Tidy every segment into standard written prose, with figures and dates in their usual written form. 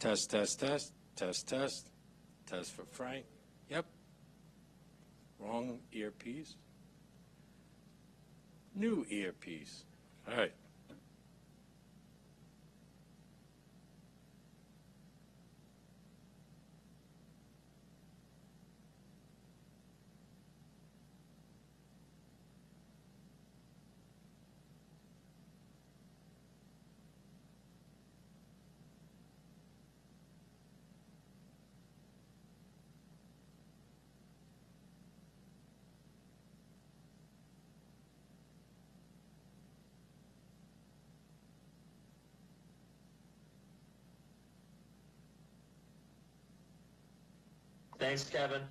Test, test, test, test, test, test for Frank. Yep. Wrong earpiece. New earpiece. All right. Thanks, Kevin.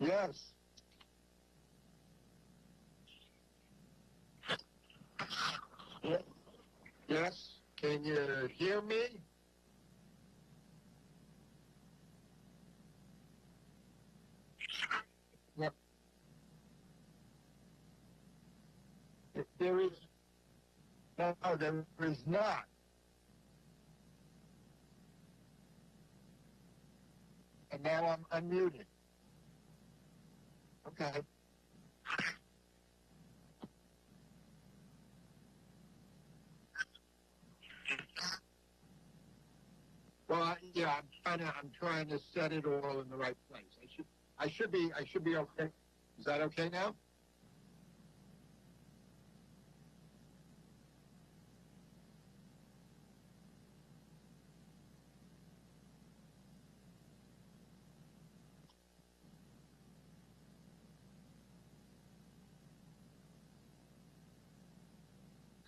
Yes. Ye- Yes. Can you hear me? Yep. There is no, there is not. And now I'm unmuted. Okay. Well, yeah, I'm trying to set it all in the right place. I should be okay. Is that okay now?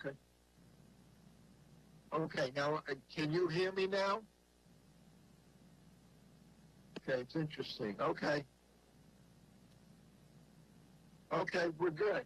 Okay. Okay. Now, can you hear me now? Okay, it's interesting. Okay. Okay, we're good.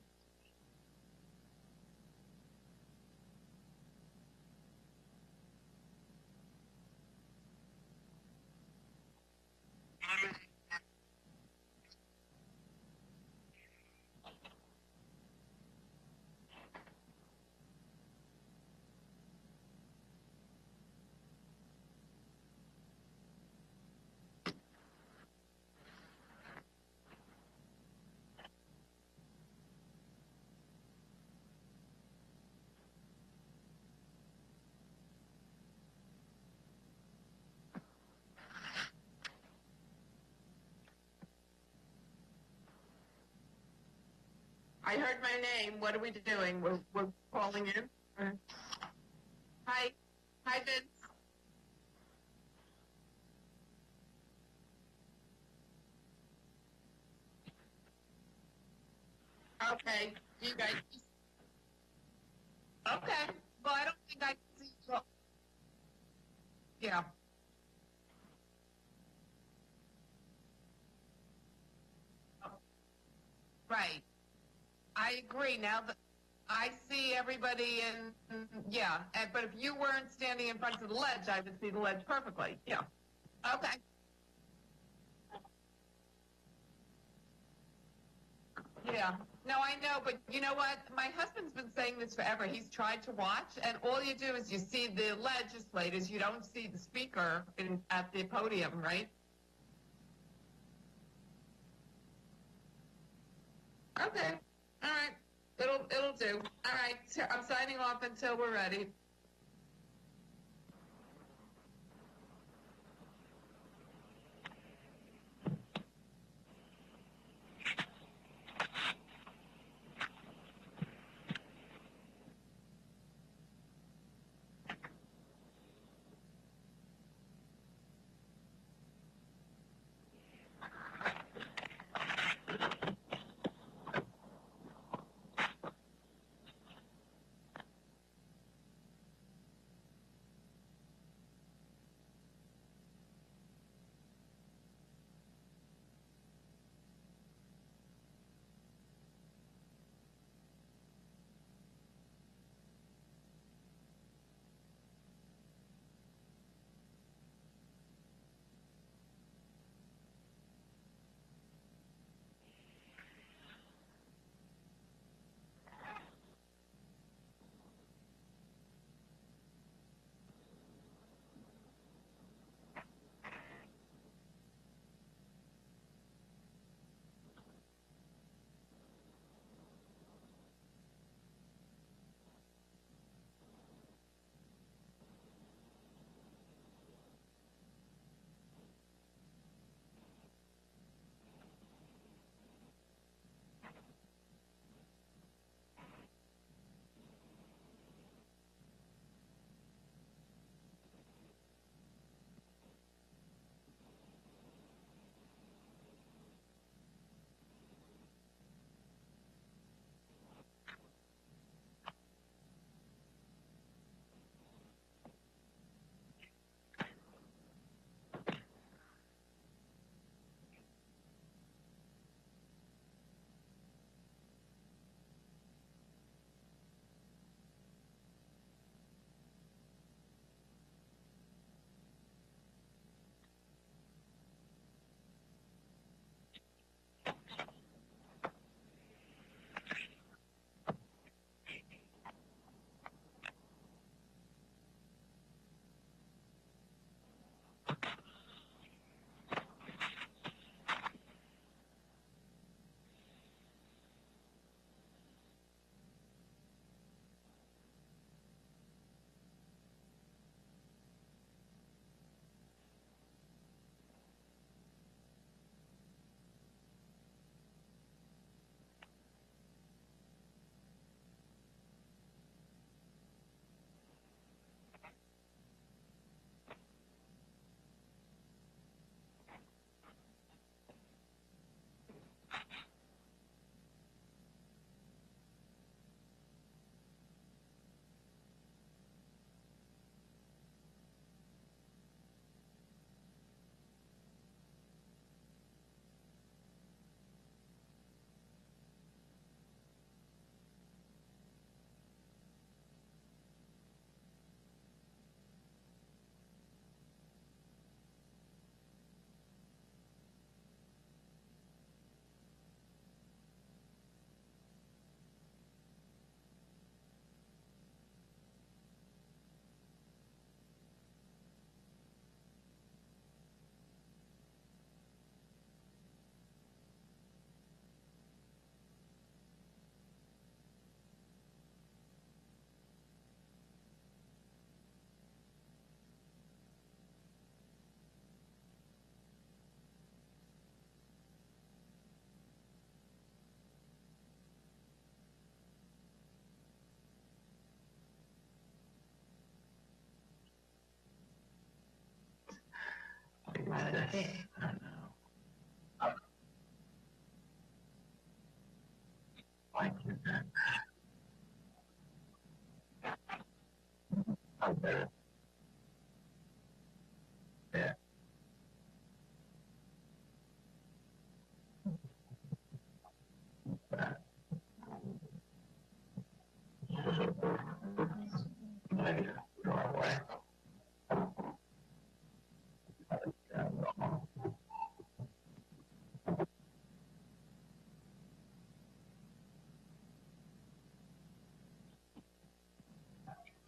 I heard my name. What are we doing? We're calling in? Hi. Hi, Vince. Okay. You guys. Okay. Well, I don't think I can see. Well, yeah. Right. I agree. Now that I see everybody yeah. But if you weren't standing in front of the ledge, I would see the ledge perfectly. Yeah. Okay. Yeah. No, I know, but you know what? My husband's been saying this forever. He's tried to watch, and all you do is you see the legislators. You don't see the speaker at the podium, right? Okay. All right. It'll do. All right. So I'm signing off until we're ready.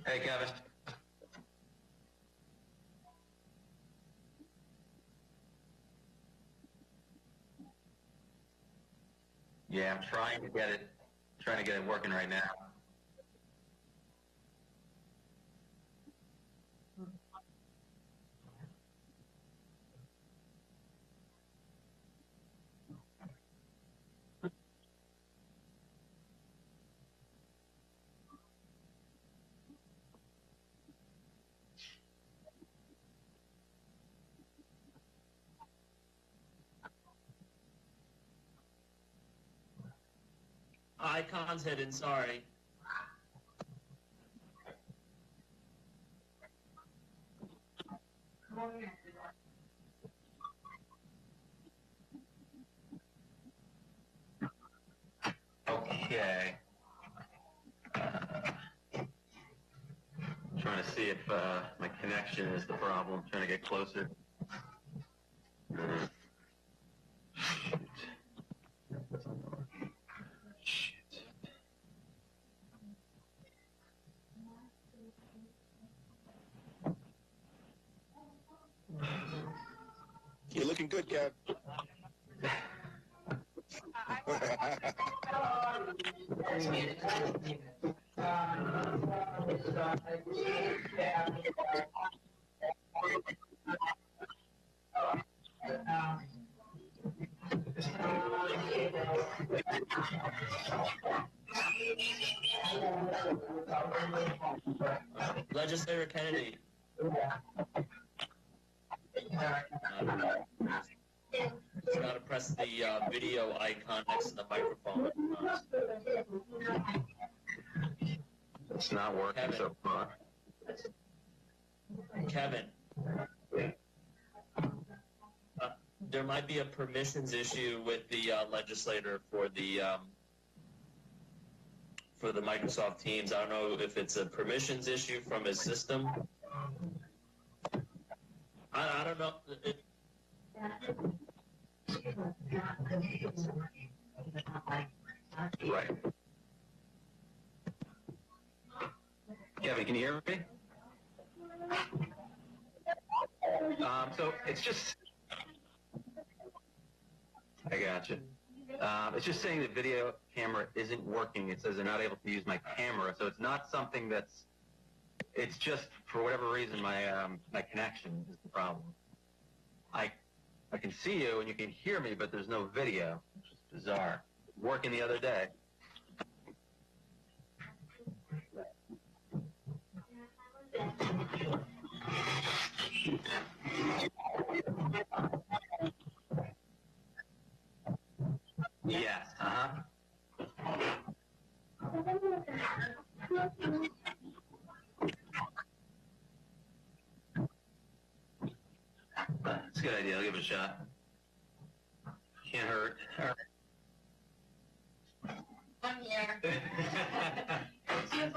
Hey, Kevin. Yeah, I'm trying to get it working right now. Icon's hidden, sorry. Okay. Trying to see if my connection is the problem. Trying to get closer. Shoot. You're looking good, Kev. Legislator Kennedy. Just gotta press the video icon next to the microphone. It's not working Kevin. So far. Kevin. There might be a permissions issue with the legislator for the Microsoft Teams. I don't know if it's a permissions issue from his system. I don't know. Right. Kevin, can you hear me? So it's just... I got you. It's just saying the video camera isn't working. It says they're not able to use my camera, so it's not something that's... It's just, for whatever reason, my connection is the problem. I can see you and you can hear me, but there's no video, which is bizarre. Working the other day. Yes, That's a good idea. I'll give it a shot. Can't hurt. I'm here. Here's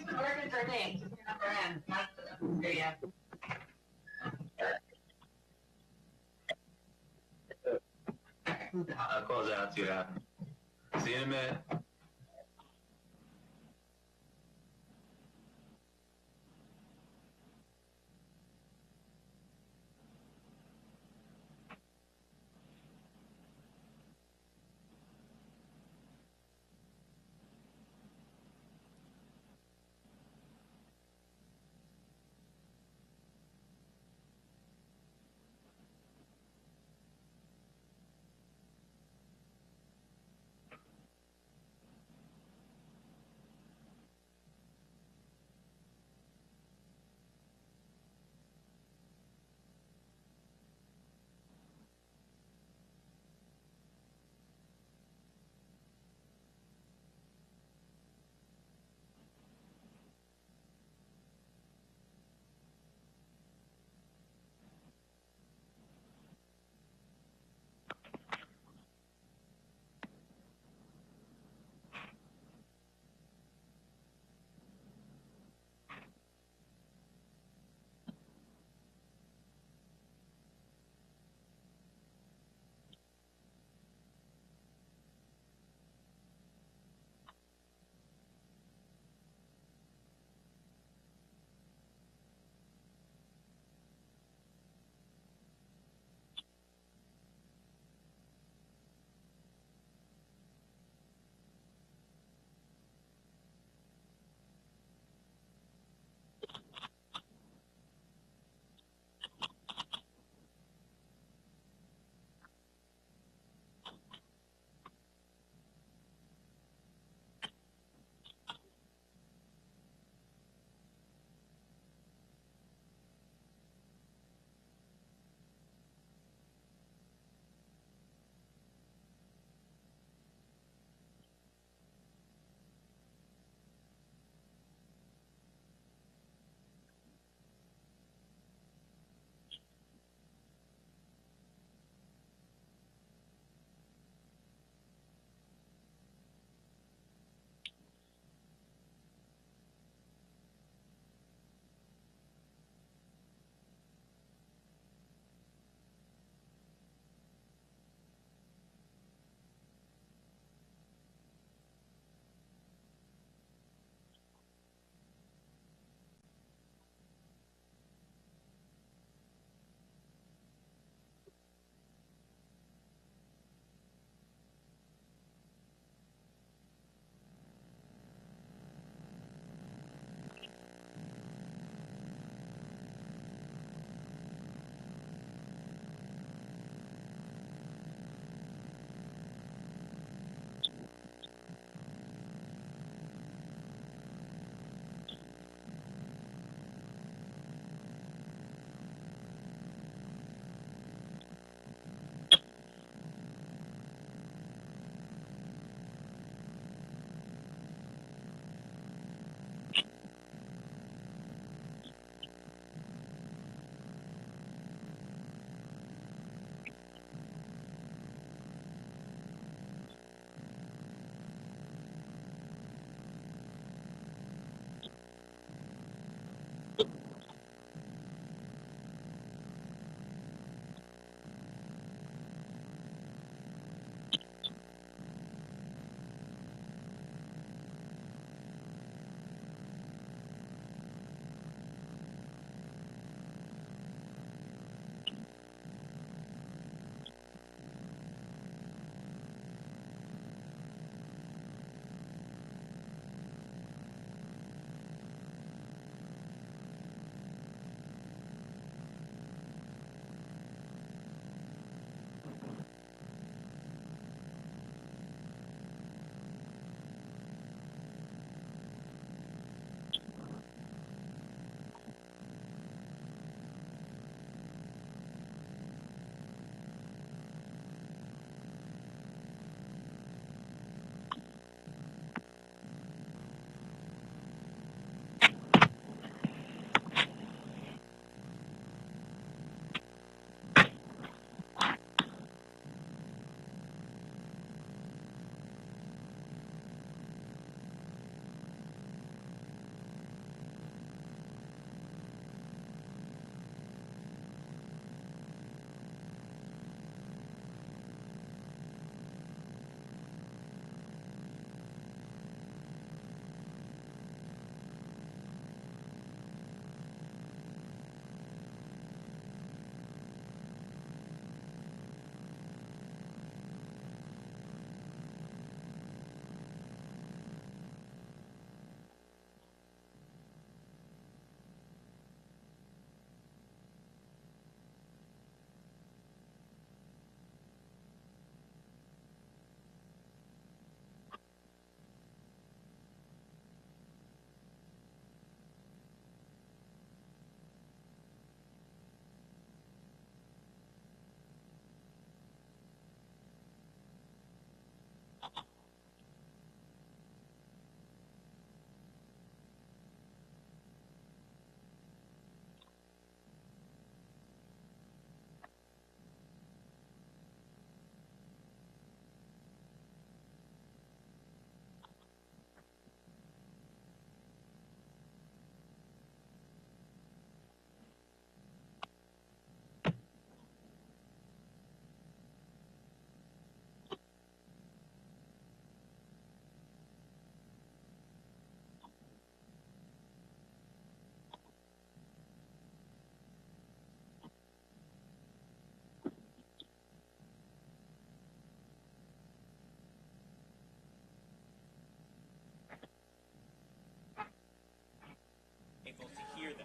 the word is her name. Just remember N. There you go. I'll close out, see what happens. See you in a minute.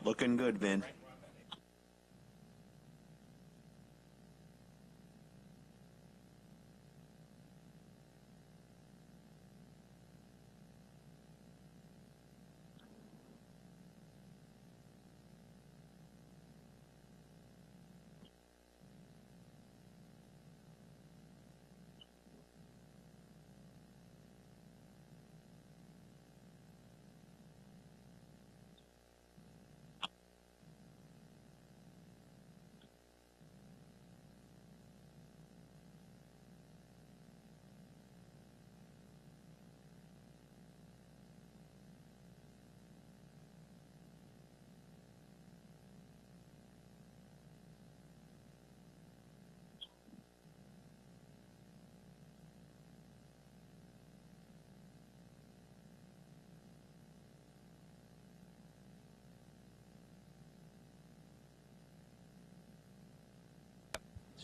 Looking good, Vin.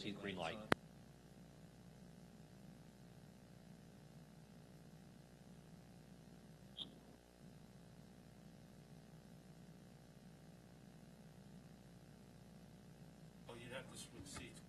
See the green light. Oh, you'd have to switch seats.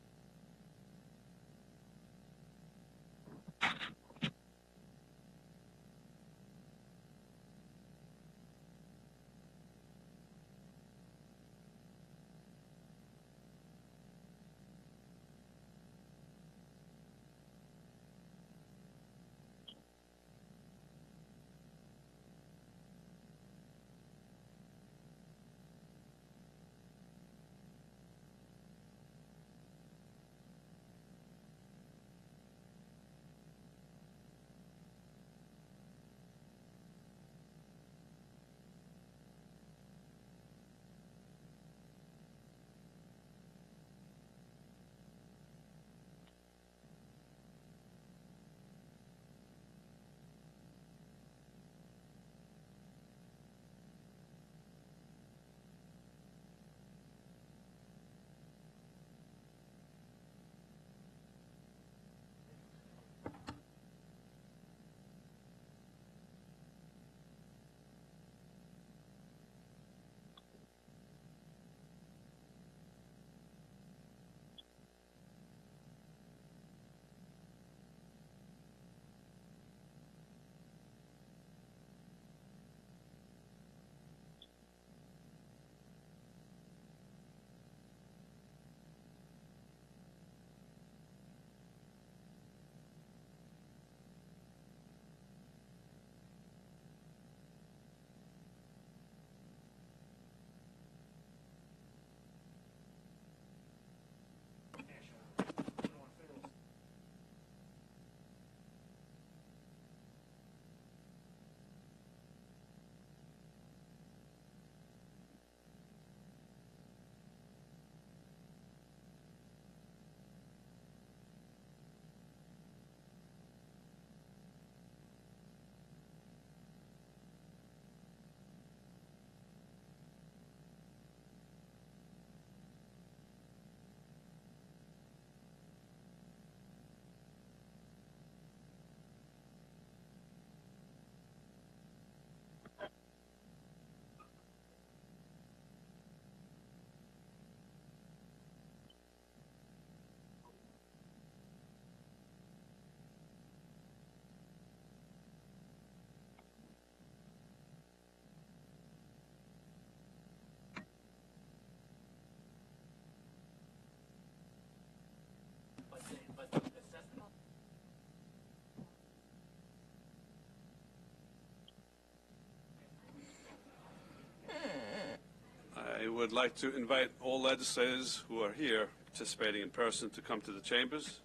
I would like to invite all legislators who are here participating in person to come to the chambers.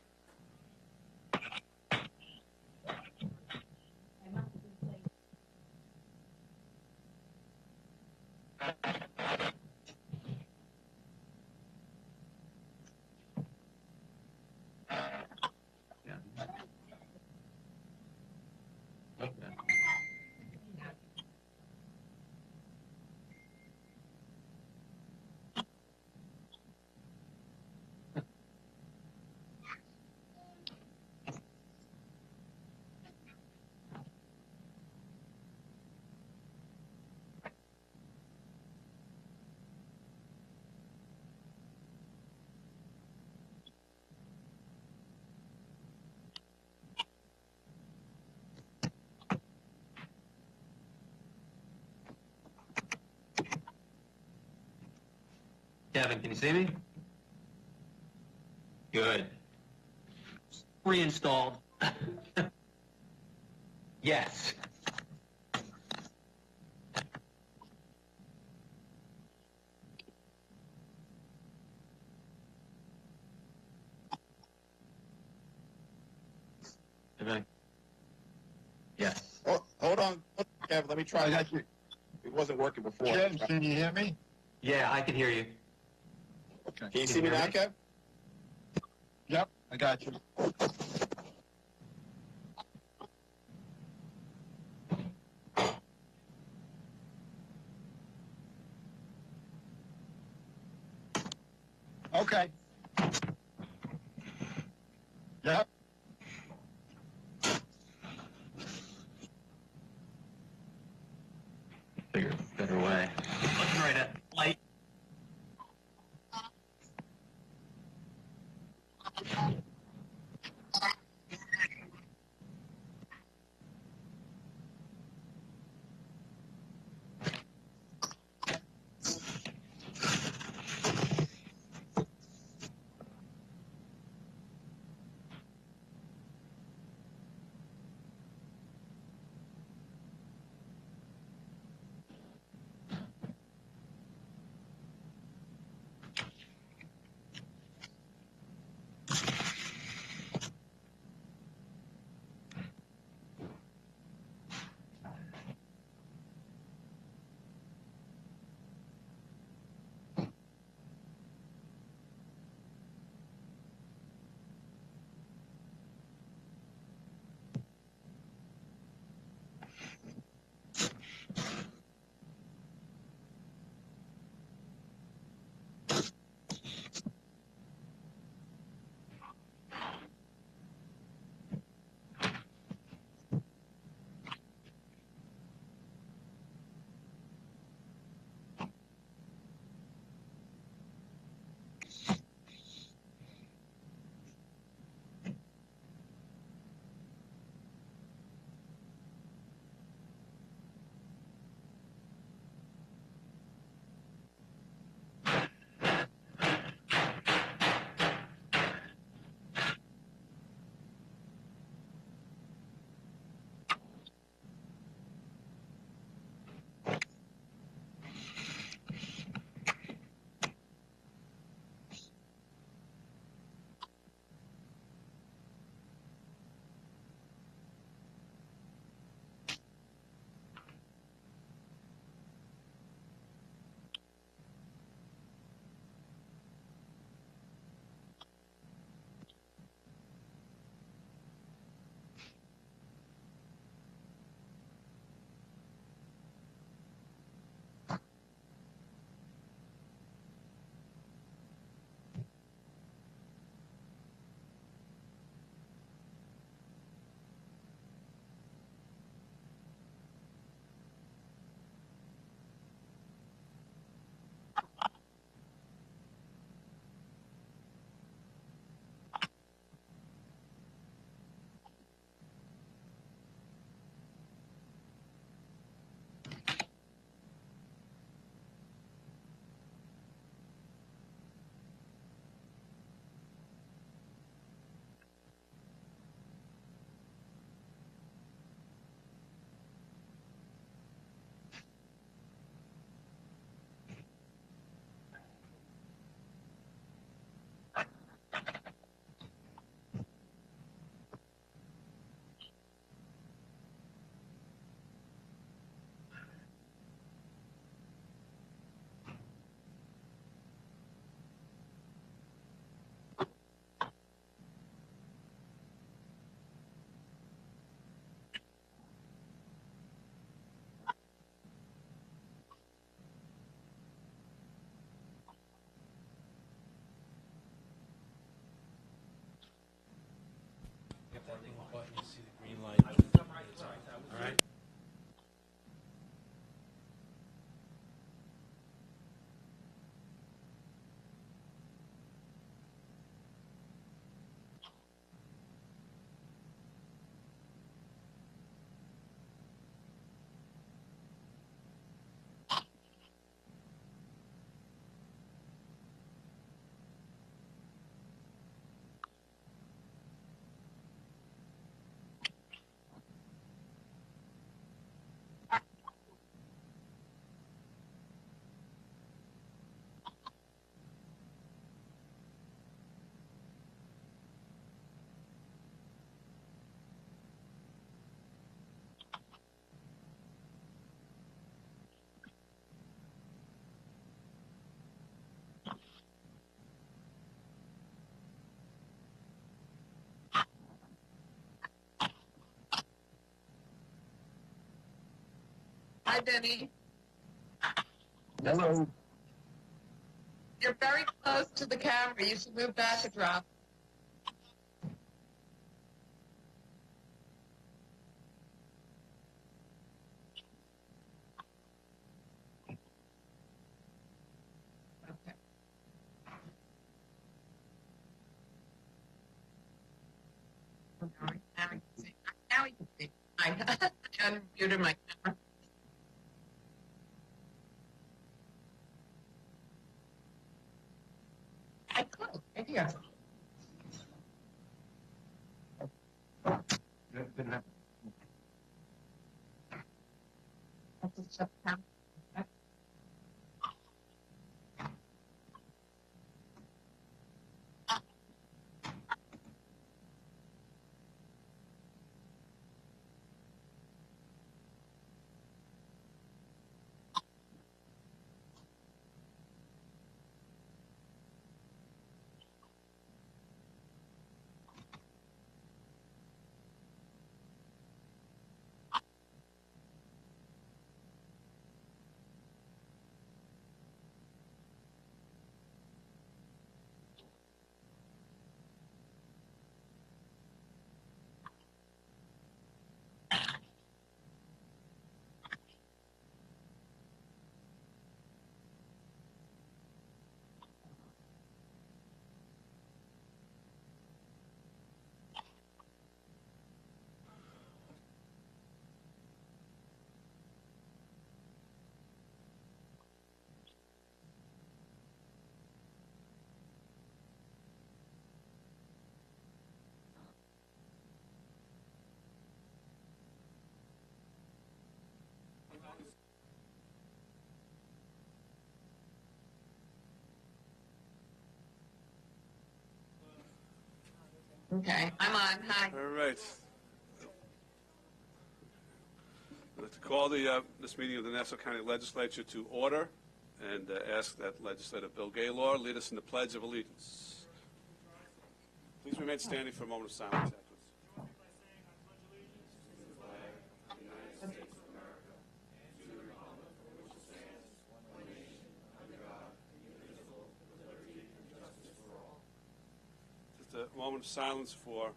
Yeah. Kevin, can you see me? Good. Reinstalled. Yes. Kevin? Yes. Oh, hold on, Kev. Let me try. I got you. It wasn't working before. Jim, can you hear me? Yeah, I can hear you. Okay. Can you see me now, Kev? Yep, I got you. Okay. Yep. Figure a better way. Looking right at light. Hi, Benny. Hello. You're very close to the camera. You should move back a drop. Okay. Now we can see. Now we can see. I unmuted my camera. I could. Right here. I'll just shut the camera. Okay, I'm on. Hi. All right. I'd like to call this meeting of the Nassau County Legislature to order and ask that Legislator Bill Gaylor lead us in the Pledge of Allegiance. Please remain standing for a moment of silence. Just a moment of silence for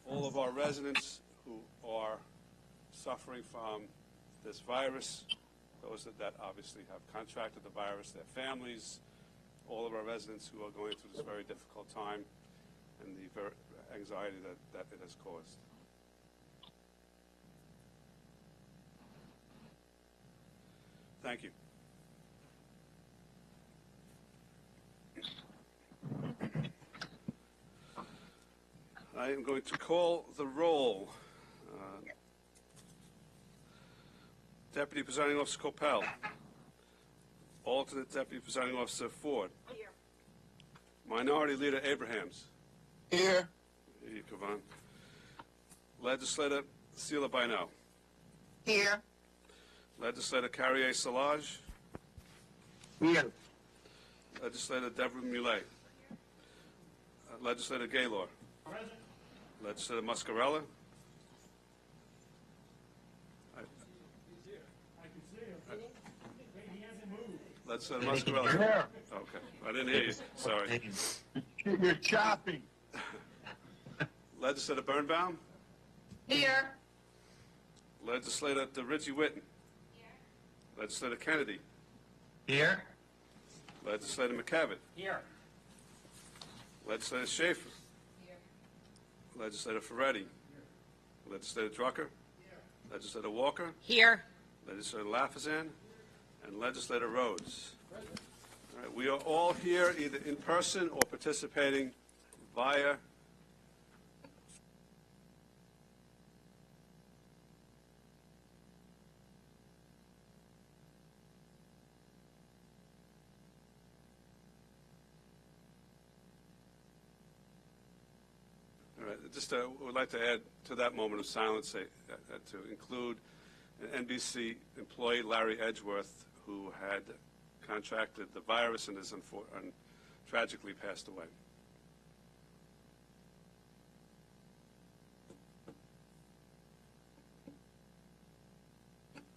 all of our residents who are suffering from this virus, those that obviously have contracted the virus, their families, all of our residents who are going through this very difficult time and the anxiety that it has caused. Thank you. I am going to call the roll. Deputy Presiding Officer Coppell. Alternate Deputy Presiding Officer Ford. Here. Minority Leader Abrahams. Here. Here you come on. Legislator Sila Bino. Here. Legislator Carrier Salage. Here. Legislator Deborah Muley. Legislator Gaylor. Present. Legislator Muscarella. Legislator Muscarella. Here. Okay, I didn't hear you. Sorry. You're chopping. Legislator Birnbaum. Here. Legislator Richie Whitten. Here. Legislator Kennedy. Here. Legislator McCavitt. Here. Legislator Schaefer. Here. Legislator Ferretti. Here. Legislator Drucker. Here. Legislator Walker. Here. Legislator Lafazan. And Legislator Rhodes. All right, we are all here either in person or participating via just would like to add to that moment of silence to include an NBC employee, Larry Edgeworth, who had contracted the virus and has tragically passed away.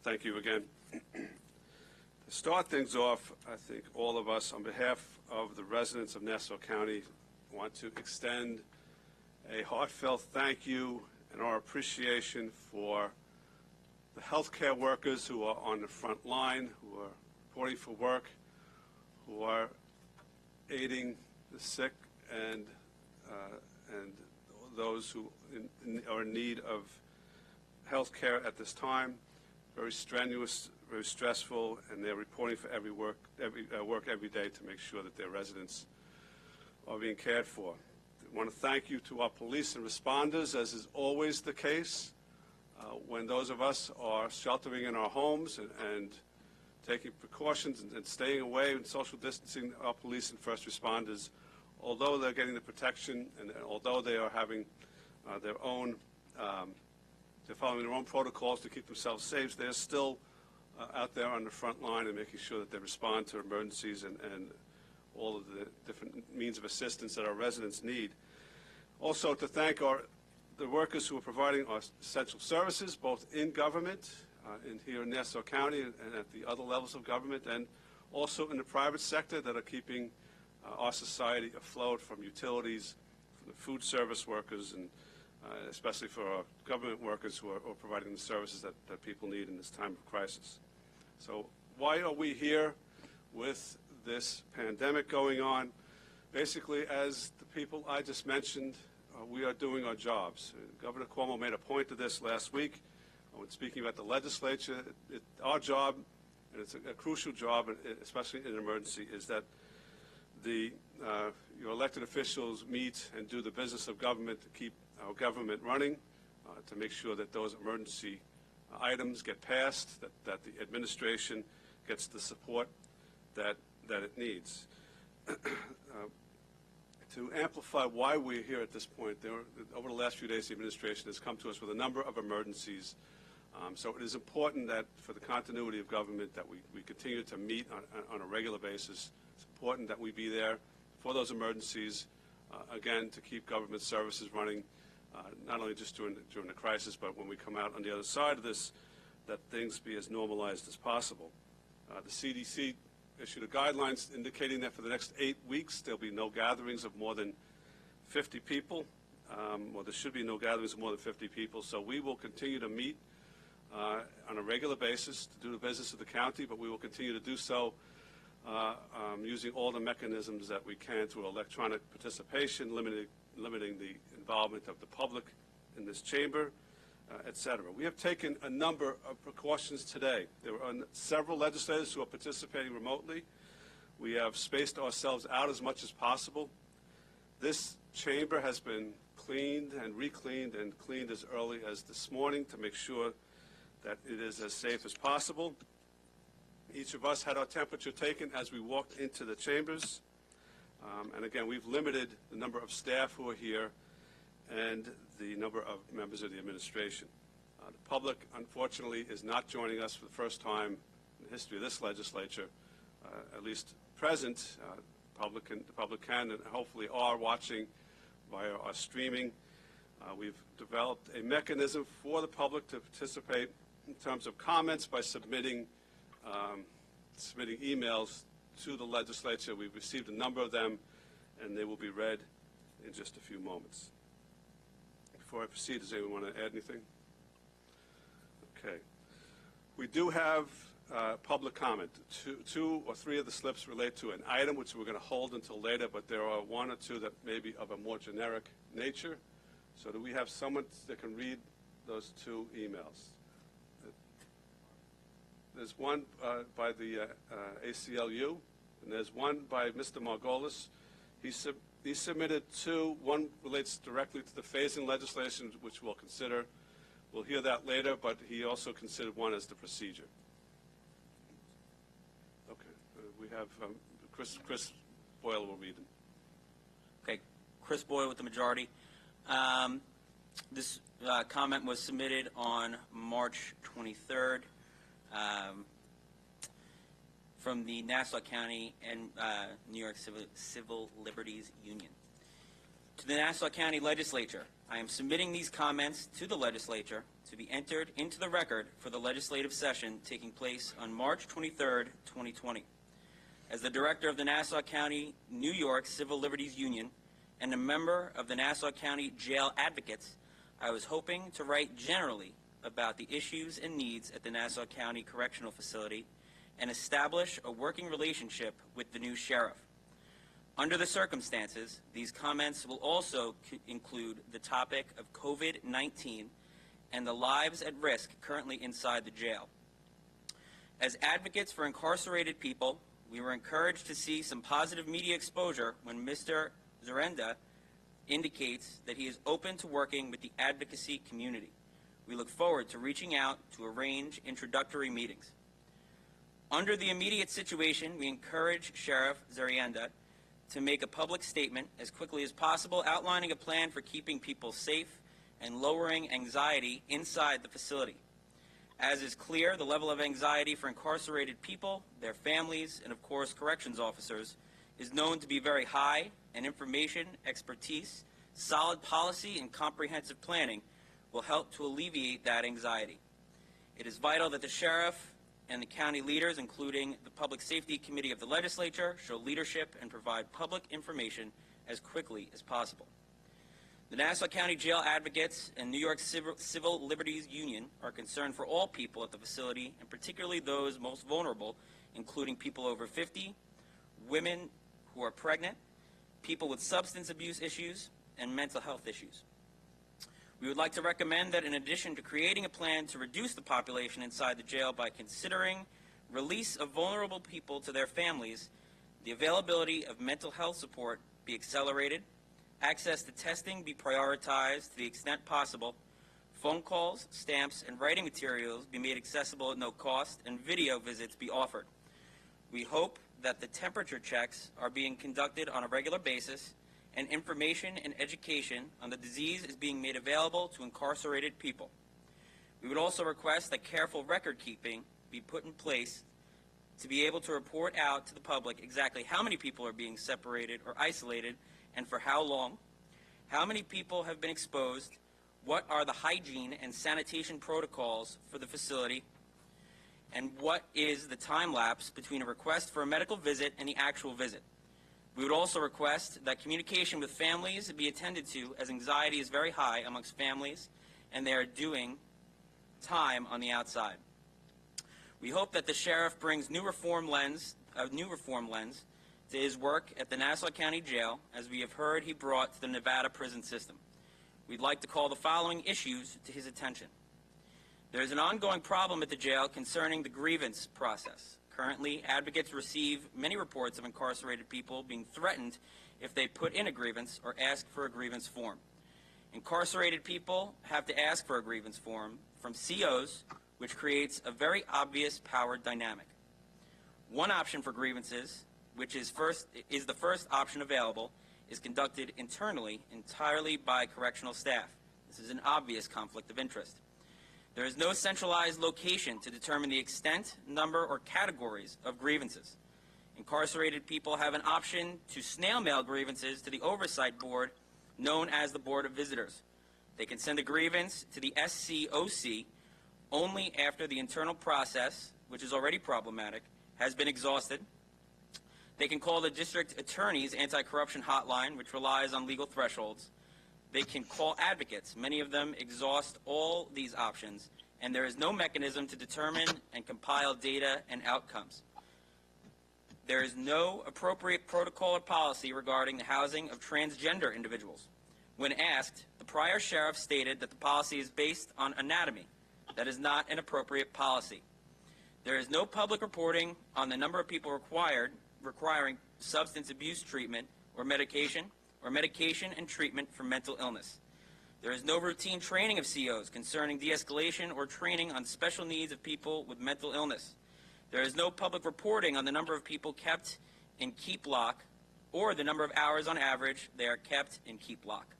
thank you again. To start things off, I think all of us, on behalf of the residents of Nassau County, want to extend a heartfelt thank you and our appreciation for the healthcare workers who are on the front line, who are reporting for work, who are aiding the sick and those who are in need of health care at this time. Very strenuous, very stressful, and they're reporting for work every day to make sure that their residents are being cared for. I want to thank you to our police and responders, as is always the case. When those of us are sheltering in our homes and taking precautions and staying away and social distancing, our police and first responders, although they're getting the protection and although they are having their own, they're following their own protocols to keep themselves safe, they're still out there on the front line and making sure that they respond to emergencies and all of the different means of assistance that our residents need. Also to thank the workers who are providing our essential services, both in government, in here in Nassau County and at the other levels of government, and also in the private sector that are keeping our society afloat, from utilities, from the food service workers, and especially for our government workers who are providing the services that people need in this time of crisis. So why are we here with this pandemic going on? Basically, as the people I just mentioned, we are doing our jobs. Governor Cuomo made a point of this last week when speaking about the legislature. Our job, and it's a crucial job, especially in an emergency, is that your elected officials meet and do the business of government to keep our government running, to make sure that those emergency items get passed, that the administration gets the support that it needs. To amplify why we're here at this point, over the last few days, the administration has come to us with a number of emergencies. So it is important that for the continuity of government that we continue to meet on a regular basis. It's important that we be there for those emergencies, again, to keep government services running, not only just during the crisis, but when we come out on the other side of this, that things be as normalized as possible. The CDC issued a guidelines indicating that for the next 8 weeks there'll be no gatherings of more than 50 people, or there should be no gatherings of more than 50 people. So we will continue to meet on a regular basis to do the business of the county, but we will continue to do so using all the mechanisms that we can through electronic participation, limiting the involvement of the public in this chamber, etc. We have taken a number of precautions today. There are several legislators who are participating remotely. We have spaced ourselves out as much as possible. This chamber has been cleaned and re-cleaned and cleaned as early as this morning to make sure that it is as safe as possible. Each of us had our temperature taken as we walked into the chambers. And again, we've limited the number of staff who are here and the number of members of the administration. The public, unfortunately, is not joining us for the first time in the history of this legislature, at least present. The public can and hopefully are watching via our streaming. We've developed a mechanism for the public to participate in terms of comments by submitting emails to the legislature. We've received a number of them, and they will be read in just a few moments. Before I proceed, does anyone want to add anything? Okay. We do have public comment. Two or three of the slips relate to an item which we're going to hold until later, but there are one or two that may be of a more generic nature. So do we have someone that can read those two emails? There's one by the ACLU, and there's one by Mr. Margolis. He submitted two. One relates directly to the phasing legislation, which we'll consider. We'll hear that later, but he also considered one as the procedure. Okay, we have Chris Boyle will read them. Okay, Chris Boyle with the majority. This comment was submitted on March 23rd from the Nassau County and New York Civil Liberties Union. To the Nassau County Legislature, I am submitting these comments to the legislature to be entered into the record for the legislative session taking place on March 23rd, 2020. As the director of the Nassau County, New York Civil Liberties Union and a member of the Nassau County Jail Advocates, I was hoping to write generally about the issues and needs at the Nassau County Correctional Facility and establish a working relationship with the new sheriff. Under the circumstances, these comments will also include the topic of COVID-19 and the lives at risk currently inside the jail. As advocates for incarcerated people, we were encouraged to see some positive media exposure when Mr. Zarenda indicates that he is open to working with the advocacy community. We look forward to reaching out to arrange introductory meetings. Under the immediate situation, we encourage Sheriff Zarenda to make a public statement as quickly as possible outlining a plan for keeping people safe and lowering anxiety inside the facility. As is clear, the level of anxiety for incarcerated people, their families, and of course corrections officers is known to be very high, and information, expertise, solid policy, and comprehensive planning will help to alleviate that anxiety. It is vital that the sheriff and the county leaders, including the Public Safety Committee of the legislature, show leadership and provide public information as quickly as possible. The Nassau County Jail Advocates and New York Civil Liberties Union are concerned for all people at the facility, and particularly those most vulnerable, including people over 50, women who are pregnant, people with substance abuse issues, and mental health issues. We would like to recommend that in addition to creating a plan to reduce the population inside the jail by considering release of vulnerable people to their families, the availability of mental health support be accelerated, access to testing be prioritized to the extent possible, phone calls, stamps, and writing materials be made accessible at no cost, and video visits be offered. We hope that the temperature checks are being conducted on a regular basis, and information and education on the disease is being made available to incarcerated people. We would also request that careful record keeping be put in place to be able to report out to the public exactly how many people are being separated or isolated and for how long, how many people have been exposed, what are the hygiene and sanitation protocols for the facility, and what is the time lapse between a request for a medical visit and the actual visit. We would also request that communication with families be attended to, as anxiety is very high amongst families and they are doing time on the outside. We hope that the sheriff brings a new reform lens to his work at the Nassau County Jail, as we have heard he brought to the Nevada prison system. We'd like to call the following issues to his attention. There is an ongoing problem at the jail concerning the grievance process. Currently, advocates receive many reports of incarcerated people being threatened if they put in a grievance or ask for a grievance form. Incarcerated people have to ask for a grievance form from COs, which creates a very obvious power dynamic. One option for grievances, which is the first option available, is conducted internally entirely by correctional staff. This is an obvious conflict of interest. There is no centralized location to determine the extent, number, or categories of grievances. Incarcerated people have an option to snail mail grievances to the Oversight Board, known as the Board of Visitors. They can send a grievance to the SCOC only after the internal process, which is already problematic, has been exhausted. They can call the district attorney's anti-corruption hotline, which relies on legal thresholds. They can call advocates. Many of them exhaust all these options, and there is no mechanism to determine and compile data and outcomes. There is no appropriate protocol or policy regarding the housing of transgender individuals. When asked, the prior sheriff stated that the policy is based on anatomy. That is not an appropriate policy. There is no public reporting on the number of people requiring substance abuse treatment or medication and treatment for mental illness. There is no routine training of COs concerning de-escalation or training on special needs of people with mental illness. There is no public reporting on the number of people kept in keep lock or the number of hours on average they are kept in keep lock.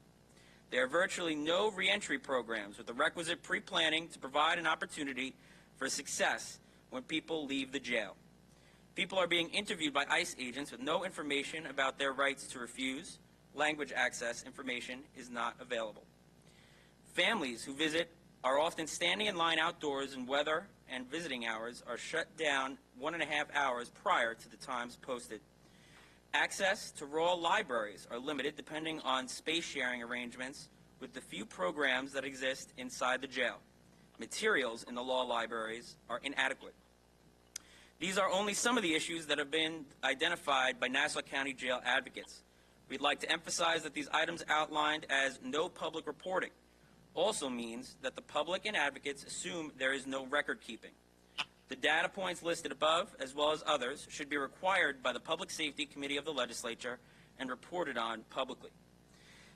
There are virtually no reentry programs with the requisite pre-planning to provide an opportunity for success when people leave the jail. People are being interviewed by ICE agents with no information about their rights to refuse. Language access information is not available. Families who visit are often standing in line outdoors in weather, and visiting hours are shut down 1.5 hours prior to the times posted. Access to raw libraries are limited depending on space sharing arrangements with the few programs that exist inside the jail. Materials in the law libraries are inadequate. These are only some of the issues that have been identified by Nassau County Jail advocates. We'd like to emphasize that these items outlined as no public reporting also means that the public and advocates assume there is no record keeping. The data points listed above, as well as others, should be required by the Public Safety Committee of the Legislature and reported on publicly.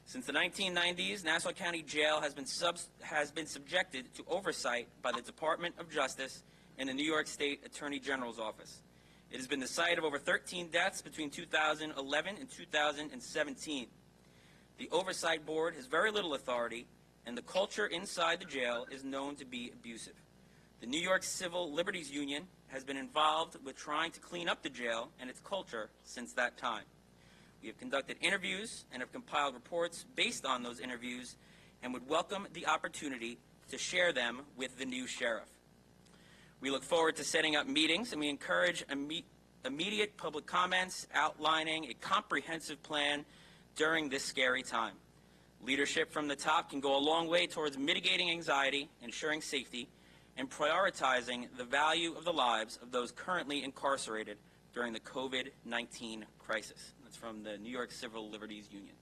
Since the 1990s, Nassau County Jail has been subjected to oversight by the Department of Justice and the New York State Attorney General's Office. It has been the site of over 13 deaths between 2011 and 2017. The Oversight Board has very little authority, and the culture inside the jail is known to be abusive. The New York Civil Liberties Union has been involved with trying to clean up the jail and its culture since that time. We have conducted interviews and have compiled reports based on those interviews and would welcome the opportunity to share them with the new sheriff. We look forward to setting up meetings, and we encourage immediate public comments outlining a comprehensive plan during this scary time. Leadership from the top can go a long way towards mitigating anxiety, ensuring safety, and prioritizing the value of the lives of those currently incarcerated during the COVID-19 crisis. That's from the New York Civil Liberties Union.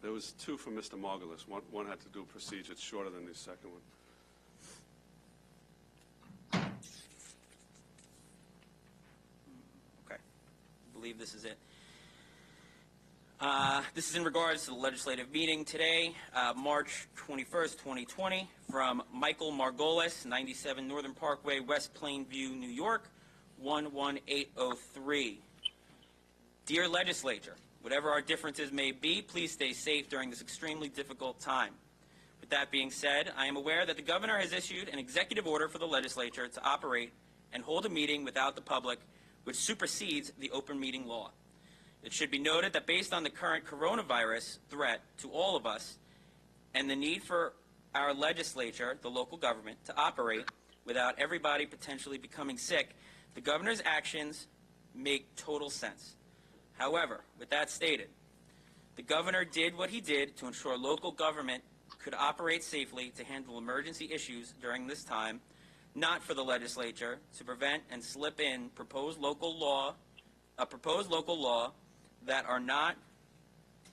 There was two from Mr. Margulis. One had to do a procedure. It's shorter than the second one. Okay. I believe this is it. This is in regards to the legislative meeting today, March 21st, 2020, from Michael Margolis, 97 Northern Parkway, West Plainview, New York, 11803. Dear Legislature, whatever our differences may be, please stay safe during this extremely difficult time. With that being said, I am aware that the governor has issued an executive order for the legislature to operate and hold a meeting without the public, which supersedes the open meeting law. It should be noted that based on the current coronavirus threat to all of us and the need for our legislature, the local government, to operate without everybody potentially becoming sick, the governor's actions make total sense. However, with that stated, the governor did what he did to ensure local government could operate safely to handle emergency issues during this time, not for the legislature to prevent and slip in a proposed local law that are not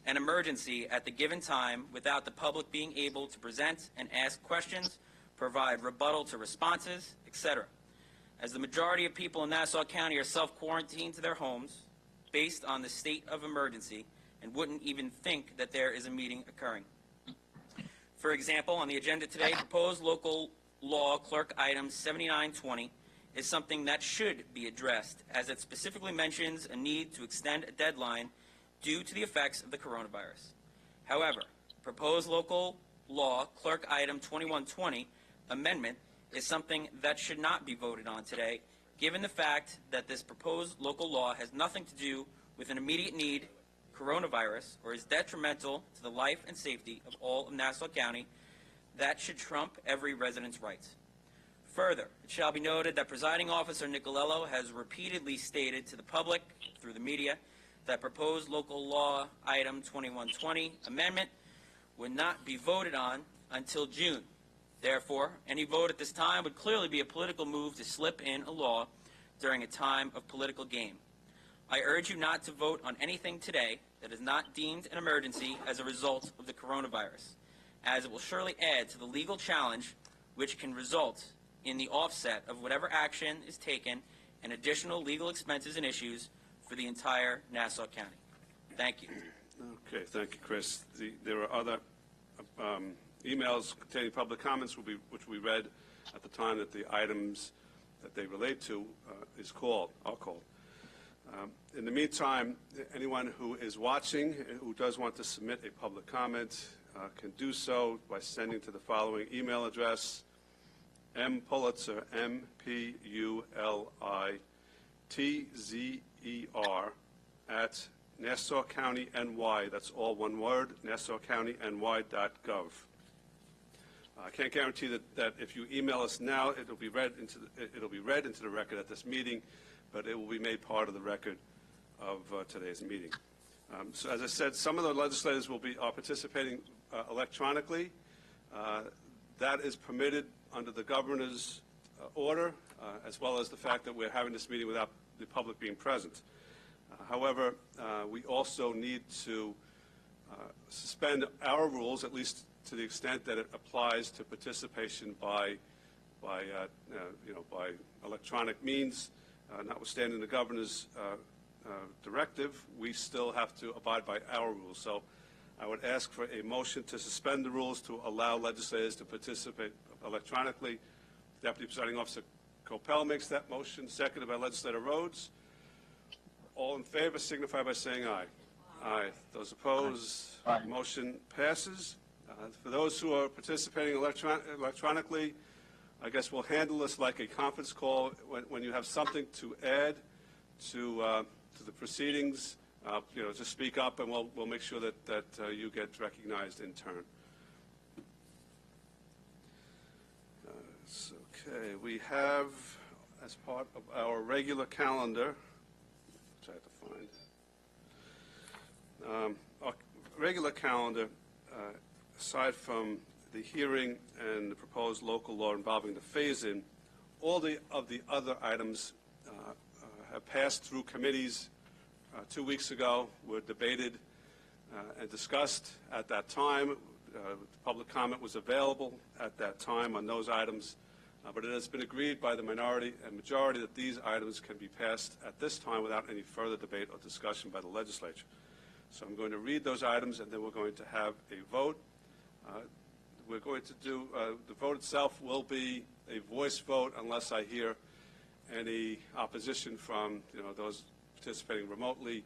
an emergency at the given time without the public being able to present and ask questions, provide rebuttal to responses, etc. As the majority of people in Nassau County are self-quarantined to their homes based on the state of emergency and wouldn't even think that there is a meeting occurring. For example, on the agenda today, proposed local law clerk item 7920 is something that should be addressed, as it specifically mentions a need to extend a deadline due to the effects of the coronavirus. However, proposed local law clerk item 2120 amendment is something that should not be voted on today, given the fact that this proposed local law has nothing to do with an immediate need, coronavirus, or is detrimental to the life and safety of all of Nassau County. That should trump every resident's rights. Further, it shall be noted that Presiding Officer Nicolello has repeatedly stated to the public through the media that proposed local law item 2120 amendment would not be voted on until June. Therefore, any vote at this time would clearly be a political move to slip in a law during a time of political game. I urge you not to vote on anything today that is not deemed an emergency as a result of the coronavirus, as it will surely add to the legal challenge which can result in the offset of whatever action is taken and additional legal expenses and issues for the entire Nassau County. Thank you. Okay, thank you, Chris. There are other emails containing public comments which we read at the time that the items that they relate to are called. In the meantime, anyone who is watching who does want to submit a public comment can do so by sending to the following email address: mpulitzer, MPULITZER, Nassau County NY. That's all one word, nassaucountiny.ny.gov. I can't guarantee that if you email us now, it'll be read into the record at this meeting, but it will be made part of the record of today's meeting. So as I said, some of the legislators are participating electronically. That is permitted under the governor's order, as well as the fact that we're having this meeting without the public being present. However, we also need to suspend our rules, at least to the extent that it applies to participation by electronic means. Notwithstanding the governor's directive, we still have to abide by our rules. So I would ask for a motion to suspend the rules to allow legislators to participate electronically. Deputy Presiding Officer Coppell makes that motion, seconded by Legislator Rhodes. All in favor signify by saying aye. Aye. Those opposed, Aye. Motion passes. For those who are participating electronically, I guess we'll handle this like a conference call. When you have something to add to the proceedings, just speak up, and we'll make sure that you get recognized in turn. Okay, we have, as part of our regular calendar, which I have to find, our regular calendar, aside from the hearing and the proposed local law involving the phase-in, all of the other items have passed through committees 2 weeks ago, were debated and discussed at that time. Public comment was available at that time on those items, but it has been agreed by the minority and majority that these items can be passed at this time without any further debate or discussion by the legislature. So I'm going to read those items, and then we're going to have a vote. We're going to do, the vote itself will be a voice vote unless I hear any opposition from, those participating remotely.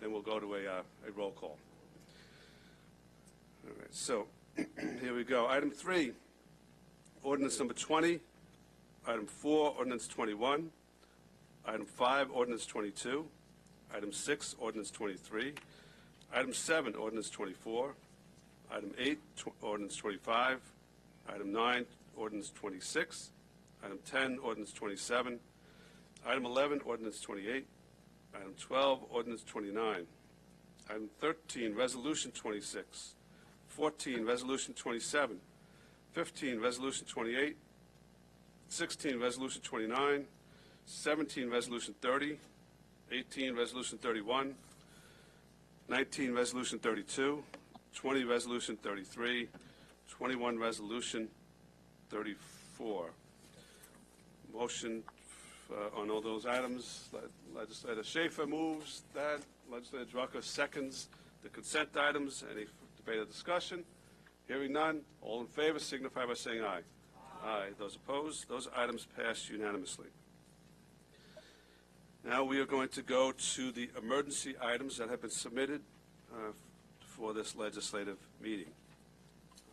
Then we'll go to a roll call. All right, so here we go. Item 3, ordinance number 20. Item 4, ordinance 21. Item 5, ordinance 22. Item 6, ordinance 23. Item 7, ordinance 24. Item 8, ordinance 25. Item 9, ordinance 26. Item 10, ordinance 27. Item 11, ordinance 28. Item 12, ordinance 29. Item 13, resolution 26. 14, resolution 27. 15, resolution 28. 16, resolution 29. 17, resolution 30. 18, resolution 31. 19, resolution 32. 20, resolution 33. 21, resolution 34. Motion on all those items. Legislator Schaefer moves that. Legislator Drucker seconds the consent items. Any debate or discussion? Hearing none. All in favor signify by saying aye. Aye. Those opposed? Those items pass unanimously. Now we are going to go to the emergency items that have been submitted for this legislative meeting.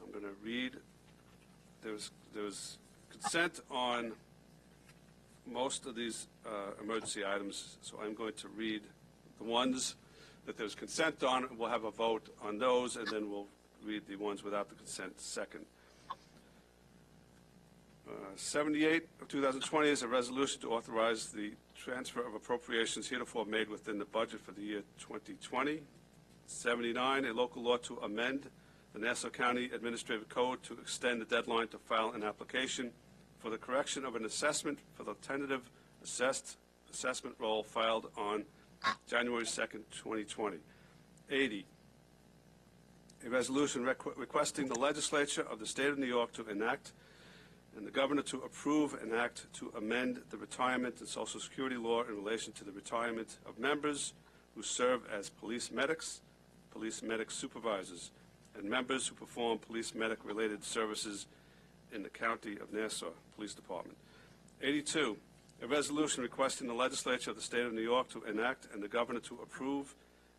I'm going to read. There was consent on most of these emergency items, so I'm going to read the ones that there's consent on. We'll have a vote on those, and then we'll read the ones without the consent second. 78 of 2020 is a resolution to authorize the transfer of appropriations heretofore made within the budget for the year 2020. 79, a local law to amend the Nassau County Administrative Code to extend the deadline to file an application for the correction of an assessment for the tentative assessment roll filed on January 2nd, 2020. 80, a resolution requesting the legislature of the state of New York to enact and the governor to approve an act to amend the retirement and Social Security law in relation to the retirement of members who serve as police medic supervisors, and members who perform police medic-related services in the County of Nassau Police Department. 82, a resolution requesting the legislature of the state of New York to enact and the governor to approve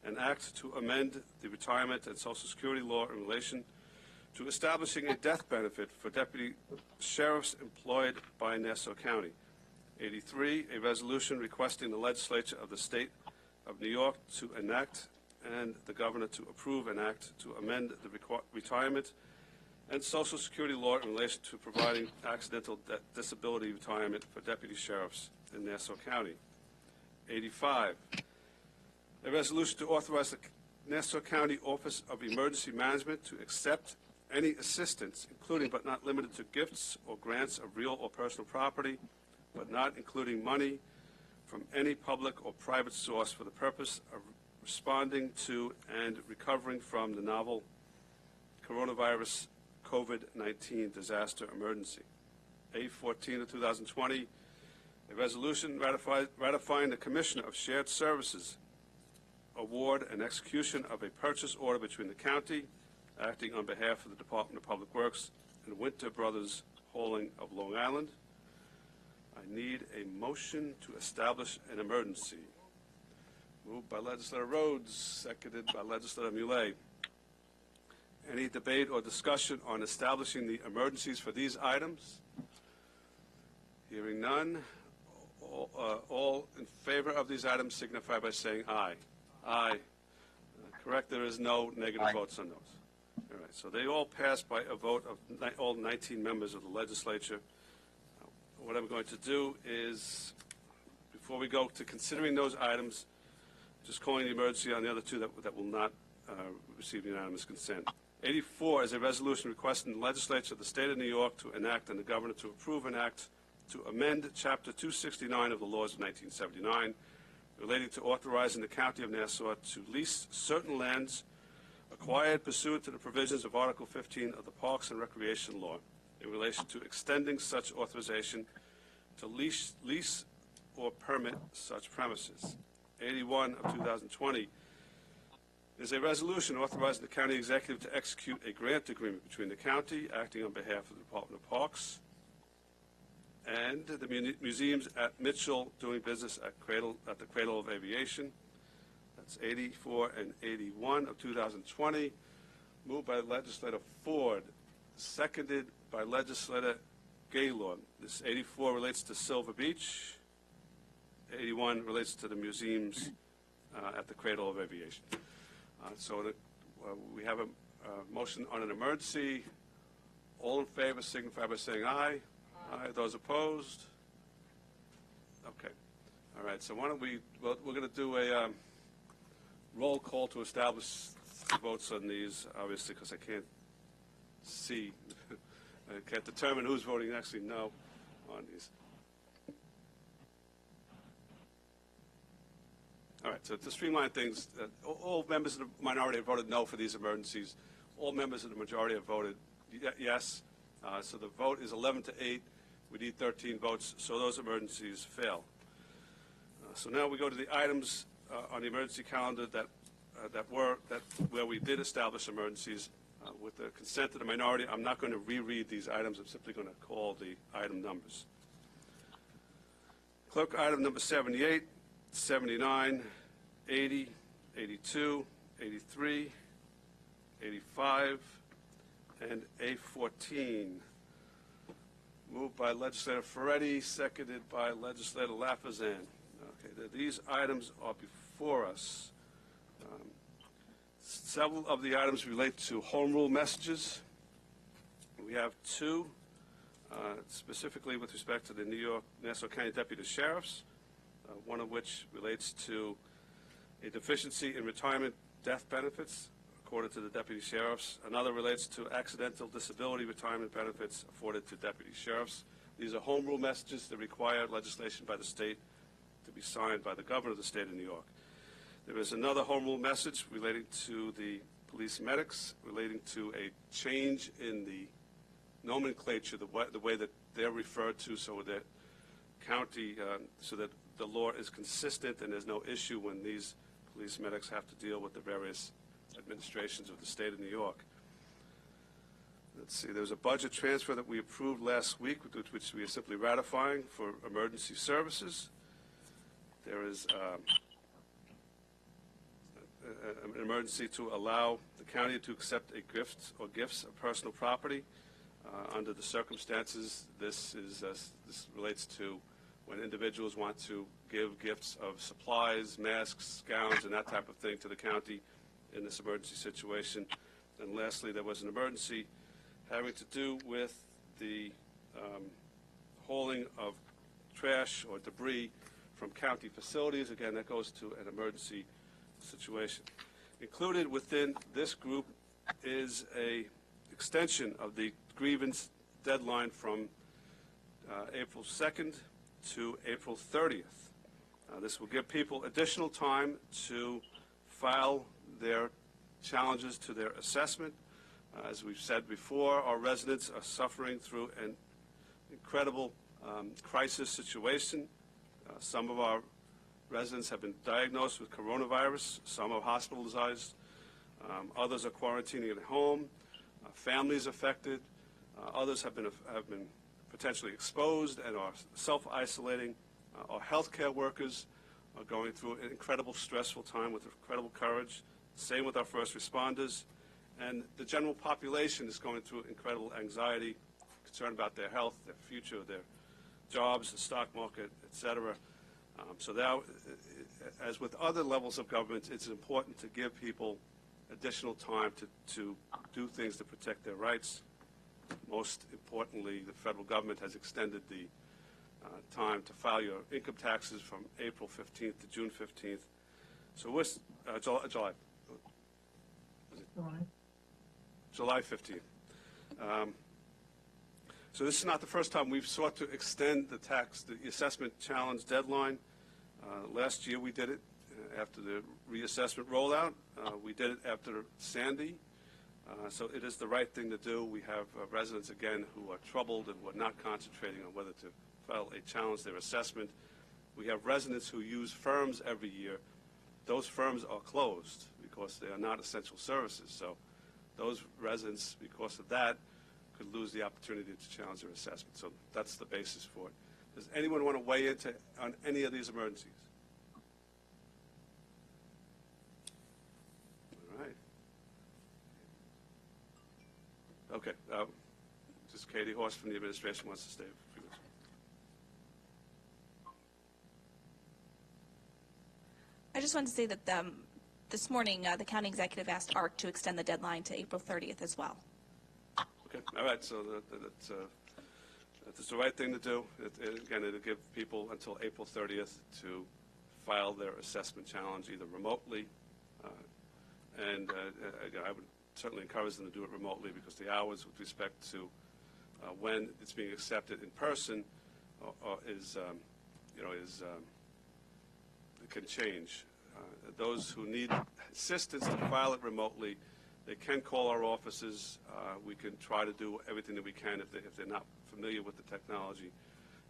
an act to amend the retirement and Social Security law in relation to establishing a death benefit for deputy sheriffs employed by Nassau County. 83, a resolution requesting the legislature of the state of New York to enact and the governor to approve an act to amend the retirement and Social Security law in relation to providing accidental disability retirement for deputy sheriffs in Nassau County. 85, a resolution to authorize the Nassau County Office of Emergency Management to accept any assistance, including but not limited to gifts or grants of real or personal property, but not including money, from any public or private source for the purpose of responding to and recovering from the novel coronavirus COVID-19 disaster emergency. A14 of 2020, a resolution ratifying the Commissioner of Shared Services award and execution of a purchase order between the county, acting on behalf of the Department of Public Works, and Winter Brothers Hauling of Long Island. I need a motion to establish an emergency. Moved by Legislator Rhodes, seconded by Legislator Muley. Any debate or discussion on establishing the emergencies for these items? Hearing none. All in favor of these items signify by saying aye. Aye. Correct, there is no negative votes on those. All right, so they all passed by a vote of all 19 members of the legislature. What I'm going to do is, before we go to considering those items, just calling the emergency on the other two that will not receive unanimous consent. 84 is a resolution requesting the legislature of the state of New York to enact and the governor to approve an act to amend Chapter 269 of the laws of 1979 relating to authorizing the county of Nassau to lease certain lands acquired pursuant to the provisions of Article 15 of the Parks and Recreation Law in relation to extending such authorization to lease or permit such premises. 81 of 2020 is a resolution authorizing the county executive to execute a grant agreement between the county, acting on behalf of the Department of Parks, and the museums at Mitchell doing business at the Cradle of Aviation. That's 84 and 81 of 2020. Moved by Legislator Ford, seconded by Legislator Gaylord. This 84 relates to Silver Beach. 81 relates to the museums at the Cradle of Aviation. We have a motion on an emergency. All in favor signify by saying aye. Aye. Those opposed? Okay. All right. So why don't we're going to do a roll call to establish the votes on these, obviously, because I can't see, I can't determine who's voting actually no on these. All right, so to streamline things, all members of the minority have voted no for these emergencies. All members of the majority have voted yes. So the vote is 11 to 8. We need 13 votes, so those emergencies fail. So now we go to the items on the emergency calendar where we did establish emergencies. With the consent of the minority, I'm not going to reread these items. I'm simply going to call the item numbers. Clerk, item number 78, 79, 80, 82, 83, 85, and A14. Moved by Legislator Ferretti, seconded by Legislator Lafazan. Okay, these items are before us. Several of the items relate to home rule messages. We have two, specifically with respect to the New York Nassau County Deputy Sheriffs, one of which relates to a deficiency in retirement death benefits, according to the deputy sheriffs. Another relates to accidental disability retirement benefits afforded to deputy sheriffs. These are home rule messages that require legislation by the state to be signed by the governor of the state of New York. There is another home rule message relating to the police medics, relating to a change in the nomenclature, the way that they're referred to, so that county, so that the law is consistent and there's no issue when these police medics have to deal with the various administrations of the state of New York. Let's see, there was a budget transfer that we approved last week, which we are simply ratifying for emergency services. There is an emergency to allow the county to accept a gift or gifts of personal property. Under the circumstances, this relates to when individuals want to give gifts of supplies, masks, gowns, and that type of thing to the county in this emergency situation. And lastly, there was an emergency having to do with the hauling of trash or debris from county facilities. Again, that goes to an emergency situation. Included within this group is a extension of the grievance deadline from April 2nd to April 30th. This will give people additional time to file their challenges to their assessment. As we've said before, our residents are suffering through an incredible crisis situation. Some of our residents have been diagnosed with coronavirus. Some are hospitalized. Others are quarantining at home. Families affected. Others have been potentially exposed and are self-isolating. Our healthcare workers are going through an incredible stressful time with incredible courage. Same with our first responders. And the general population is going through incredible anxiety, concerned about their health, their future, their jobs, the stock market, et cetera. So now, as with other levels of government, it's important to give people additional time to do things to protect their rights. Most importantly, the federal government has extended the time to file your income taxes from April 15th to June 15th. So we're, July. July 15th. So this is not the first time we've sought to extend the assessment challenge deadline. Last year we did it after the reassessment rollout. We did it after Sandy. So it is the right thing to do. We have residents, again, who are troubled and who are not concentrating on whether to file a challenge their assessment. We have residents who use firms every year. Those firms are closed because they are not essential services. So those residents, because of that, could lose the opportunity to challenge their assessment. So that's the basis for it. Does anyone want to weigh in on any of these emergencies? All right. Okay. Just Katie Horst from the administration wants to stay. A few minutes. I just wanted to say that this morning the county executive asked ARC to extend the deadline to April 30th as well. Okay. All right. So that's the right thing to do. Again, it'll give people until April 30th to file their assessment challenge either remotely, and again, I would certainly encourage them to do it remotely because the hours with respect to when it's being accepted in person can change. Those who need assistance to file it remotely, they can call our offices. We can try to do everything that we can if they're not familiar with the technology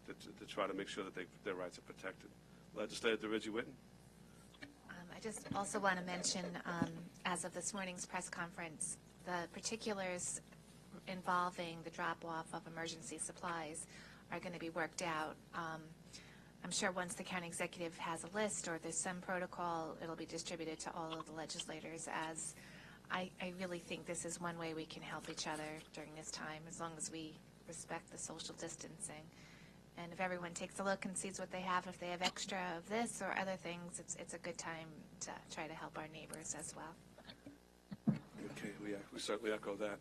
to try to make sure that their rights are protected. Legislator DeRidge Whitten. I just also want to mention, as of this morning's press conference, the particulars involving the drop-off of emergency supplies are going to be worked out. I'm sure once the county executive has a list or there's some protocol, it'll be distributed to all of the legislators, as I really think this is one way we can help each other during this time, as long as we respect the social distancing. And if everyone takes a look and sees what they have, if they have extra of this or other things, it's a good time to try to help our neighbors as well. Okay, we certainly echo that.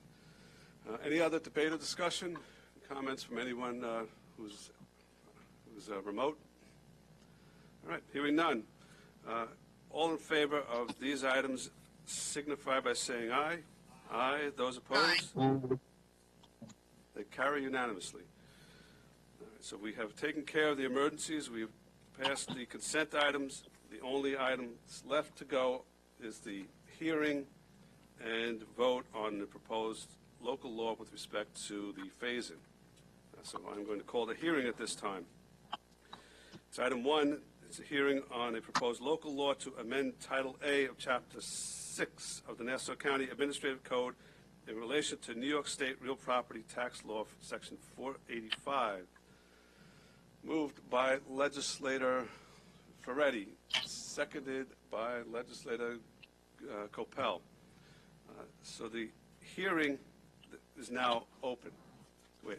Any other debate or discussion? Comments from anyone who's remote? All right, hearing none. All in favor of these items signify by saying aye. Aye. Those opposed? They carry unanimously. All right, so we have taken care of the emergencies. We've passed the consent items. The only item left to go is the hearing and vote on the proposed local law with respect to the phase-in. So I'm going to call the hearing at this time. It's item 1. It's a hearing on a proposed local law to amend Title A of Chapter 6 of the Nassau County Administrative Code in relation to New York State Real Property Tax Law, Section 485. Moved by Legislator Ferretti, seconded by Legislator Coppell. So the hearing is now open. Wait,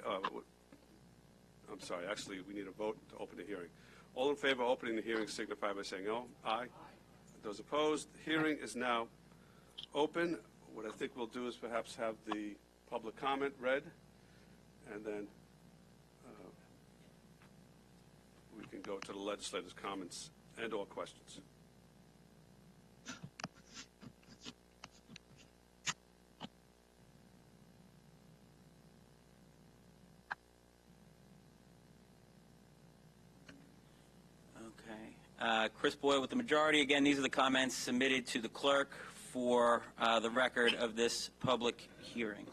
I'm sorry, actually, we need a vote to open the hearing. All in favor of opening the hearing signify by saying aye. Those opposed, the hearing is now open. What I think we'll do is perhaps have the public comment read, and then we can go to the legislators' comments and or questions. Chris Boyle with the majority. Again, these are the comments submitted to the clerk for the record of this public hearing.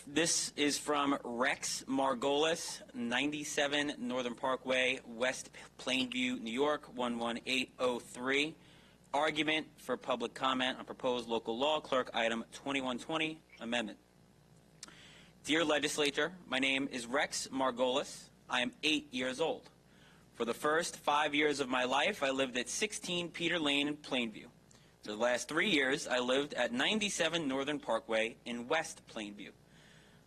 This is from Rex Margolis, 97 Northern Parkway, West Plainview, New York, 11803. Argument for public comment on proposed local law, clerk item 2120, amendment. Dear Legislature, my name is Rex Margolis. I am 8 years old. For the first 5 years of my life, I lived at 16 Peter Lane in Plainview. For the last 3 years, I lived at 97 Northern Parkway in West Plainview.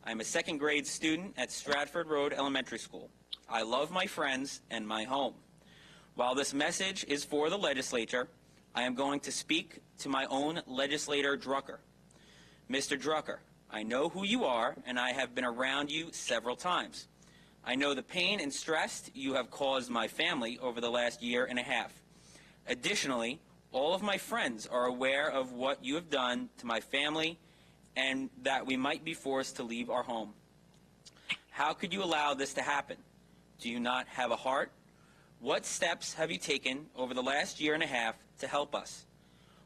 I am a second grade student at Stratford Road Elementary School. I love my friends and my home. While this message is for the legislature, I am going to speak to my own legislator, Drucker. Mr. Drucker, I know who you are, and I have been around you several times. I know the pain and stress you have caused my family over the last year and a half. Additionally, all of my friends are aware of what you have done to my family and that we might be forced to leave our home. How could you allow this to happen? Do you not have a heart? What steps have you taken over the last year and a half to help us?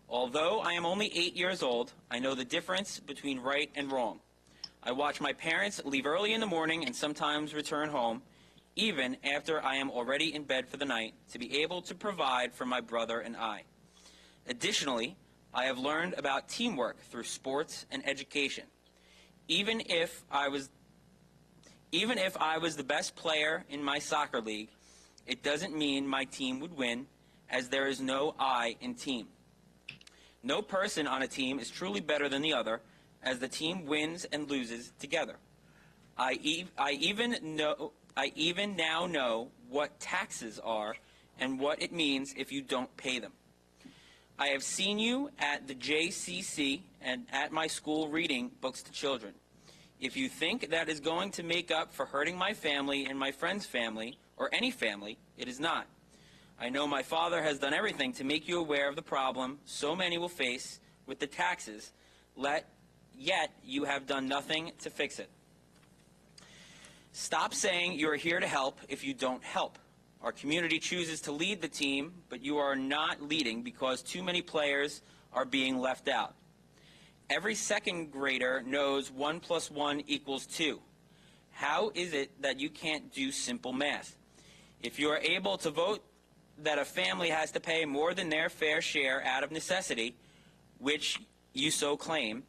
Although I am only 8 years old, I know the difference between right and wrong. I watch my parents leave early in the morning and sometimes return home, even after I am already in bed for the night, to be able to provide for my brother and I. Additionally, I have learned about teamwork through sports and education. Even if I was the best player in my soccer league, it doesn't mean my team would win, as there is no I in team. No person on a team is truly better than the other, as the team wins and loses together. I even now know what taxes are and what it means if you don't pay them. I have seen you at the JCC and at my school reading books to children. If you think that is going to make up for hurting my family and my friend's family, or any family, it is not. I know my father has done everything to make you aware of the problem so many will face with the taxes, yet you have done nothing to fix it. Stop saying you are here to help if you don't help. Our community chooses to lead the team, but you are not leading because too many players are being left out. Every second grader knows 1 + 1 = 2. How is it that you can't do simple math? If you are able to vote that a family has to pay more than their fair share out of necessity, which you so claim,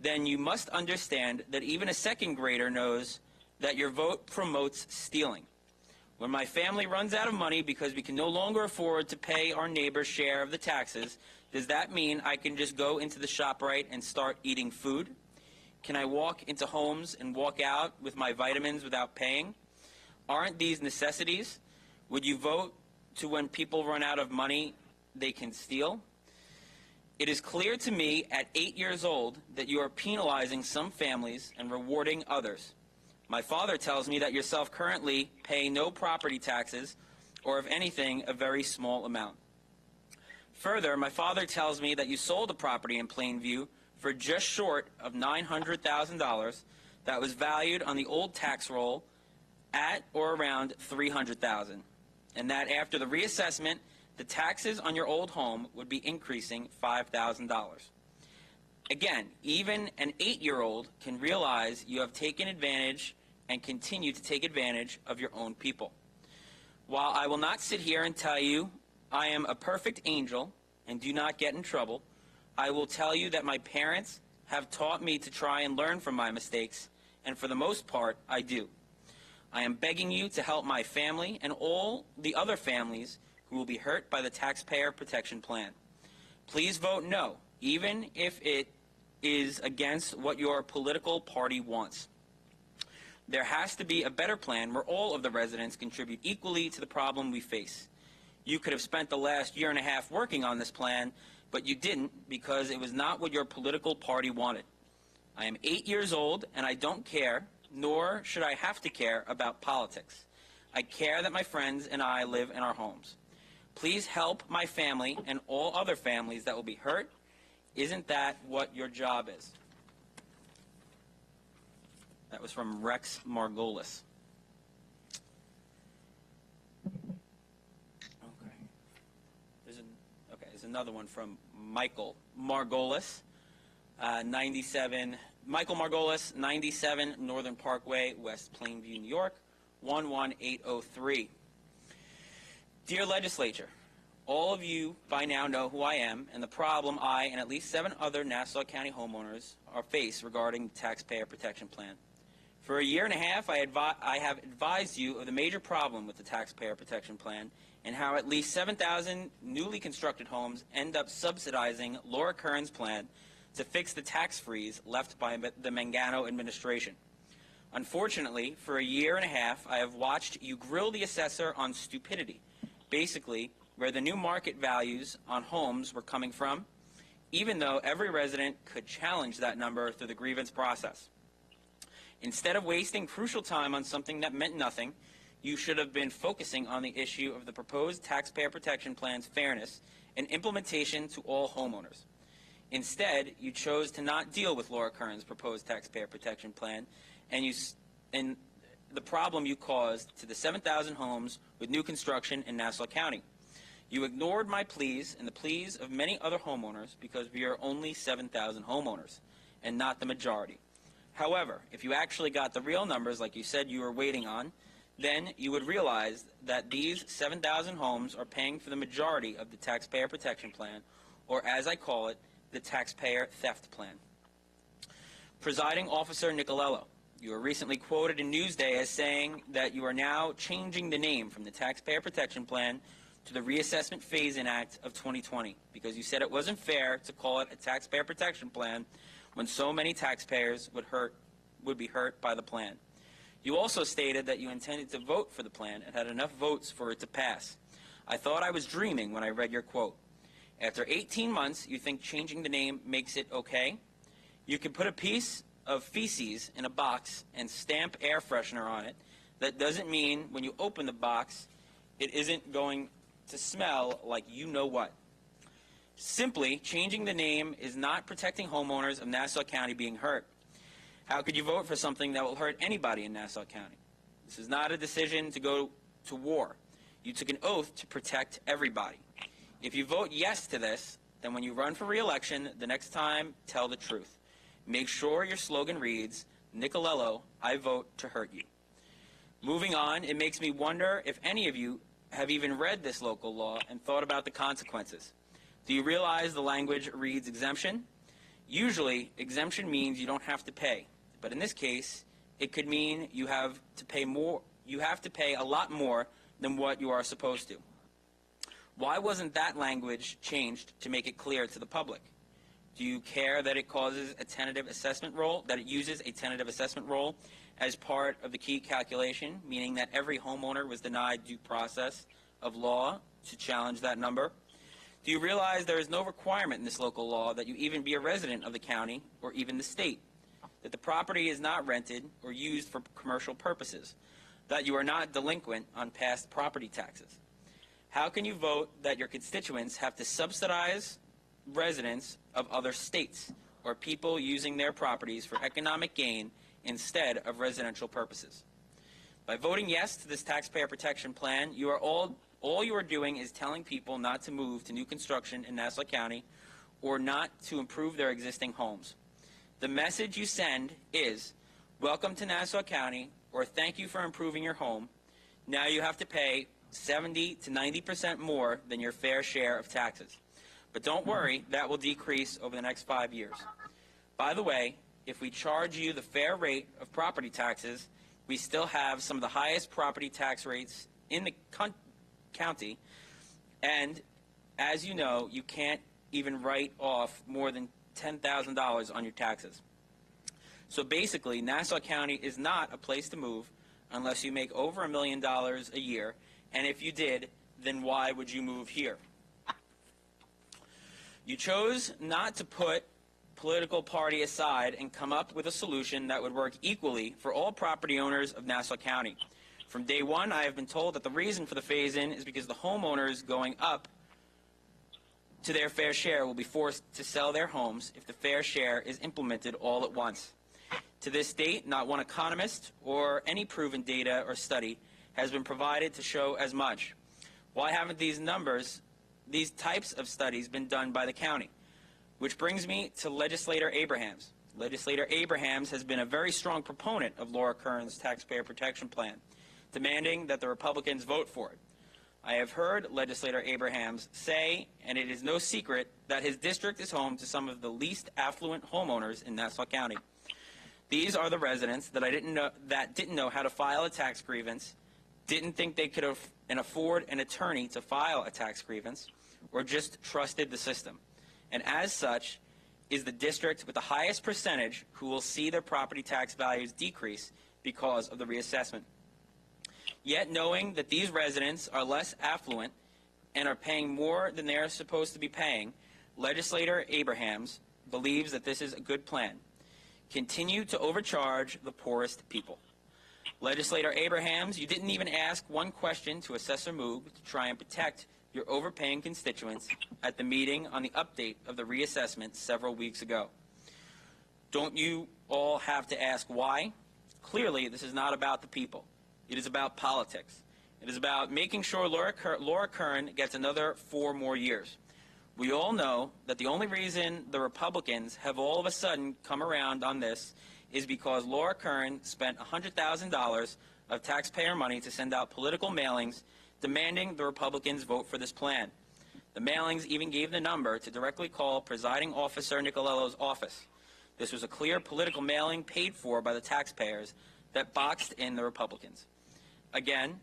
then you must understand that even a second grader knows that your vote promotes stealing. When my family runs out of money because we can no longer afford to pay our neighbor's share of the taxes, does that mean I can just go into the ShopRite and start eating food? Can I walk into homes and walk out with my vitamins without paying? Aren't these necessities? Would you vote to when people run out of money, they can steal? It is clear to me at 8 years old that you are penalizing some families and rewarding others. My father tells me that yourself currently pay no property taxes, or if anything, a very small amount. Further, my father tells me that you sold a property in Plainview for just short of $900,000 that was valued on the old tax roll at or around $300,000, and that after the reassessment, the taxes on your old home would be increasing $5,000. Again, even an 8-year-old can realize you have taken advantage and continue to take advantage of your own people. While I will not sit here and tell you I am a perfect angel and do not get in trouble, I will tell you that my parents have taught me to try and learn from my mistakes, and for the most part, I do. I am begging you to help my family and all the other families who will be hurt by the Taxpayer Protection Plan. Please vote no, even if it is against what your political party wants. There has to be a better plan where all of the residents contribute equally to the problem we face. You could have spent the last year and a half working on this plan, but you didn't because it was not what your political party wanted. I am 8 years old, and I don't care, nor should I have to care about politics. I care that my friends and I live in our homes. Please help my family and all other families that will be hurt. Isn't that what your job is? That was from Rex Margolis. Okay. There's another one from Michael Margolis, 97. Michael Margolis, 97 Northern Parkway, West Plainview, New York, 11803. Dear Legislature, all of you by now know who I am and the problem I and at least 7 other Nassau County homeowners are faced regarding the Taxpayer Protection Plan. For a year and a half, I have advised you of the major problem with the Taxpayer Protection Plan and how at least 7,000 newly constructed homes end up subsidizing Laura Kern's plan to fix the tax freeze left by the Mangano administration. Unfortunately, for a year and a half, I have watched you grill the assessor on stupidity, basically where the new market values on homes were coming from, even though every resident could challenge that number through the grievance process. Instead of wasting crucial time on something that meant nothing, you should have been focusing on the issue of the proposed Taxpayer Protection Plan's fairness and implementation to all homeowners. Instead, you chose to not deal with Laura Kern's proposed Taxpayer Protection Plan and the problem you caused to the 7,000 homes with new construction in Nassau County. You ignored my pleas and the pleas of many other homeowners because we are only 7,000 homeowners and not the majority. However, if you actually got the real numbers like you said you were waiting on, then you would realize that these 7,000 homes are paying for the majority of the Taxpayer Protection Plan, or as I call it, the Taxpayer Theft Plan. Presiding Officer Nicolello, you were recently quoted in Newsday as saying that you are now changing the name from the Taxpayer Protection Plan to the Reassessment Phase-In Act of 2020 because you said it wasn't fair to call it a Taxpayer Protection Plan when so many taxpayers would be hurt by the plan. You also stated that you intended to vote for the plan and had enough votes for it to pass. I thought I was dreaming when I read your quote. After 18 months, you think changing the name makes it okay? You can put a piece of feces in a box and stamp air freshener on it. That doesn't mean when you open the box, it isn't going to smell like you know what. Simply changing the name is not protecting homeowners of Nassau County being hurt. How could you vote for something that will hurt anybody in Nassau County? This is not a decision to go to war. You took an oath to protect everybody. If you vote yes to this, then when you run for re-election the next time, tell the truth. Make sure your slogan reads, Nicolello, I vote to hurt you. Moving on, it makes me wonder if any of you have even read this local law and thought about the consequences. Do you realize the language reads exemption? Usually, exemption means you don't have to pay. But in this case, it could mean you have to pay more. You have to pay a lot more than what you are supposed to. Why wasn't that language changed to make it clear to the public? Do you care that it causes a tentative assessment role, that it uses a tentative assessment role as part of the key calculation, meaning that every homeowner was denied due process of law to challenge that number? Do you realize there is no requirement in this local law that you even be a resident of the county or even the state, that the property is not rented or used for commercial purposes, that you are not delinquent on past property taxes? How can you vote that your constituents have to subsidize residents of other states or people using their properties for economic gain instead of residential purposes? By voting yes to this Taxpayer Protection Plan, all you are doing is telling people not to move to new construction in Nassau County or not to improve their existing homes. The message you send is, welcome to Nassau County, or thank you for improving your home. Now you have to pay 70 to 90% more than your fair share of taxes. But don't worry, that will decrease over the next 5 years. By the way, if we charge you the fair rate of property taxes, we still have some of the highest property tax rates in the county, and as you know, you can't even write off more than $10,000 on your taxes. So basically, Nassau County is not a place to move unless you make over $1 million a year, and if you did, then why would you move here? You chose not to put political party aside and come up with a solution that would work equally for all property owners of Nassau County. From day one, I have been told that the reason for the phase-in is because the homeowners going up to their fair share will be forced to sell their homes if the fair share is implemented all at once. To this date, not one economist or any proven data or study has been provided to show as much. Why haven't these types of studies been done by the county? Which brings me to Legislator Abrahams. Legislator Abrahams has been a very strong proponent of Laura Kern's taxpayer protection plan, demanding that the Republicans vote for it. I have heard Legislator Abrahams say, and it is no secret, that his district is home to some of the least affluent homeowners in Nassau County. These are the residents that didn't know how to file a tax grievance, didn't think they could afford an attorney to file a tax grievance, or just trusted the system. And as such, is the district with the highest percentage who will see their property tax values decrease because of the reassessment. Yet knowing that these residents are less affluent and are paying more than they are supposed to be paying, Legislator Abrahams believes that this is a good plan. Continue to overcharge the poorest people. Legislator Abrahams, you didn't even ask one question to Assessor Moog to try and protect your overpaying constituents at the meeting on the update of the reassessment several weeks ago. Don't you all have to ask why? Clearly, this is not about the people. It is about politics. It is about making sure Laura Kern gets another 4 more years. We all know that the only reason the Republicans have all of a sudden come around on this is because Laura Kern spent $100,000 of taxpayer money to send out political mailings demanding the Republicans vote for this plan. The mailings even gave the number to directly call Presiding Officer Nicolello's office. This was a clear political mailing paid for by the taxpayers that boxed in the Republicans. Again,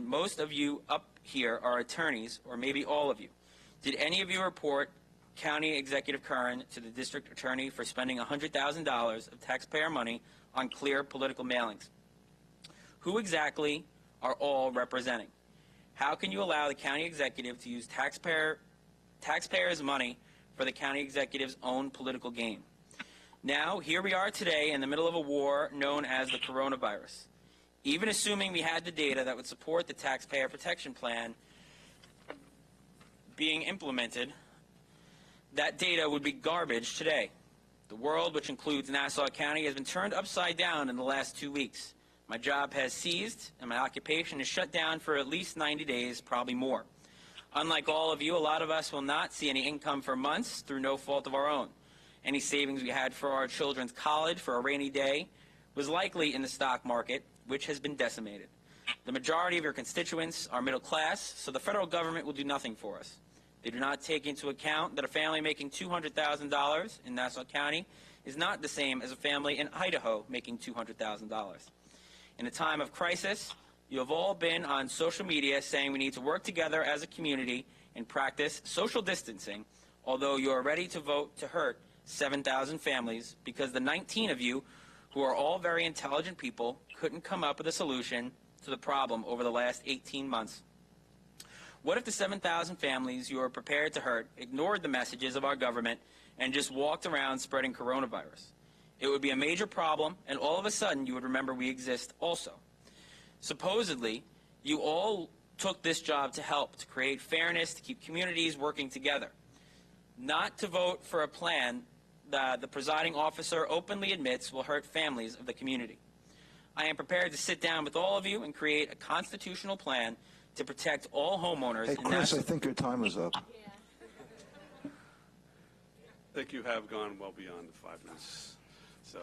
most of you up here are attorneys, or maybe all of you. Did any of you report County Executive Kern to the district attorney for spending $100,000 of taxpayer money on clear political mailings? Who exactly are all representing? How can you allow the county executive to use taxpayers' money for the county executive's own political gain? Now, here we are today in the middle of a war known as the coronavirus. Even assuming we had the data that would support the taxpayer protection plan being implemented, that data would be garbage today. The world, which includes Nassau County, has been turned upside down in the last 2 weeks. My job has ceased, and my occupation is shut down for at least 90 days, probably more. Unlike all of you, a lot of us will not see any income for months through no fault of our own. Any savings we had for our children's college for a rainy day was likely in the stock market, which has been decimated. The majority of your constituents are middle class, so the federal government will do nothing for us. They do not take into account that a family making $200,000 in Nassau County is not the same as a family in Idaho making $200,000. In a time of crisis, you have all been on social media saying we need to work together as a community and practice social distancing, although you are ready to vote to hurt 7,000 families because the 19 of you, who are all very intelligent people, couldn't come up with a solution to the problem over the last 18 months. What if the 7,000 families you are prepared to hurt ignored the messages of our government and just walked around spreading coronavirus? It would be a major problem, and all of a sudden you would remember we exist also. Supposedly, you all took this job to help, to create fairness, to keep communities working together, not to vote for a plan that the presiding officer openly admits will hurt families of the community. I am prepared to sit down with all of you and create a constitutional plan to protect all homeowners. Hey, Chris, I think your time is up. I think you have gone well beyond the 5 minutes. So,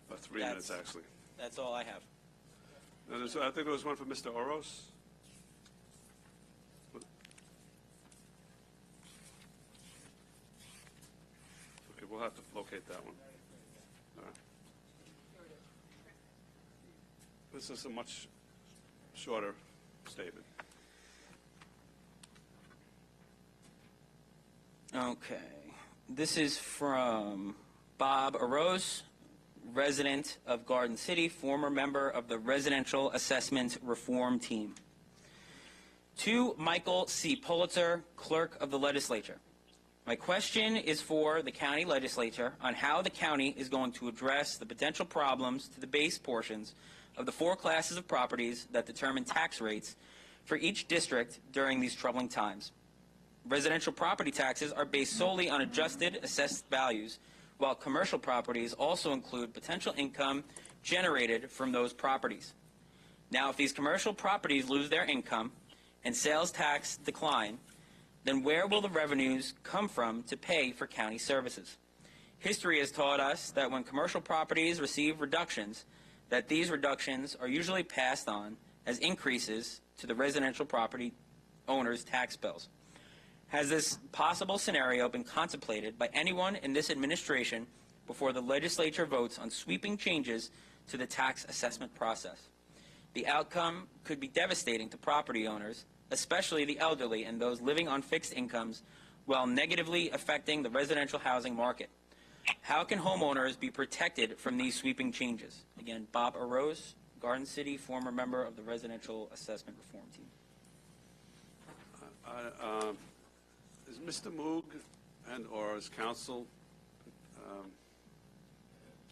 about 3 minutes, actually. That's all I have. Now, I think there was one for Mr. Oros. Okay, we'll have to locate that one. All right. This is a much shorter statement. Okay. This is from Bob Arose, resident of Garden City, former member of the Residential Assessment Reform Team. To Michael C. Pulitzer, Clerk of the Legislature. My question is for the county legislature on how the county is going to address the potential problems to the base portions of the 4 classes of properties that determine tax rates for each district during these troubling times. Residential property taxes are based solely on adjusted assessed values, while commercial properties also include potential income generated from those properties. Now, if these commercial properties lose their income and sales tax decline, then where will the revenues come from to pay for county services? History has taught us that when commercial properties receive reductions, that these reductions are usually passed on as increases to the residential property owners' tax bills. Has this possible scenario been contemplated by anyone in this administration before the legislature votes on sweeping changes to the tax assessment process? The outcome could be devastating to property owners, especially the elderly and those living on fixed incomes, while negatively affecting the residential housing market. How can homeowners be protected from these sweeping changes? Again, Bob Arose, Garden City, former member of the Residential Assessment Reform Team. Is Mr. Moog and or his counsel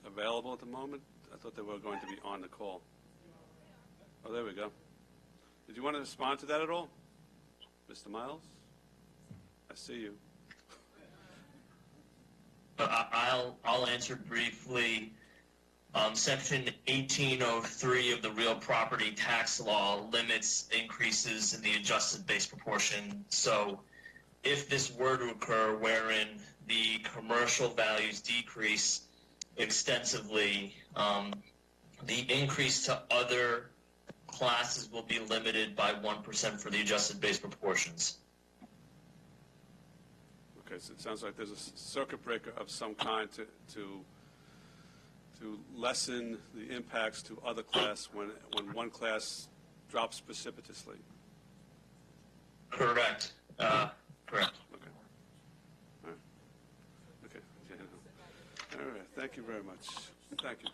available at the moment? I thought they were going to be on the call. Oh, there we go. Did you want to respond to that at all? Mr. Miles? I see you. I'll answer briefly. Section 1803 of the real property tax law limits increases in the adjusted base proportion. So if this were to occur wherein the commercial values decrease extensively, the increase to other classes will be limited by 1% for the adjusted base proportions. Okay, so it sounds like there's a circuit breaker of some kind to lessen the impacts to other class when one class drops precipitously. Correct. Correct. Okay. All right. Okay. Yeah. All right. Thank you very much. Thank you.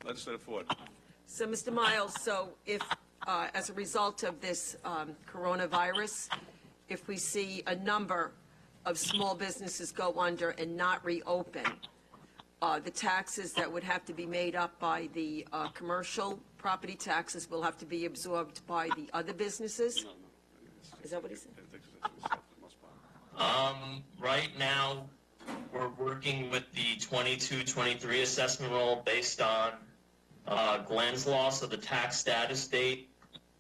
Legislator Ford. So, Mr. Miles, so if, as a result of this coronavirus, if we see a number of small businesses go under and not reopen, the taxes that would have to be made up by the commercial property taxes will have to be absorbed by the other businesses? No. Is that what he said? Right now, we're working with the 22-23 assessment roll based on Glenn's law, so the tax status date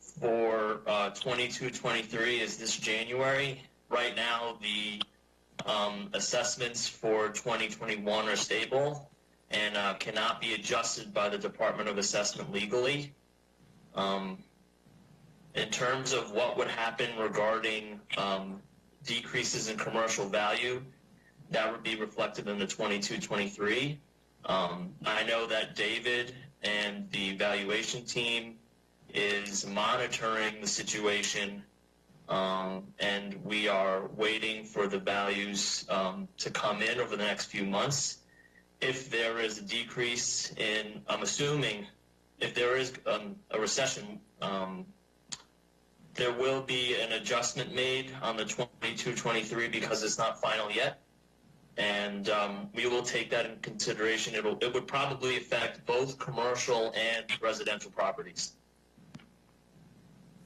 for 22-23 is this January. Right now, the assessments for 2021 are stable and cannot be adjusted by the Department of Assessment legally. In terms of what would happen regarding decreases in commercial value, that would be reflected in the 22-23. I know that David and the evaluation team is monitoring the situation, and we are waiting for the values to come in over the next few months. If there is a decrease in, I'm assuming, if there is a recession, there will be an adjustment made on the 22-23 because it's not final yet. And we will take that in consideration. It would probably affect both commercial and residential properties.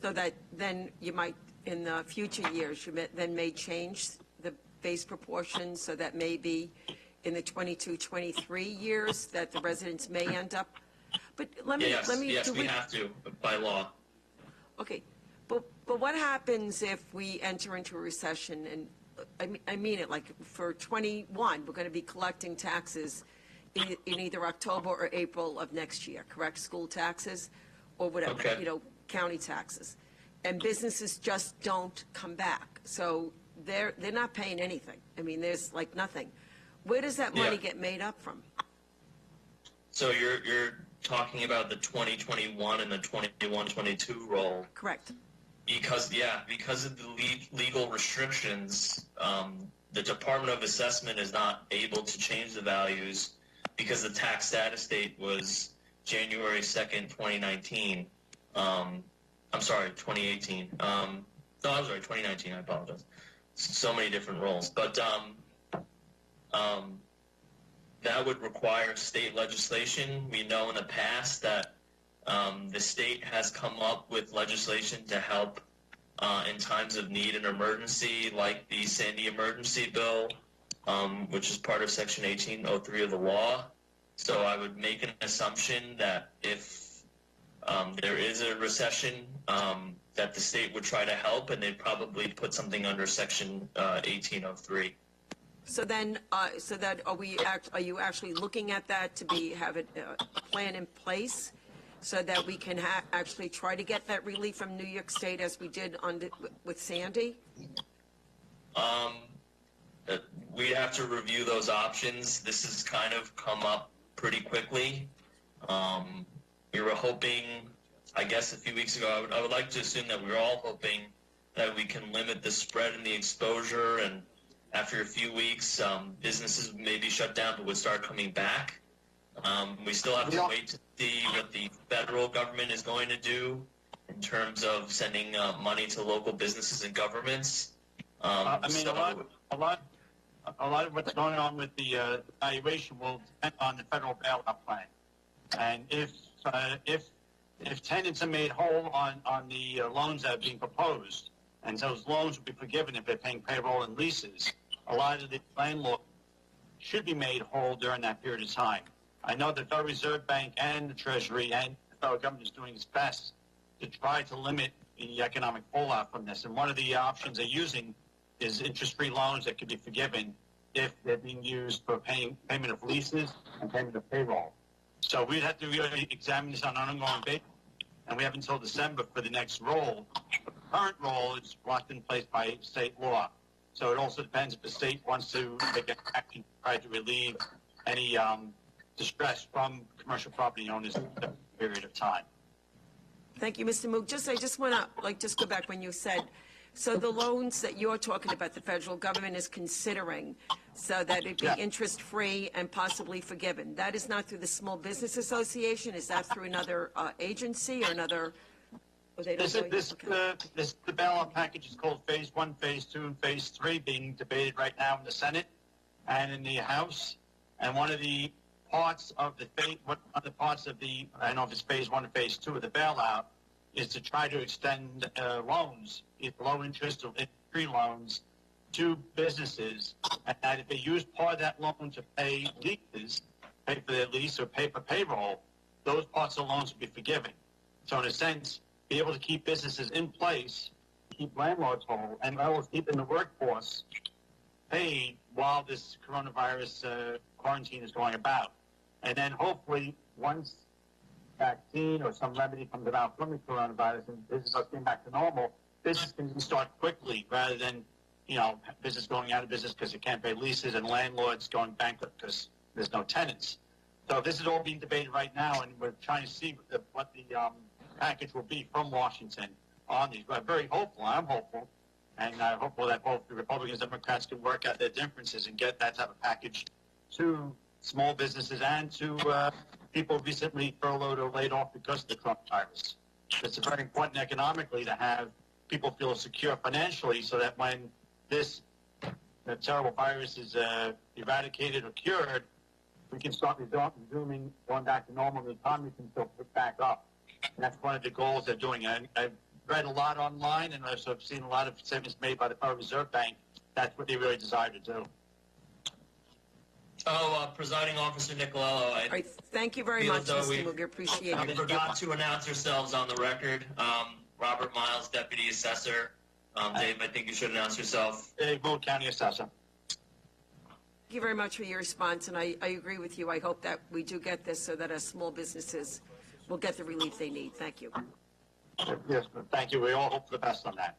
So that then you might, in the future years, you may change the base proportion so that maybe in the 22-23 years that the residents may end up. But let me Yes, we have to by law. Okay, but what happens if we enter into a recession? And I mean it, like for 21, we're going to be collecting taxes in either October or April of next year, correct? School taxes or whatever, Okay. County taxes. And businesses just don't come back. So they're not paying anything. I mean, there's like nothing. Where does that money get made up from? So you're talking about the 2021 and the 21-22 roll. Correct. Because of the legal restrictions, the Department of Assessment is not able to change the values because the tax status date was January 2nd, 2019. I'm sorry, 2018. No, I'm sorry, 2019. I apologize. So many different roles, but that would require state legislation. We know in the past that the state has come up with legislation to help in times of need and emergency, like the Sandy Emergency Bill, which is part of Section 1803 of the law. So I would make an assumption that if there is a recession, that the state would try to help, and they'd probably put something under Section 1803. So then, so that are you actually looking at that to have a plan in place so that we can actually try to get that relief from New York State as we did with Sandy? We'd have to review those options. This has kind of come up pretty quickly. We were hoping, I guess a few weeks ago, I would like to assume that we were all hoping that we can limit the spread and the exposure, and after a few weeks, businesses may be shut down but would start coming back. We still have to wait to see what the federal government is going to do in terms of sending money to local businesses and governments. A lot of what's going on with the valuation will depend on the federal bailout plan. And if tenants are made whole on the loans that are being proposed, and those loans will be forgiven if they're paying payroll and leases, a lot of the landlords should be made whole during that period of time. I know the Federal Reserve Bank and the Treasury and the federal government is doing its best to try to limit the economic fallout from this. And one of the options they're using is interest-free loans that could be forgiven if they're being used for payment of leases and payment of payroll. So we'd have to really examine this on an ongoing basis, and we have until December for the next roll. The current roll is locked in place by state law. So it also depends if the state wants to take an action to try to relieve any distress from commercial property owners in a period of time. Thank you, Mr. Moog. I just want to just go back when you said, so the loans that you're talking about, the federal government is considering, so that it be interest-free and possibly forgiven. That is not through the Small Business Association? Is that through another agency or another? The bailout package is called Phase 1, Phase 2, and Phase 3, being debated right now in the Senate and in the House. And one of the parts of the I don't know if it's Phase 1 or Phase 2 of the bailout, is to try to extend loans, either low interest or interest-free loans, to businesses, and that if they use part of that loan to pay leases, pay for their lease or pay for payroll, those parts of the loans will be forgiven. So in a sense, be able to keep businesses in place, keep landlords whole, and always keeping the workforce paid while this coronavirus quarantine is going about. And then hopefully once vaccine or some remedy comes about from the coronavirus and business are getting back to normal, business can start quickly rather than, business going out of business because they can't pay leases and landlords going bankrupt because there's no tenants. So this is all being debated right now, and we're trying to see what the package will be from Washington on these. But I'm very hopeful. I'm hopeful. And I'm hopeful that both the Republicans and Democrats can work out their differences and get that type of package to small businesses and to people recently furloughed or laid off because of the coronavirus. It's very important economically to have people feel secure financially so that when this terrible virus is eradicated or cured, we can start resuming, going back to normal, and the economy can still pick back up. And that's one of the goals they're doing. And I've read a lot online, and I've seen a lot of statements made by the Federal Reserve Bank. That's what they really desire to do. Presiding Officer Nicolello, thank you very much, Mr. Moog. Appreciate it. We forgot to announce ourselves on the record. Robert Miles, Deputy Assessor. Dave, I think you should announce yourself. Dave Moog, County Assessor. Thank you very much for your response, and I agree with you. I hope that we do get this so that our small businesses will get the relief they need. Thank you. Yes, thank you. We all hope for the best on that.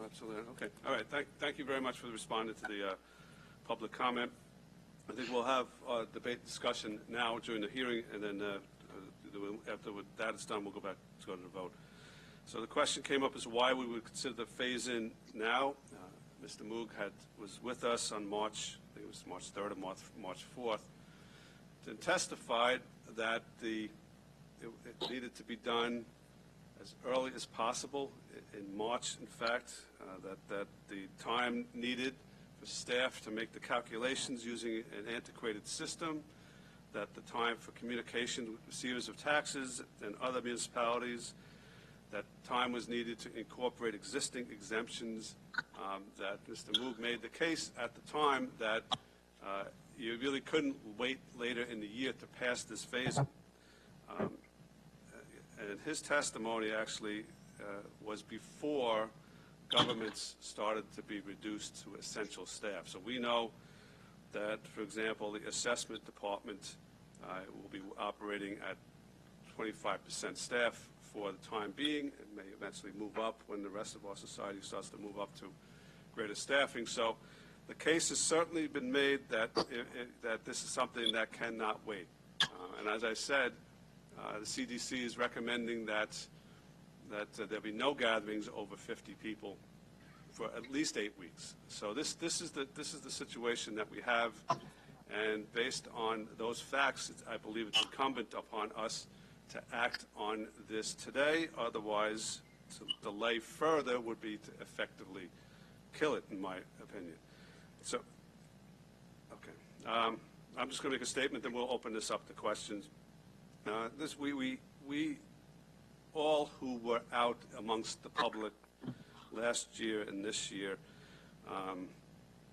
absolutely. Okay. All right. Thank you very much for responding to the public comment. I think we'll have debate discussion now during the hearing, and then after that is done, we'll go to the vote. So the question came up as why we would consider the phase-in now. Mr. Moog was with us on March, I think it was March 3rd or March 4th, and testified that it needed to be done as early as possible in March, in fact, that the time needed for staff to make the calculations using an antiquated system, that the time for communication with receivers of taxes and other municipalities, that time was needed to incorporate existing exemptions, that Mr. Moog made the case at the time that you really couldn't wait later in the year to pass this phase. And his testimony actually was before governments started to be reduced to essential staff. So we know that, for example, the assessment department will be operating at 25% staff for the time being. It may eventually move up when the rest of our society starts to move up to greater staffing. So the case has certainly been made that that this is something that cannot wait. And as I said, the CDC is recommending that there be no gatherings over 50 people for at least 8 weeks. So this is the situation that we have, and based on those facts, I believe it's incumbent upon us to act on this today. Otherwise, to delay further would be to effectively kill it, in my opinion. So, okay, I'm just going to make a statement, then we'll open this up to questions. We all who were out amongst the public last year and this year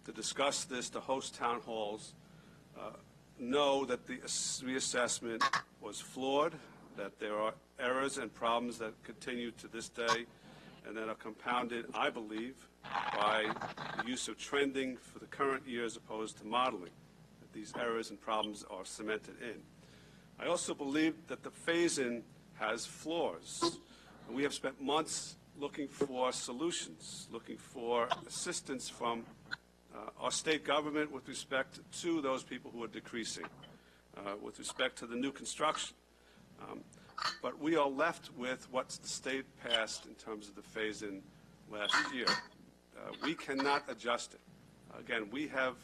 to discuss this, to host town halls, know that the reassessment was flawed, that there are errors and problems that continue to this day, and that are compounded, I believe, by the use of trending for the current year as opposed to modeling. That these errors and problems are cemented in. I also believe that the phase-in has flaws. And we have spent months looking for solutions, looking for assistance from our state government with respect to those people who are decreasing, with respect to the new construction. But we are left with what the state passed in terms of the phase-in last year. We cannot adjust it. Again, we have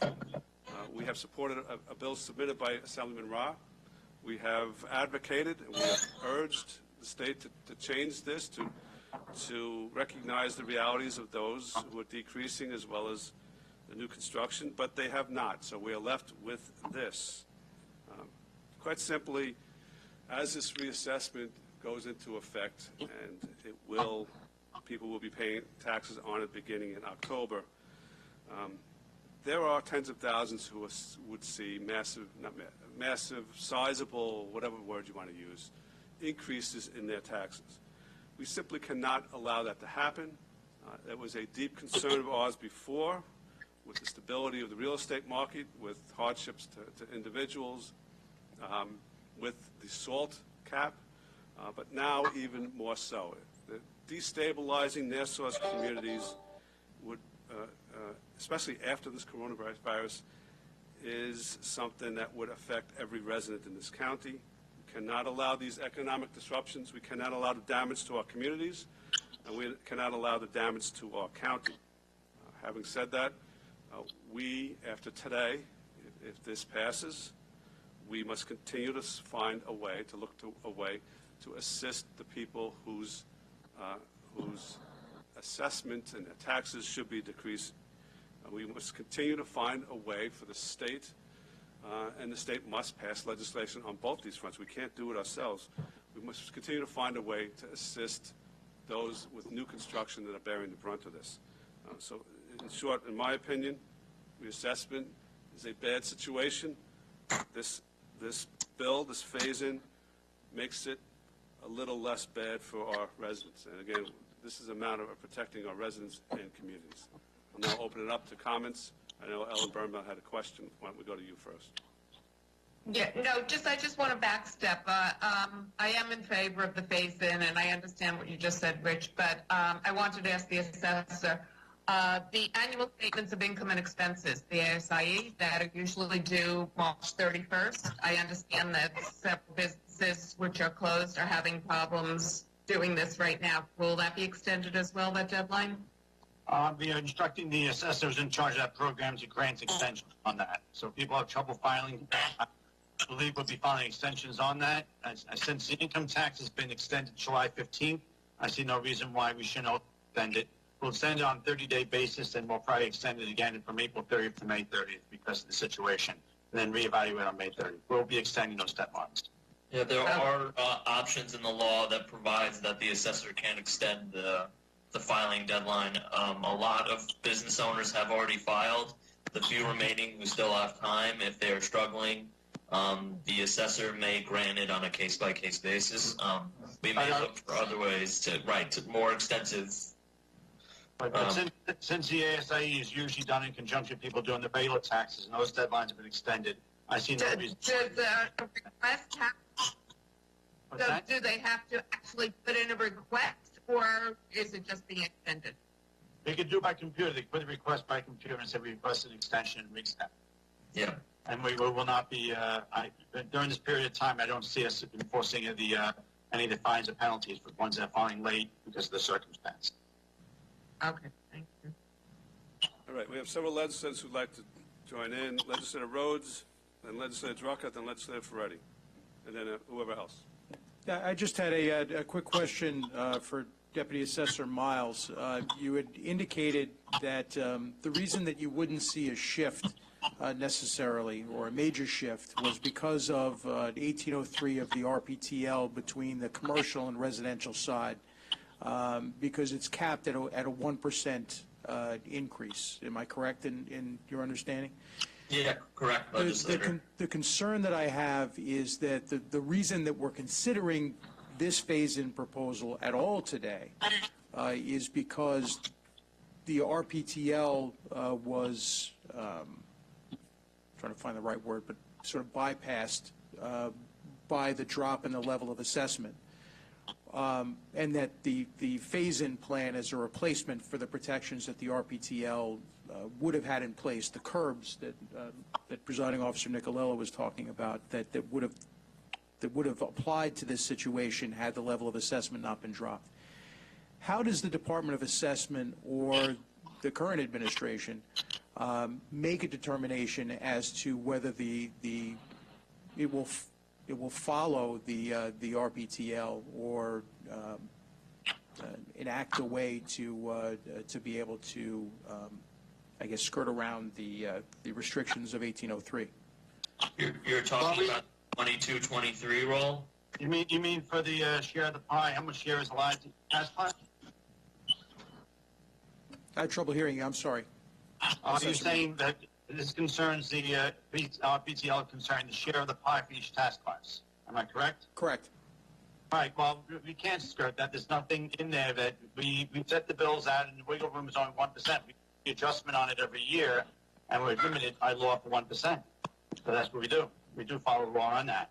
supported a bill submitted by Assemblyman Ra. We have advocated and we have urged the state to change this, to recognize the realities of those who are decreasing as well as the new construction, but they have not. So we are left with this. Quite simply, as this reassessment goes into effect, and people will be paying taxes on it beginning in October, there are tens of thousands who would see massive, sizable, whatever word you want to use, increases in their taxes. We simply cannot allow that to happen. That was a deep concern of ours before, with the stability of the real estate market, with hardships to individuals, with the SALT cap, but now even more so. The destabilizing Nassau's communities would, especially after this coronavirus, is something that would affect every resident in this county. We cannot allow these economic disruptions. We cannot allow the damage to our communities, and we cannot allow the damage to our county. Having said that, we, after today, if this passes, we must continue to find a way, to look to a way to assist the people whose assessment and taxes should be decreased. We must continue to find a way for the state, and the state must pass legislation on both these fronts. We can't do it ourselves. We must continue to find a way to assist those with new construction that are bearing the brunt of this. So, in short, in my opinion, reassessment is a bad situation. This bill, this phase-in, makes it a little less bad for our residents. And again, this is a matter of protecting our residents and communities. I'll now open it up to comments. I know Ellen Birnbaum had a question. Why don't we go to you first? Yeah, no, I just want to backstep. I am in favor of the phase-in, and I understand what you just said, Rich, but I wanted to ask the assessor. The annual statements of income and expenses, the ASIE, that are usually due March 31st. I understand that several businesses which are closed are having problems doing this right now. Will that be extended as well, that deadline? We are instructing the assessors in charge of that program to grant extensions on that. So if people have trouble filing, I believe we'll be filing extensions on that. Since the income tax has been extended July 15th, I see no reason why we shouldn't extend it. We'll extend it on a 30-day basis, and we'll probably extend it again from April 30th to May 30th because of the situation, and then reevaluate on May 30th. We'll be extending those deadlines. Yeah, there are options in the law that provides that the assessor can extend the filing deadline. A lot of business owners have already filed. The few remaining who still have time, if they are struggling, the assessor may grant it on a case-by-case basis. We may look for other ways to more extensive. But since the ASIE is usually done in conjunction with people doing the regular taxes, and those deadlines have been extended, I see no reason. Does the request have, do they have to actually put in a request, or is it just being extended? They could do by computer. They put a request by computer and say we request an extension and re-extend. Yeah. And we will not be, during this period of time, I don't see us enforcing any of the fines or penalties for ones that are filing late because of the circumstance. Okay, thank you. All right, we have several legislators who'd like to join in. Legislator Rhodes, then Legislator Drucker, then Legislator Ferretti, and then whoever else. Yeah, I just had a quick question for Deputy Assessor Miles. You had indicated that the reason that you wouldn't see a shift necessarily, or a major shift, was because of 1803 of the RPTL between the commercial and residential side, because it's capped at a 1% increase. Am I correct in your understanding? Yeah, correct, legislator. The concern that I have is that the reason that we're considering this phase-in proposal at all today is because the RPTL was, trying to find the right word, but sort of bypassed by the drop in the level of assessment. And that the phase-in plan as a replacement for the protections that the RPTL would have had in place, the curbs that Presiding Officer Nicolella was talking about, that would have applied to this situation had the level of assessment not been dropped. How does the Department of Assessment or the current administration make a determination as to whether it will follow the RPTL or enact a way to be able to, I guess, skirt around the restrictions of 1803? You're talking about 22-23 roll? You mean for the share of the pie? How much share is allowed to pass by? I had trouble hearing you. I'm sorry. You're saying that this concerns the RPTL concerning the share of the pie for each task class. Am I correct? Correct. All right. Well, we can't skirt that. There's nothing in there that we set the bills out, and the wiggle room is only 1%. We do the adjustment on it every year, and we're limited by law for 1%. So that's what we do. We do follow the law on that.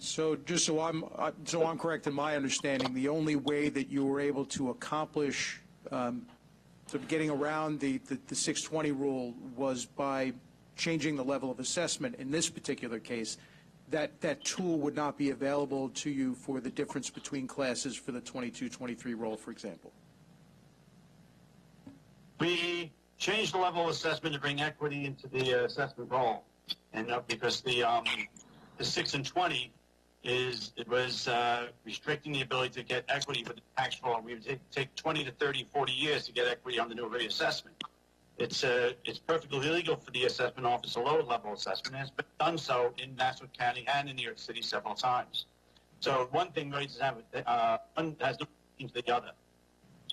So just so I'm correct in my understanding, the only way that you were able to accomplish sort of getting around the 620 rule was by changing the level of assessment. In this particular case, that tool would not be available to you for the difference between classes for the 22-23 roll, for example. We changed the level of assessment to bring equity into the assessment roll, and because the 6 and 20 was restricting the ability to get equity with the tax roll. We would take 20 to 30, 40 years to get equity on the new reassessment. It's perfectly legal for the assessment office to lower level assessment, and it's been done so in Nassau County and in New York City several times. So one thing really doesn't have one has no meaning to the other.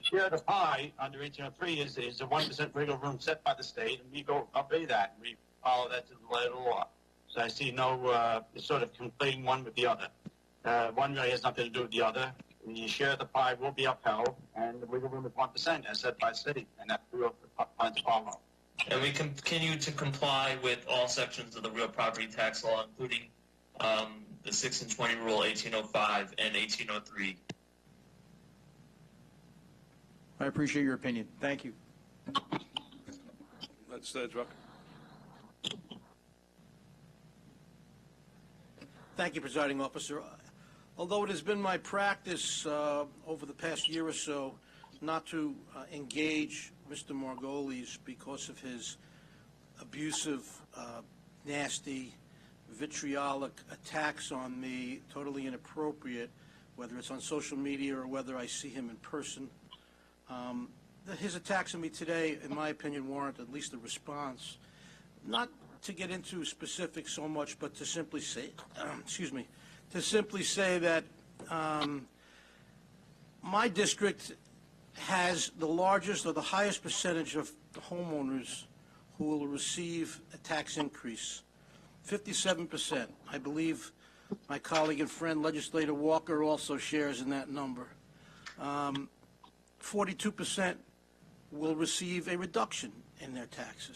Share of the pie under 1803 is a 1% wiggle room set by the state, and we go obey that. We follow that to the letter of the law. So I see no sort of conflating one with the other. One really has nothing to do with the other. The share of the pie will be upheld, and the wiggle room is 1%, as set by the city, and that's what we plan to follow. and we continue to comply with all sections of the real property tax law, including the 6 and 20 rule, 1805 and 1803. I appreciate your opinion. Thank you. Legislator Drucker. Thank you, Presiding Officer. Although it has been my practice over the past year or so not to engage Mr. Margolis because of his abusive, nasty, vitriolic attacks on me, totally inappropriate, whether it's on social media or whether I see him in person. His attacks on me today, in my opinion, warrant at least a response. Not to get into specifics so much, but to simply say, that my district has the largest or the highest percentage of homeowners who will receive a tax increase. 57%. I believe my colleague and friend, Legislator Walker, also shares in that number. 42% will receive a reduction in their taxes.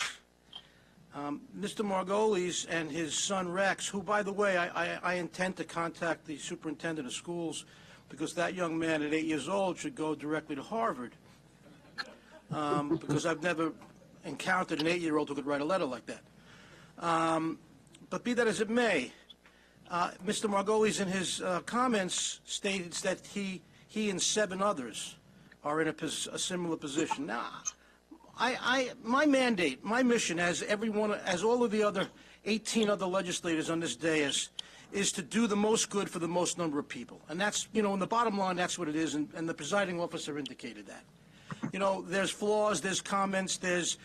Mr. Margolis and his son Rex, who, by the way, I intend to contact the superintendent of schools because that young man at 8 years old should go directly to Harvard, because I've never encountered an 8-year-old who could write a letter like that. But be that as it may, Mr. Margolis in his comments states that he and 7 others are in a similar position. Now, my mandate, my mission, as all of the other 18 other legislators on this dais, is to do the most good for the most number of people. And that's, in the bottom line, that's what it is, and the presiding officer indicated that. There's flaws, there's comments, there's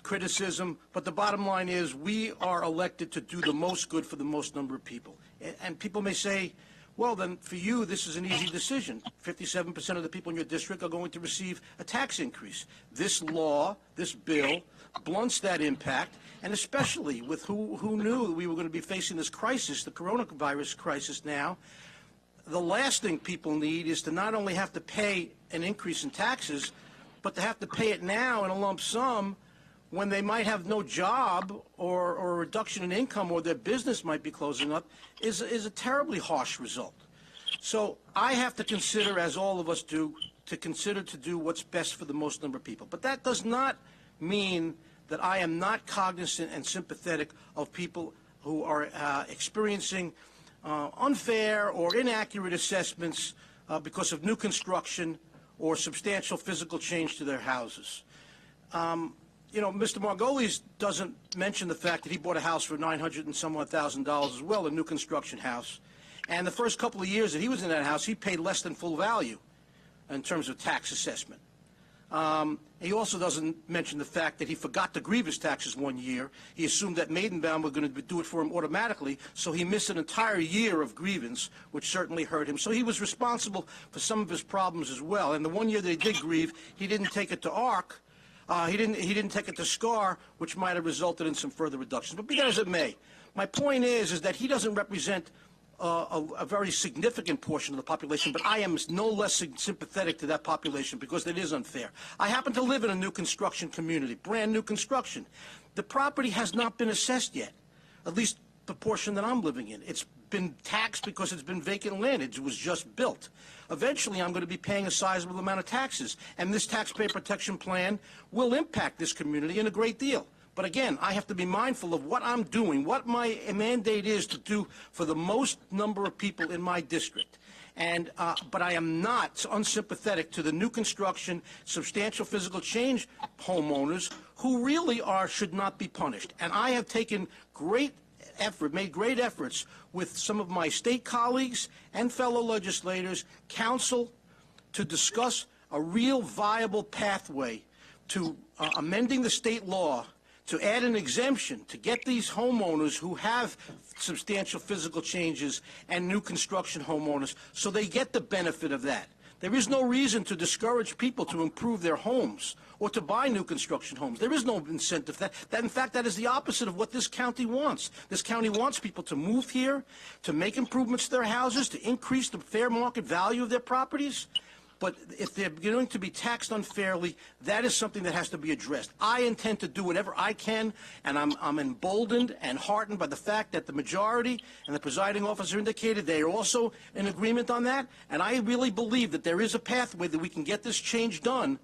criticism, but the bottom line is we are elected to do the most good for the most number of people. And people may say, well, then, for you, this is an easy decision. 57% of the people in your district are going to receive a tax increase. This law, this bill, blunts that impact, and especially with who knew we were going to be facing this crisis, the coronavirus crisis now, the last thing people need is to not only have to pay an increase in taxes, but to have to pay it now in a lump sum when they might have no job or a reduction in income, or their business might be closing up, is a terribly harsh result. So I have to consider, as all of us do, to do what's best for the most number of people. But that does not mean that I am not cognizant and sympathetic of people who are experiencing unfair or inaccurate assessments because of new construction or substantial physical change to their houses. Mr. Margolis doesn't mention the fact that he bought a house for $900 and some odd thousand as well, a new construction house. And the first couple of years that he was in that house, he paid less than full value in terms of tax assessment. He also doesn't mention the fact that he forgot to grieve his taxes one year. He assumed that Maidenbaum were going to do it for him automatically, so he missed an entire year of grievance, which certainly hurt him. So he was responsible for some of his problems as well. And the one year that he did grieve, he didn't take it to ARC. He didn't take it to SCAR, which might have resulted in some further reductions. But be that as it may, my point is that he doesn't represent a very significant portion of the population, but I am no less sympathetic to that population because it is unfair. I happen to live in a new construction community, brand new construction. The property has not been assessed yet, at least the portion that I'm living in. It's been taxed because it's been vacant land. It was just built. Eventually, I'm going to be paying a sizable amount of taxes, and this taxpayer protection plan will impact this community in a great deal. But again, I have to be mindful of what I'm doing, what my mandate is to do for the most number of people in my district. And but I am not unsympathetic to the new construction, substantial physical change homeowners who really should not be punished. And I have taken made great efforts with some of my state colleagues and fellow legislators, counsel, to discuss a real viable pathway to amending the state law to add an exemption to get these homeowners who have substantial physical changes and new construction homeowners so they get the benefit of that. There is no reason to discourage people to improve their homes or to buy new construction homes. There is no incentive. In fact, that is the opposite of what this county wants. This county wants people to move here, to make improvements to their houses, to increase the fair market value of their properties. But if they're going to be taxed unfairly, that is something that has to be addressed. I intend to do whatever I can, and I'm emboldened and heartened by the fact that the majority and the presiding officer indicated they are also in agreement on that, and I really believe that there is a pathway that we can get this change done.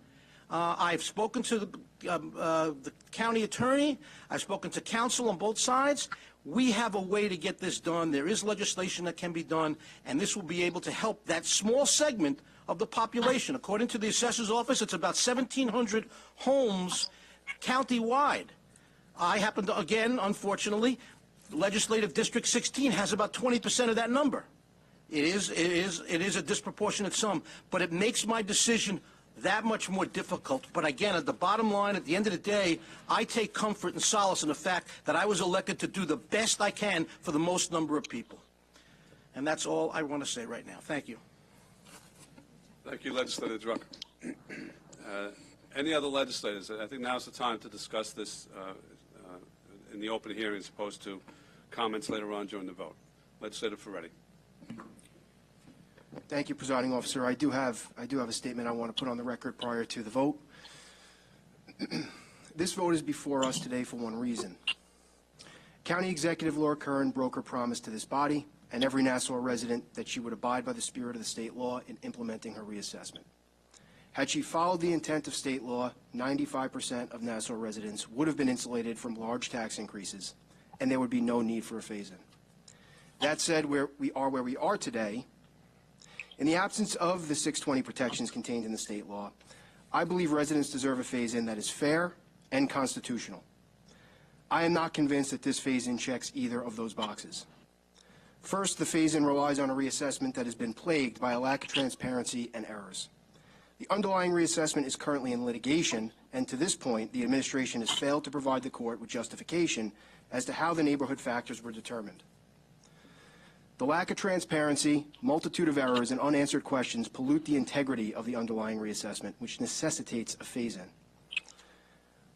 I've spoken to the county attorney. I've spoken to counsel on both sides. We have a way to get this done. There is legislation that can be done, and this will be able to help that small segment of the population. According to the assessor's office, it's about 1,700 homes county-wide. I happen to, again, unfortunately, Legislative District 16 has about 20% of that number. It is a disproportionate sum, but it makes my decision that much more difficult. But again, at the bottom line, at the end of the day, I take comfort and solace in the fact that I was elected to do the best I can for the most number of people. And that's all I want to say right now. Thank you. Thank you, Legislator Drucker. Any other legislators? I think now's the time to discuss this in the open hearing as opposed to comments later on during the vote. Legislator Ferretti. Thank you, Presiding Officer. I do have a statement I want to put on the record prior to the vote. This vote is before us today for one reason. County Executive Laura Curran broke her promise to this body and every Nassau resident that she would abide by the spirit of the state law in implementing her reassessment. Had she followed the intent of state law, 95% of Nassau residents would have been insulated from large tax increases, and there would be no need for a phase-in. That said, where we are today, in the absence of the 620 protections contained in the state law, I believe residents deserve a phase-in that is fair and constitutional. I am not convinced that this phase-in checks either of those boxes. First, the phase-in relies on a reassessment that has been plagued by a lack of transparency and errors. The underlying reassessment is currently in litigation, and to this point, the administration has failed to provide the court with justification as to how the neighborhood factors were determined. The lack of transparency, multitude of errors, and unanswered questions pollute the integrity of the underlying reassessment, which necessitates a phase-in.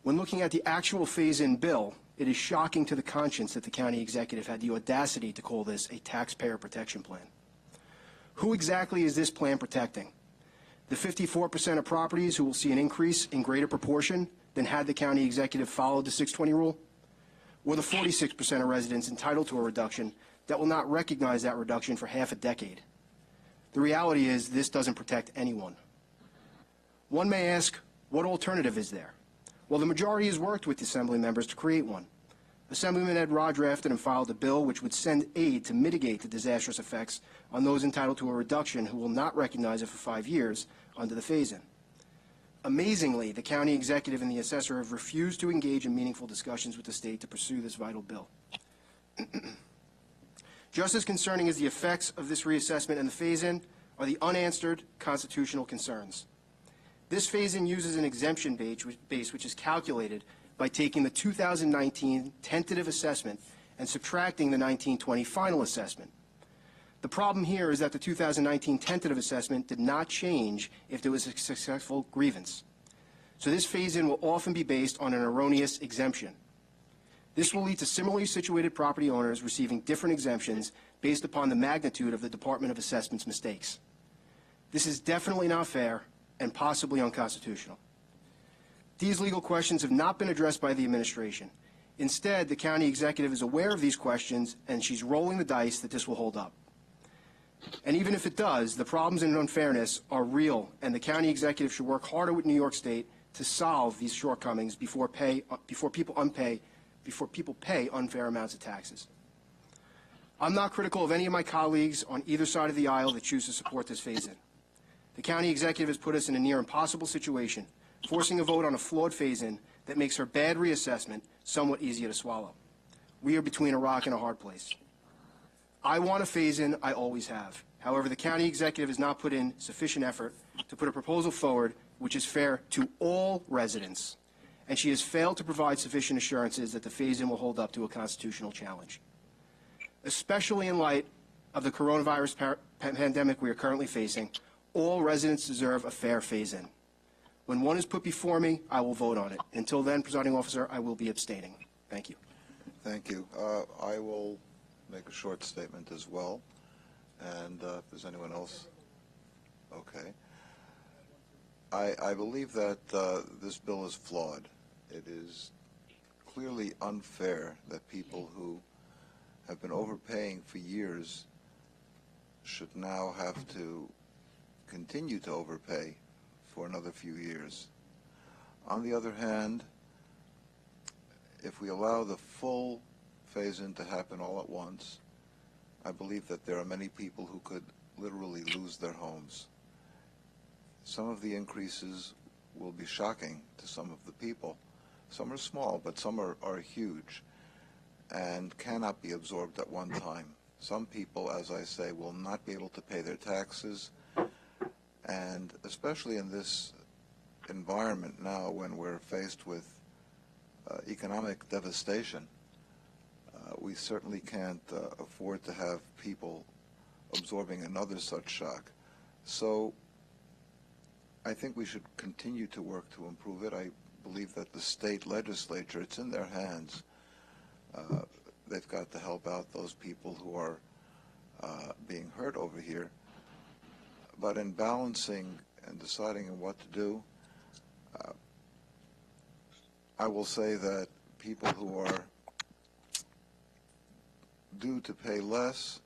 When looking at the actual phase-in bill, it is shocking to the conscience that the county executive had the audacity to call this a taxpayer protection plan. Who exactly is this plan protecting? The 54% of properties who will see an increase in greater proportion than had the county executive followed the 620 rule? Or the 46% of residents entitled to a reduction that will not recognize that reduction for half a decade? The reality is this doesn't protect anyone. One may ask, what alternative is there? Well, the majority has worked with Assembly members to create one. Assemblyman Ed Rod drafted and filed a bill which would send aid to mitigate the disastrous effects on those entitled to a reduction who will not recognize it for 5 years under the phase-in. Amazingly, the county executive and the assessor have refused to engage in meaningful discussions with the state to pursue this vital bill. Just as concerning as the effects of this reassessment and the phase-in are the unanswered constitutional concerns. This phase-in uses an exemption base which is calculated by taking the 2019 tentative assessment and subtracting the 1920 final assessment. The problem here is that the 2019 tentative assessment did not change if there was a successful grievance. So this phase-in will often be based on an erroneous exemption. This will lead to similarly situated property owners receiving different exemptions based upon the magnitude of the Department of Assessment's mistakes. This is definitely not fair and possibly unconstitutional. These legal questions have not been addressed by the administration. Instead, the county executive is aware of these questions, and she's rolling the dice that this will hold up. And even if it does, the problems and unfairness are real, and the county executive should work harder with New York State to solve these shortcomings before people pay unfair amounts of taxes. I'm not critical of any of my colleagues on either side of the aisle that choose to support this phase-in. The county executive has put us in a near impossible situation, forcing a vote on a flawed phase-in that makes her bad reassessment somewhat easier to swallow. We are between a rock and a hard place. I want a phase-in, I always have. However, the county executive has not put in sufficient effort to put a proposal forward which is fair to all residents, and she has failed to provide sufficient assurances that the phase-in will hold up to a constitutional challenge. Especially in light of the coronavirus pandemic we are currently facing, all residents deserve a fair phase-in. When one is put before me, I will vote on it. Until then, Presiding Officer, I will be abstaining. Thank you. Thank you. I will make a short statement as well. And if there's anyone else, okay. I believe that this bill is flawed. It is clearly unfair that people who have been overpaying for years should now have to continue to overpay for another few years. On the other hand, if we allow the full phase-in to happen all at once, I believe that there are many people who could literally lose their homes. Some of the increases will be shocking to some of the people. Some are small, but some are huge and cannot be absorbed at one time. Some people, as I say, will not be able to pay their taxes, and especially in this environment now when we're faced with economic devastation, we certainly can't afford to have people absorbing another such shock. So I think we should continue to work to improve it. I believe that the state legislature, it's in their hands. They've got to help out those people who are being hurt over here. But in balancing and deciding on what to do, I will say that people who are due to pay less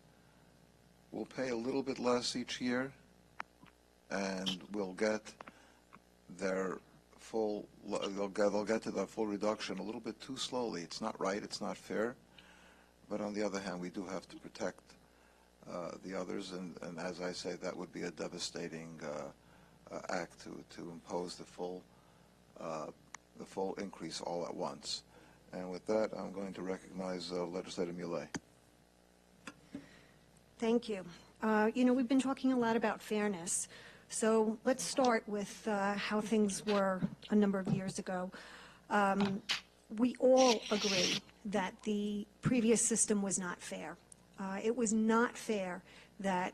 will pay a little bit less each year and will get their full, they'll get to their full reduction a little bit too slowly. It's not right, it's not fair, but on the other hand, we do have to protect the others, and as I say, that would be a devastating act to impose the full increase all at once. And with that, I'm going to recognize Legislator Millet. Thank you. You know, we've been talking a lot about fairness. So let's start with how things were a number of years ago. We all agree that the previous system was not fair. It was not fair that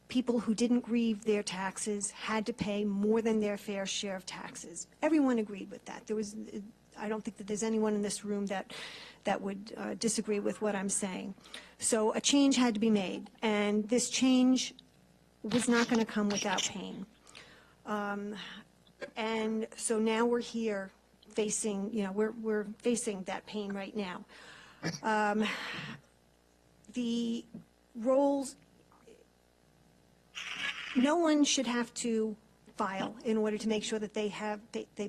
people who didn't grieve their taxes had to pay more than their fair share of taxes. Everyone agreed with that. I don't think that there's anyone in this room that would disagree with what I'm saying. So a change had to be made, and this change was not going to come without pain. And so now we're here facing, you know, we're facing that pain right now. The roles, no one should have to file in order to make sure that they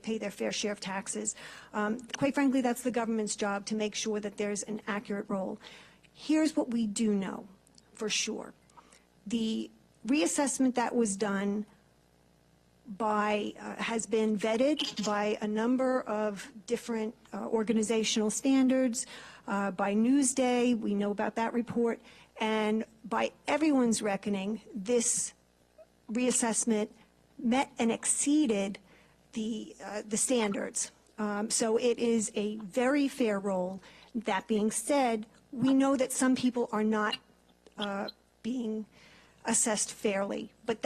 pay their fair share of taxes. Quite frankly, that's the government's job to make sure that there's an accurate roll. Here's what we do know for sure. The reassessment that was done has been vetted by a number of different organizational standards, by Newsday, we know about that report, and by everyone's reckoning, this reassessment met and exceeded the standards. So it is a very fair roll. That being said, we know that some people are not being assessed fairly, but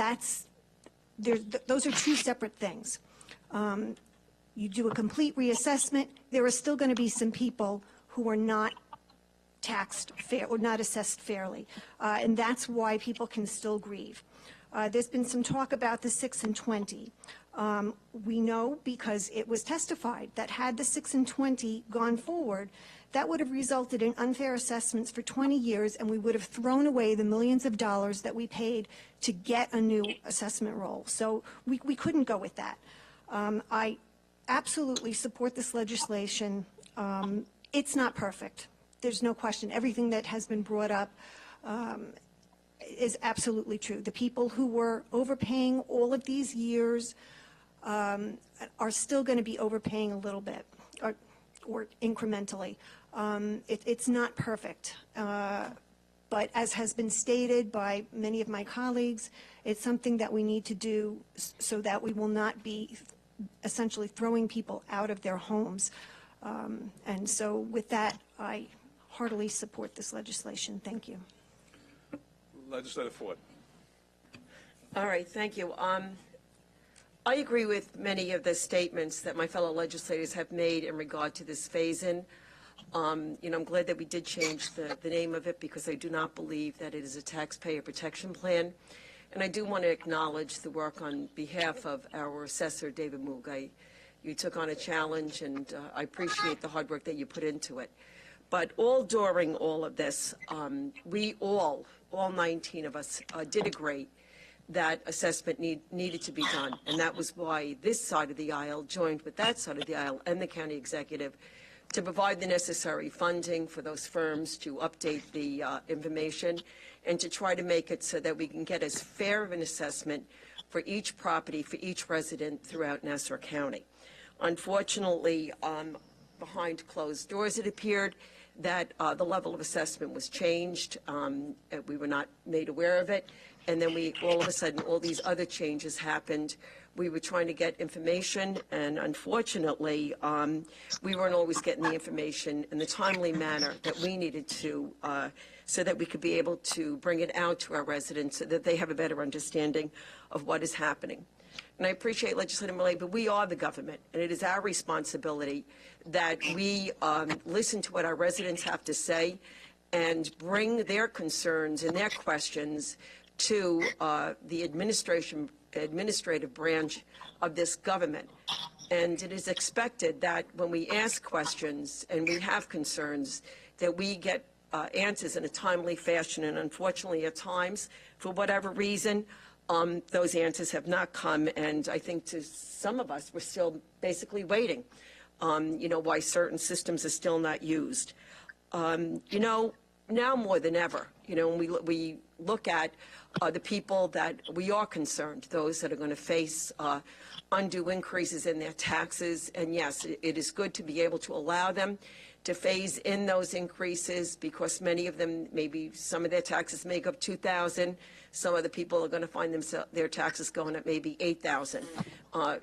those are two separate things. You do a complete reassessment, there are still going to be some people who are not taxed fair or not assessed fairly, and that's why people can still grieve. There's been some talk about the 6 and 20. We know because it was testified that had the 6 and 20 gone forward, that would have resulted in unfair assessments for 20 years, and we would have thrown away the millions of dollars that we paid to get a new assessment roll. So we couldn't go with that. I absolutely support this legislation. It's not perfect. There's no question. Everything that has been brought up is absolutely true. The people who were overpaying all of these years are still going to be overpaying a little bit or incrementally. It's not perfect. But as has been stated by many of my colleagues, it's something that we need to do so that we will not be essentially throwing people out of their homes. And so with that, I heartily support this legislation. Thank you. Legislator Ford. All right, thank you. I agree with many of the statements that my fellow legislators have made in regard to this phase-in. You know, I'm glad that we did change the name of it because I do not believe that it is a taxpayer protection plan. And I do want to acknowledge the work on behalf of our assessor, David Moog. You took on a challenge, and I appreciate the hard work that you put into it. But during all of this, we all 19 of us, did agree that assessment needed to be done. And that was why this side of the aisle joined with that side of the aisle and the county executive to provide the necessary funding for those firms to update the information and to try to make it so that we can get as fair of an assessment for each property, for each resident throughout Nassau County. Unfortunately, behind closed doors, it appeared that the level of assessment was changed. We were not made aware of it. And then all of a sudden, all these other changes happened. We were trying to get information, and unfortunately, we weren't always getting the information in the timely manner that we needed to, so that we could be able to bring it out to our residents so that they have a better understanding of what is happening. And I appreciate Legislator Millay, but we are the government, and it is our responsibility that we listen to what our residents have to say and bring their concerns and their questions to the administrative branch of this government. And it is expected that when we ask questions and we have concerns, that we get answers in a timely fashion. And unfortunately, at times, for whatever reason, those answers have not come. And I think to some of us, we're still basically waiting, why certain systems are still not used. Now more than ever, when we look at the people that we are concerned, those that are going to face undue increases in their taxes. And yes, it is good to be able to allow them to phase in those increases, because many of them, maybe some of their taxes make up $2,000. Some other people are going to find their taxes going up maybe $8,000.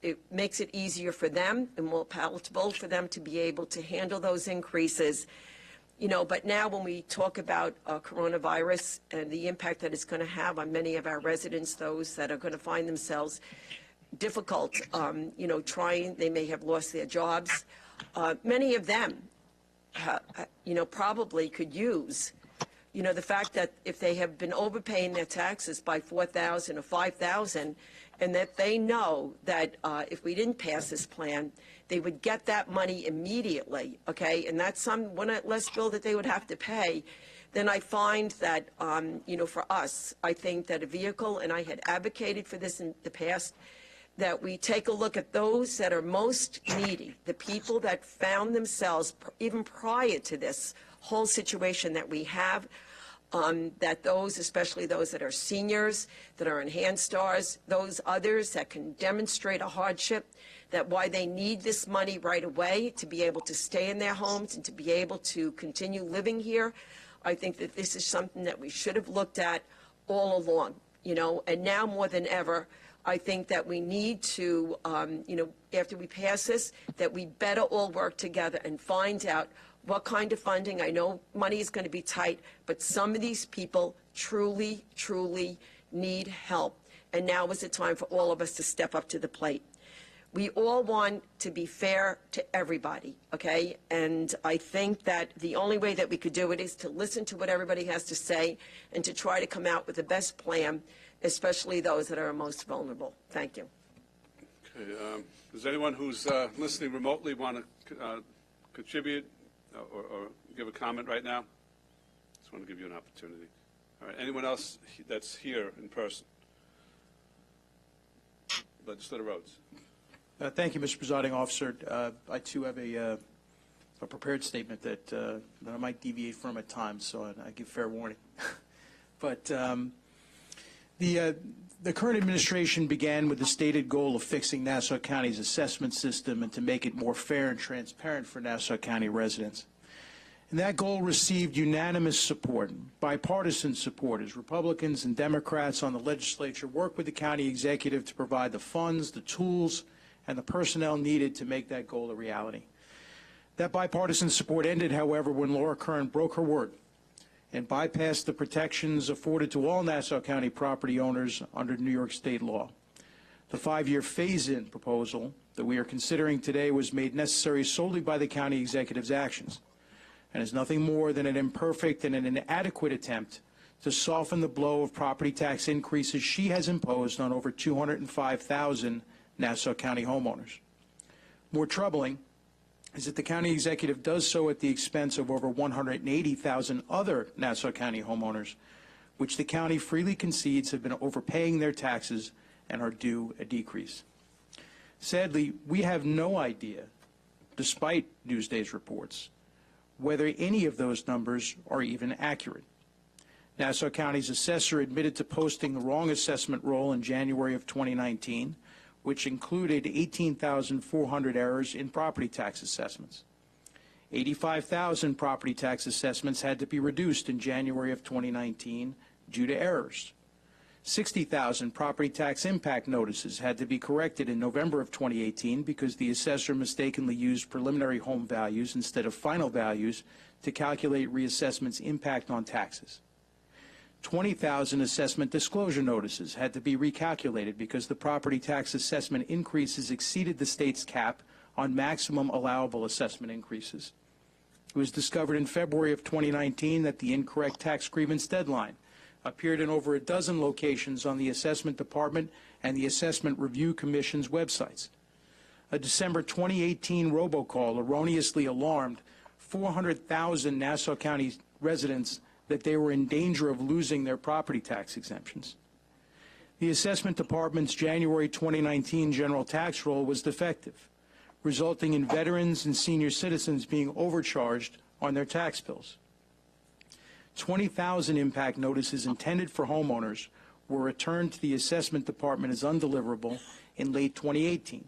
It makes it easier for them and more palatable for them to be able to handle those increases. But now when we talk about coronavirus and the impact that it's going to have on many of our residents, those that are going to find themselves difficult, they may have lost their jobs. Many of them, probably could use, the fact that if they have been overpaying their taxes by $4,000 or $5,000, and that they know that if we didn't pass this plan, they would get that money immediately, okay? And that's one less bill that they would have to pay. Then I find that, for us, I think that a vehicle, and I had advocated for this in the past, that we take a look at those that are most needy, the people that found themselves, even prior to this whole situation that we have, that those, especially those that are seniors, that are in Hand Stars, those others that can demonstrate a hardship, that why they need this money right away to be able to stay in their homes and to be able to continue living here. I think that this is something that we should have looked at all along, and now more than ever, I think that we need to, after we pass this, that we better all work together and find out what kind of funding. I know money is going to be tight, but some of these people truly, truly need help. And now is the time for all of us to step up to the plate. We all want to be fair to everybody, okay? And I think that the only way that we could do it is to listen to what everybody has to say and to try to come out with the best plan, especially those that are most vulnerable. Thank you. Okay. Does anyone who's listening remotely want to contribute or give a comment right now? Just want to give you an opportunity. All right. Anyone else that's here in person? Legislator Rhodes. Thank you, Mr. Presiding Officer. I, too, have a prepared statement that I might deviate from at times, so I give fair warning. But the current administration began with the stated goal of fixing Nassau County's assessment system and to make it more fair and transparent for Nassau County residents. And that goal received unanimous support, bipartisan support, as Republicans and Democrats on the legislature worked with the county executive to provide the funds, the tools, and the personnel needed to make that goal a reality. That bipartisan support ended, however, when Laura Kern broke her word and bypassed the protections afforded to all Nassau County property owners under New York State law. The 5-year phase-in proposal that we are considering today was made necessary solely by the county executive's actions and is nothing more than an imperfect and an inadequate attempt to soften the blow of property tax increases she has imposed on over 205,000 Nassau County homeowners. More troubling is that the county executive does so at the expense of over 180,000 other Nassau County homeowners, which the county freely concedes have been overpaying their taxes and are due a decrease. Sadly, we have no idea, despite Newsday's reports, whether any of those numbers are even accurate. Nassau County's assessor admitted to posting the wrong assessment roll in January of 2019, which included 18,400 errors in property tax assessments. 85,000 property tax assessments had to be reduced in January of 2019 due to errors. 60,000 property tax impact notices had to be corrected in November of 2018 because the assessor mistakenly used preliminary home values instead of final values to calculate reassessment's impact on taxes. 20,000 assessment disclosure notices had to be recalculated because the property tax assessment increases exceeded the state's cap on maximum allowable assessment increases. It was discovered in February of 2019 that the incorrect tax grievance deadline appeared in over a dozen locations on the Assessment Department and the Assessment Review Commission's websites. A December 2018 robocall erroneously alarmed 400,000 Nassau County residents that they were in danger of losing their property tax exemptions. The Assessment Department's January 2019 general tax roll was defective, resulting in veterans and senior citizens being overcharged on their tax bills. 20,000 impact notices intended for homeowners were returned to the Assessment Department as undeliverable in late 2018.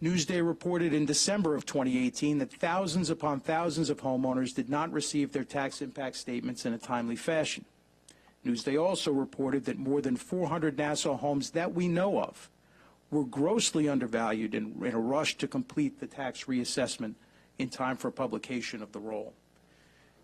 Newsday reported in December of 2018 that thousands upon thousands of homeowners did not receive their tax impact statements in a timely fashion. Newsday also reported that more than 400 Nassau homes that we know of were grossly undervalued in a rush to complete the tax reassessment in time for publication of the roll.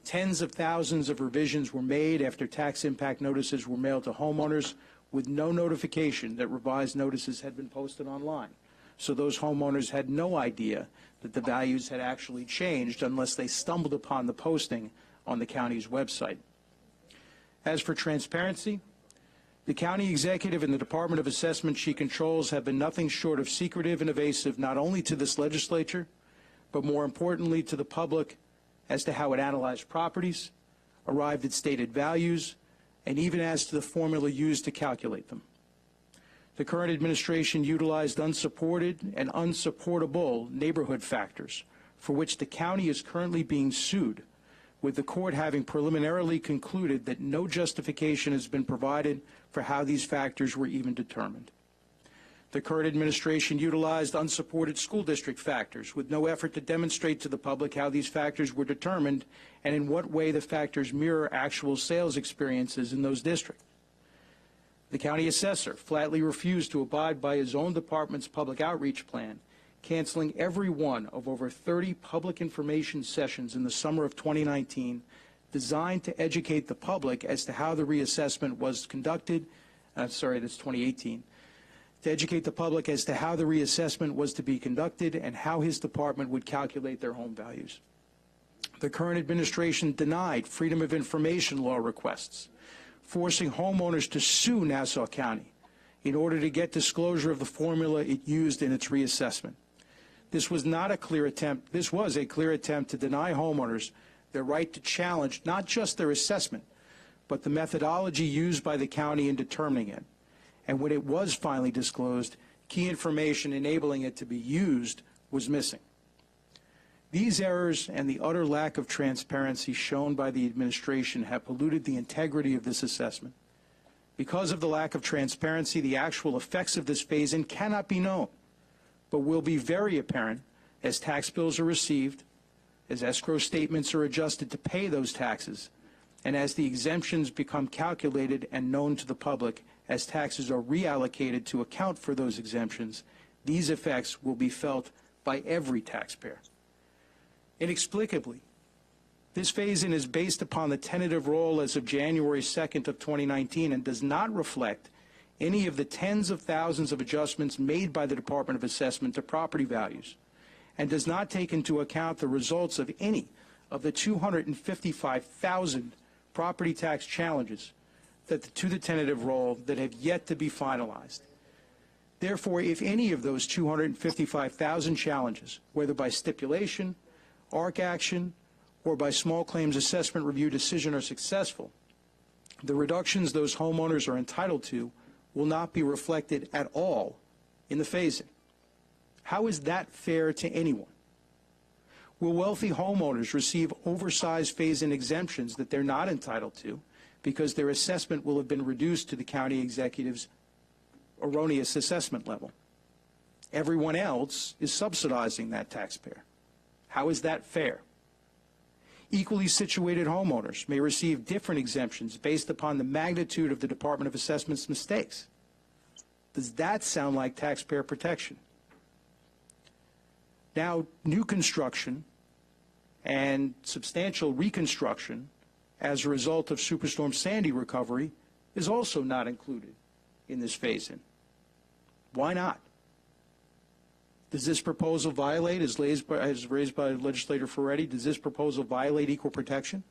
Tens of thousands of revisions were made after tax impact notices were mailed to homeowners with no notification that revised notices had been posted online. So those homeowners had no idea that the values had actually changed unless they stumbled upon the posting on the county's website. As for transparency, the county executive and the Department of Assessment she controls have been nothing short of secretive and evasive, not only to this legislature, but more importantly to the public as to how it analyzed properties, arrived at stated values, and even as to the formula used to calculate them. The current administration utilized unsupported and unsupportable neighborhood factors for which the county is currently being sued, with the court having preliminarily concluded that no justification has been provided for how these factors were even determined. The current administration utilized unsupported school district factors with no effort to demonstrate to the public how these factors were determined and in what way the factors mirror actual sales experiences in those districts. The county assessor flatly refused to abide by his own department's public outreach plan, canceling every one of over 30 public information sessions in the summer of 2019 designed to educate the public as to how the reassessment was conducted. That's 2018. To educate the public as to how the reassessment was to be conducted and how his department would calculate their home values. The current administration denied Freedom of Information law requests, forcing homeowners to sue Nassau County in order to get disclosure of the formula it used in its reassessment. This was a clear attempt to deny homeowners their right to challenge not just their assessment, but the methodology used by the county in determining it. And when it was finally disclosed, key information enabling it to be used was missing. These errors and the utter lack of transparency shown by the administration have polluted the integrity of this assessment. Because of the lack of transparency, the actual effects of this phase-in cannot be known, but will be very apparent as tax bills are received, as escrow statements are adjusted to pay those taxes, and as the exemptions become calculated and known to the public as taxes are reallocated to account for those exemptions. These effects will be felt by every taxpayer. Inexplicably, this phase-in is based upon the tentative roll as of January 2nd of 2019 and does not reflect any of the tens of thousands of adjustments made by the Department of Assessment to property values, and does not take into account the results of any of the 255,000 property tax challenges to the tentative roll that have yet to be finalized. Therefore, if any of those 255,000 challenges, whether by stipulation, ARC action, or by small claims assessment review decision are successful, the reductions those homeowners are entitled to will not be reflected at all in the phase-in. How is that fair to anyone? Will wealthy homeowners receive oversized phase-in exemptions that they're not entitled to because their assessment will have been reduced to the county executive's erroneous assessment level? Everyone else is subsidizing that taxpayer. How is that fair? Equally situated homeowners may receive different exemptions based upon the magnitude of the Department of Assessment's mistakes. Does that sound like taxpayer protection? Now, new construction and substantial reconstruction as a result of Superstorm Sandy recovery is also not included in this phase-in. Why not? Does this proposal violate, as raised by Legislator Ferretti, does this proposal violate equal protection?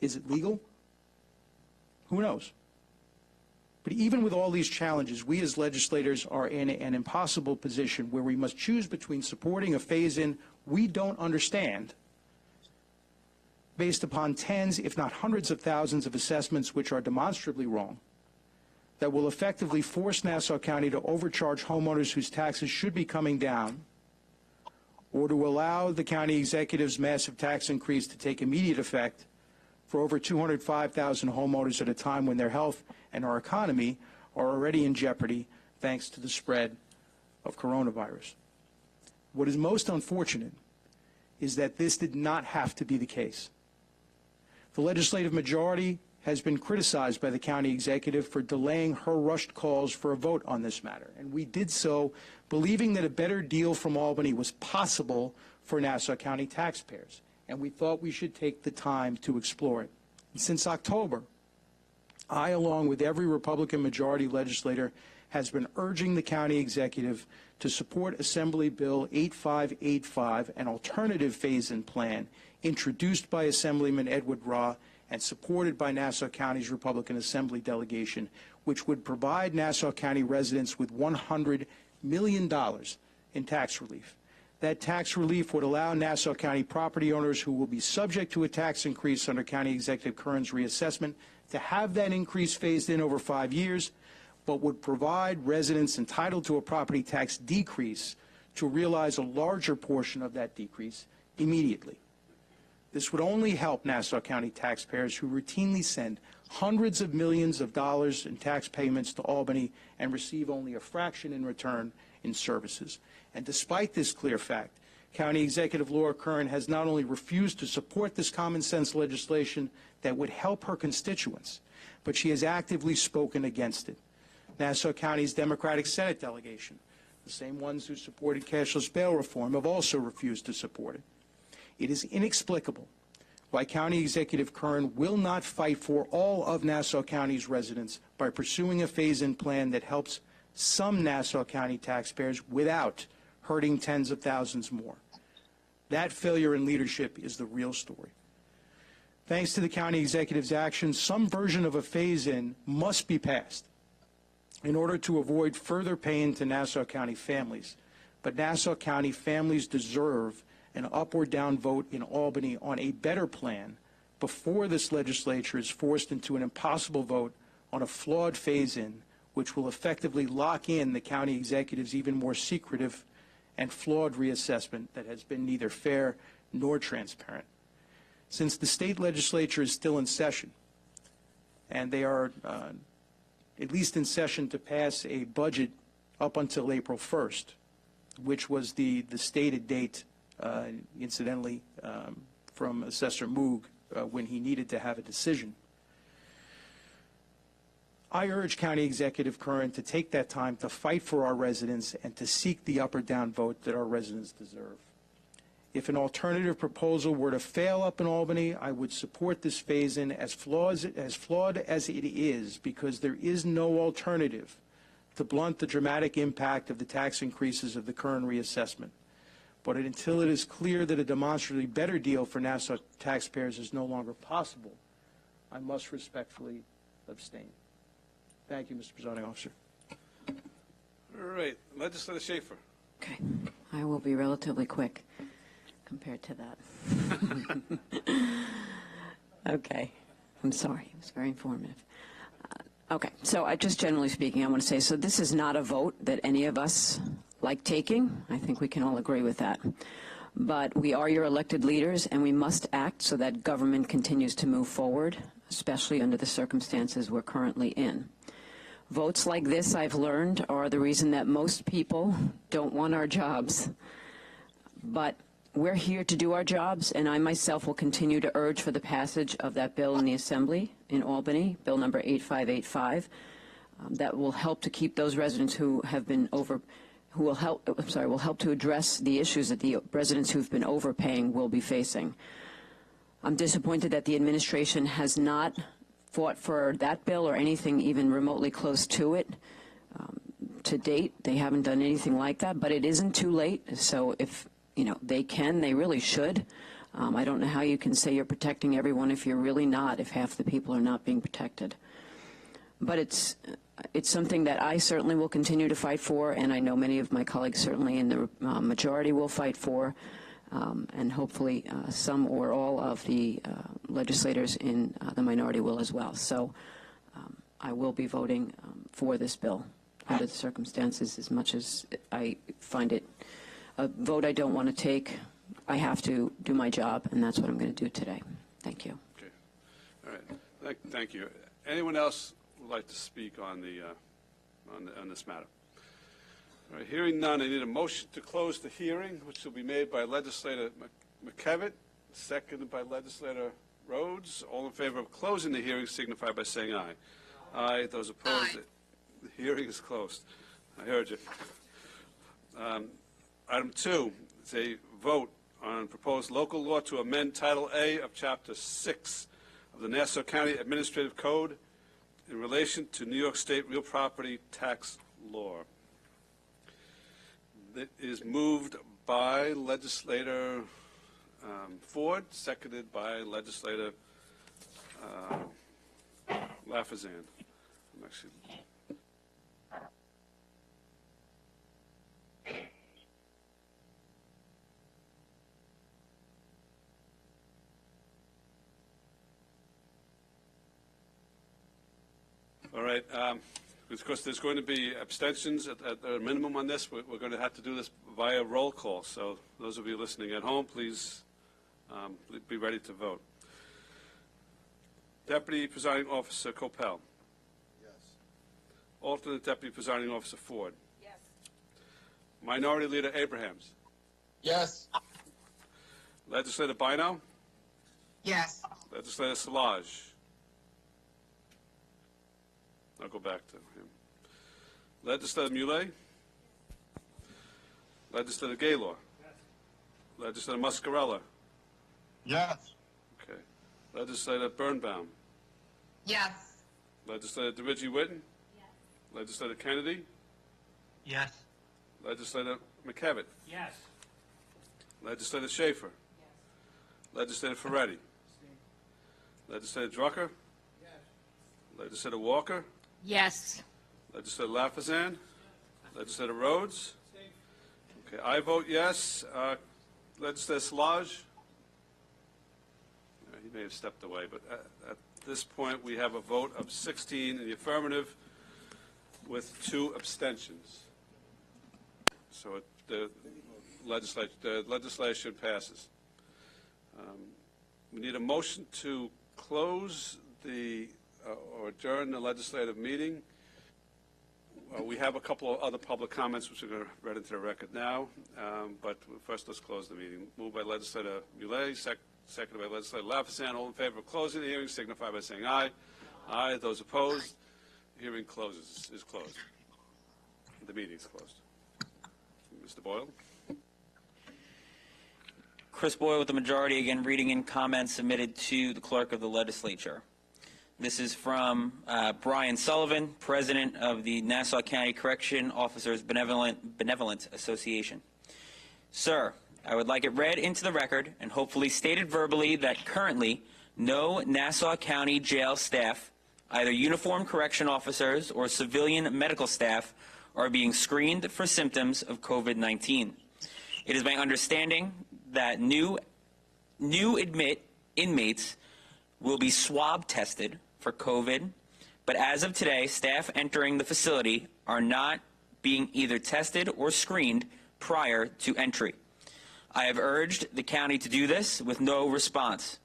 Is it legal? Who knows? But even with all these challenges, we as legislators are in an impossible position where we must choose between supporting a phase-in we don't understand based upon tens, if not hundreds of thousands of assessments which are demonstrably wrong, that will effectively force Nassau County to overcharge homeowners whose taxes should be coming down, or to allow the county executive's massive tax increase to take immediate effect for over 205,000 homeowners at a time when their health and our economy are already in jeopardy thanks to the spread of coronavirus. What is most unfortunate is that this did not have to be the case. The legislative majority has been criticized by the county executive for delaying her rushed calls for a vote on this matter, and we did so believing that a better deal from Albany was possible for Nassau County taxpayers, and we thought we should take the time to explore it. And since October, I, along with every Republican majority legislator, has been urging the county executive to support Assembly Bill 8585, an alternative phase-in plan introduced by Assemblyman Edward Raw and supported by Nassau County's Republican Assembly delegation, which would provide Nassau County residents with $100 million in tax relief. That tax relief would allow Nassau County property owners who will be subject to a tax increase under County Executive Kern's reassessment to have that increase phased in over 5 years, but would provide residents entitled to a property tax decrease to realize a larger portion of that decrease immediately. This would only help Nassau County taxpayers who routinely send hundreds of millions of dollars in tax payments to Albany and receive only a fraction in return in services. And despite this clear fact, County Executive Laura Kern has not only refused to support this common sense legislation that would help her constituents, but she has actively spoken against it. Nassau County's Democratic Senate delegation, the same ones who supported cashless bail reform, have also refused to support it. It is inexplicable why County Executive Kern will not fight for all of Nassau County's residents by pursuing a phase-in plan that helps some Nassau County taxpayers without hurting tens of thousands more. That failure in leadership is the real story. Thanks to the county executive's actions, some version of a phase-in must be passed in order to avoid further pain to Nassau County families. But Nassau County families deserve an up or down vote in Albany on a better plan before this legislature is forced into an impossible vote on a flawed phase-in, which will effectively lock in the county executive's even more secretive and flawed reassessment that has been neither fair nor transparent. Since the state legislature is still in session, and they are at least in session to pass a budget up until April 1st, which was the stated date, incidentally, from Assessor Moog when he needed to have a decision. I urge County Executive Kern to take that time to fight for our residents and to seek the up or down vote that our residents deserve. If an alternative proposal were to fail up in Albany, I would support this phase-in as flawed as it is, because there is no alternative to blunt the dramatic impact of the tax increases of the current reassessment. But until it is clear that a demonstrably better deal for Nassau taxpayers is no longer possible, I must respectfully abstain. Thank you, Mr. Presiding Officer. All right, Legislator Schaefer. Okay, I will be relatively quick compared to that. Okay, I'm sorry, it was very informative. Okay, so just generally speaking, I want to say, so this is not a vote that any of us like taking. I think we can all agree with that. But we are your elected leaders, and we must act so that government continues to move forward, especially under the circumstances we're currently in. Votes like this, I've learned, are the reason that most people don't want our jobs. But we're here to do our jobs, and I myself will continue to urge for the passage of that bill in the Assembly in Albany, Bill number 8585, that will help to keep those residents who have been will help to address the issues that the residents who've been overpaying will be facing. I'm disappointed that the administration has not fought for that bill or anything even remotely close to it. To date, they haven't done anything like that, but it isn't too late. So if they can, they really should. I don't know how you can say you're protecting everyone if you're really not, if half the people are not being protected. But it's something that I certainly will continue to fight for, and I know many of my colleagues certainly in the majority will fight for, and hopefully some or all of the legislators in the minority will as well. So I will be voting for this bill under the circumstances. As much as I find it a vote I don't want to take, I have to do my job, and that's what I'm going to do today. Thank you. Okay. All right. Thank you. Anyone else would like to speak on this matter? All right. Hearing none, I need a motion to close the hearing, which will be made by Legislator McKevitt, seconded by Legislator Rhodes. All in favor of closing the hearing signify by saying aye. Aye. Those opposed, the hearing is closed. I heard you. Item 2 is a vote on proposed local law to amend Title A of Chapter 6 of the Nassau County Administrative Code in relation to New York State real property tax law. It is moved by Legislator Ford, seconded by Legislator Lafazan. I'm actually... All right. Of course, there's going to be abstentions at a minimum on this. We're going to have to do this via roll call. So those of you listening at home, please be ready to vote. Deputy Presiding Officer Coppell. Yes. Alternate Deputy Presiding Officer Ford. Yes. Minority Leader Abrahams. Yes. Legislator Bino. Yes. Legislator Szilagyi. I'll go back to him. Legislator Muley. Legislator Gaylor. Yes. Legislator Muscarella. Yes. Okay. Legislator Birnbaum. Yes. Legislator DeRidge-Whitten. Yes. Legislator Kennedy. Yes. Legislator McKevitt. Yes. Legislator Schaefer. Yes. Legislator Ferretti. Legislator Drucker. Yes. Legislator Walker. Yes. Legislator Lafazan. Legislator Rhodes. Okay, I vote yes. Legislator Szilagyi. He may have stepped away, but at this point we have a vote of 16 in the affirmative with 2 abstentions. So the legislation passes. We need a motion to close or adjourn the legislative meeting. We have a couple of other public comments which are going to read into the record now, but first let's close the meeting. Moved by Legislator Muley, seconded by Legislator Lafazan. All in favor of closing the hearing signify by saying aye. Aye. Those opposed, the hearing is closed. The meeting is closed. Mr. Boyle. Chris Boyle with the majority, again reading in comments submitted to the clerk of the legislature. This is from Brian Sullivan, president of the Nassau County Correction Officers Benevolent Association. Sir, I would like it read into the record and hopefully stated verbally that currently no Nassau County jail staff, either uniformed correction officers or civilian medical staff, are being screened for symptoms of COVID-19. It is my understanding that new inmates will be swab tested for COVID, but as of today, staff entering the facility are not being either tested or screened prior to entry. I have urged the county to do this with no response.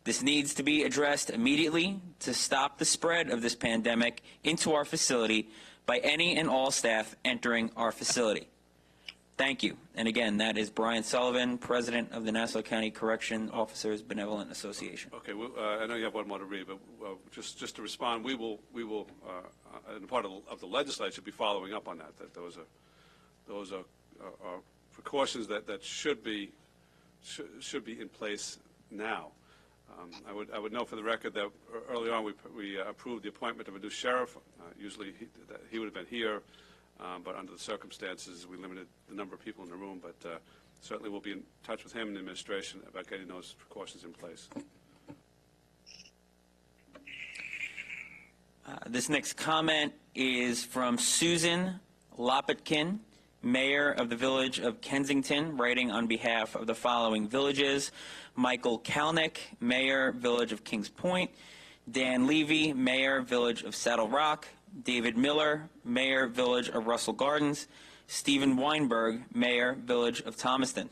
This needs to be addressed immediately to stop the spread of this pandemic into our facility by any and all staff entering our facility. Thank you. And again, that is Brian Sullivan, President of the Nassau County Correction Officers Benevolent Association. Okay, well, I know you have one more to read, but just to respond, we will, and part of the legislature, be following up on that. That those are precautions that should be in place now. I would note for the record that early on we approved the appointment of a new sheriff. Usually he would have been here, but under the circumstances we limited the number of people in the room. But certainly we'll be in touch with him and the administration about getting those precautions in place. This next comment is from Susan Lopatkin, Mayor of the Village of Kensington, writing on behalf of the following villages: Michael Kalnick, Mayor, Village of Kings Point; Dan Levy, Mayor, Village of Saddle Rock; David Miller, Mayor, Village of Russell Gardens; Stephen Weinberg, Mayor, Village of Thomaston.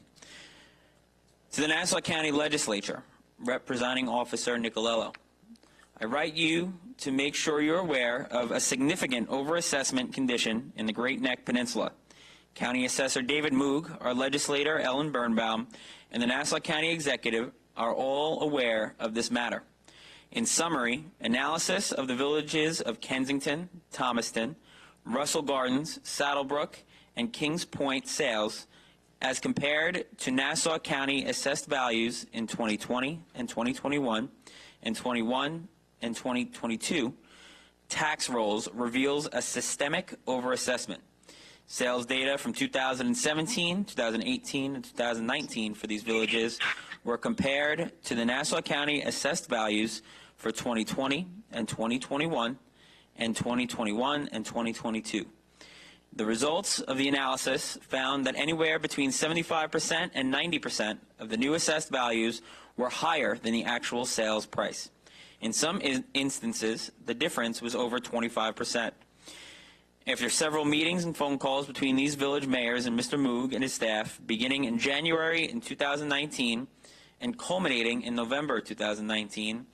To the Nassau County Legislature, Rep. Presiding Officer Nicolello, I write you to make sure you're aware of a significant overassessment condition in the Great Neck Peninsula. County Assessor David Moog, our legislator Ellen Birnbaum, and the Nassau County Executive are all aware of this matter. In summary, analysis of the villages of Kensington, Thomaston, Russell Gardens, Saddlebrook, and Kings Point sales, as compared to Nassau County assessed values in 2020 and 2021, and 21 and 2022, tax rolls reveals a systemic overassessment. Sales data from 2017, 2018, and 2019 for these villages were compared to the Nassau County assessed values for 2020 and 2021, and 2021 and 2022. The results of the analysis found that anywhere between 75% and 90% of the new assessed values were higher than the actual sales price. In some instances, the difference was over 25%. After several meetings and phone calls between these village mayors and Mr. Moog and his staff, beginning in January in 2019 and culminating in November 2019,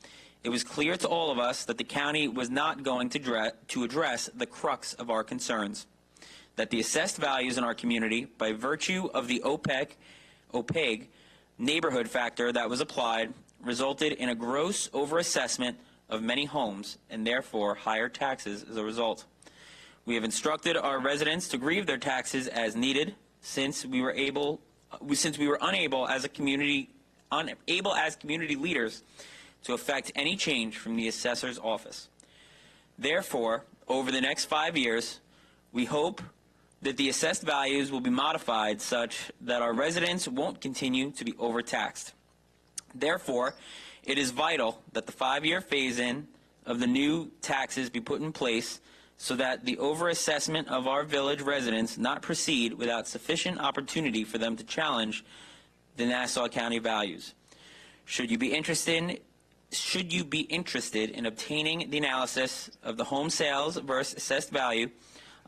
it was clear to all of us that the county was not going to address the crux of our concerns, that the assessed values in our community, by virtue of the opaque neighborhood factor that was applied, resulted in a gross overassessment of many homes and therefore higher taxes as a result. We have instructed our residents to grieve their taxes as needed, since we were unable as community leaders to affect any change from the assessor's office. Therefore, over the next 5 years, we hope that the assessed values will be modified such that our residents won't continue to be overtaxed. Therefore, it is vital that the 5-year phase-in of the new taxes be put in place so that the overassessment of our village residents not proceed without sufficient opportunity for them to challenge the Nassau County values. Should you be interested in obtaining the analysis of the home sales versus assessed value,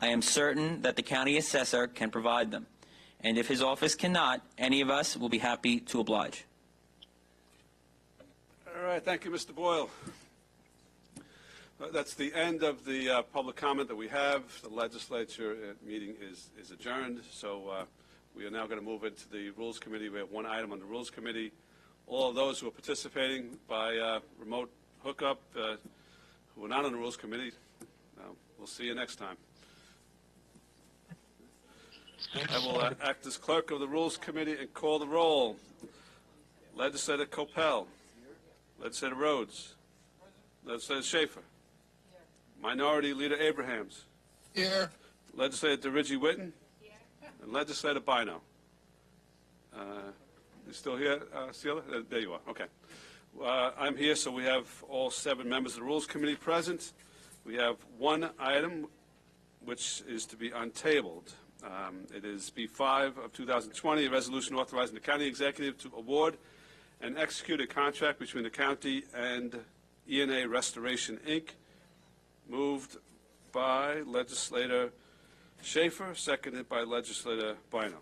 I am certain that the county assessor can provide them. And if his office cannot, any of us will be happy to oblige. All right, thank you, Mr. Boyle. That's the end of the public comment that we have. The legislature meeting is adjourned, so we are now going to move into the Rules Committee. We have one item on the Rules Committee. All of those who are participating by remote hookup who are not on the Rules Committee, we'll see you next time. I will act as clerk of the Rules Committee and call the roll. Legislator Coppell. Legislator Rhodes. Legislator Schaefer. Minority Leader Abrahams. Here. Legislator DeRiggi Whitten. Here. And Legislator Bino. You still here, Steele? There you are. Okay. I'm here, so we have all 7 members of the Rules Committee present. We have one item which is to be untabled. It is B5 of 2020, a resolution authorizing the county executive to award and execute a contract between the county and ENA Restoration, Inc., moved by Legislator Schaefer, seconded by Legislator Bino.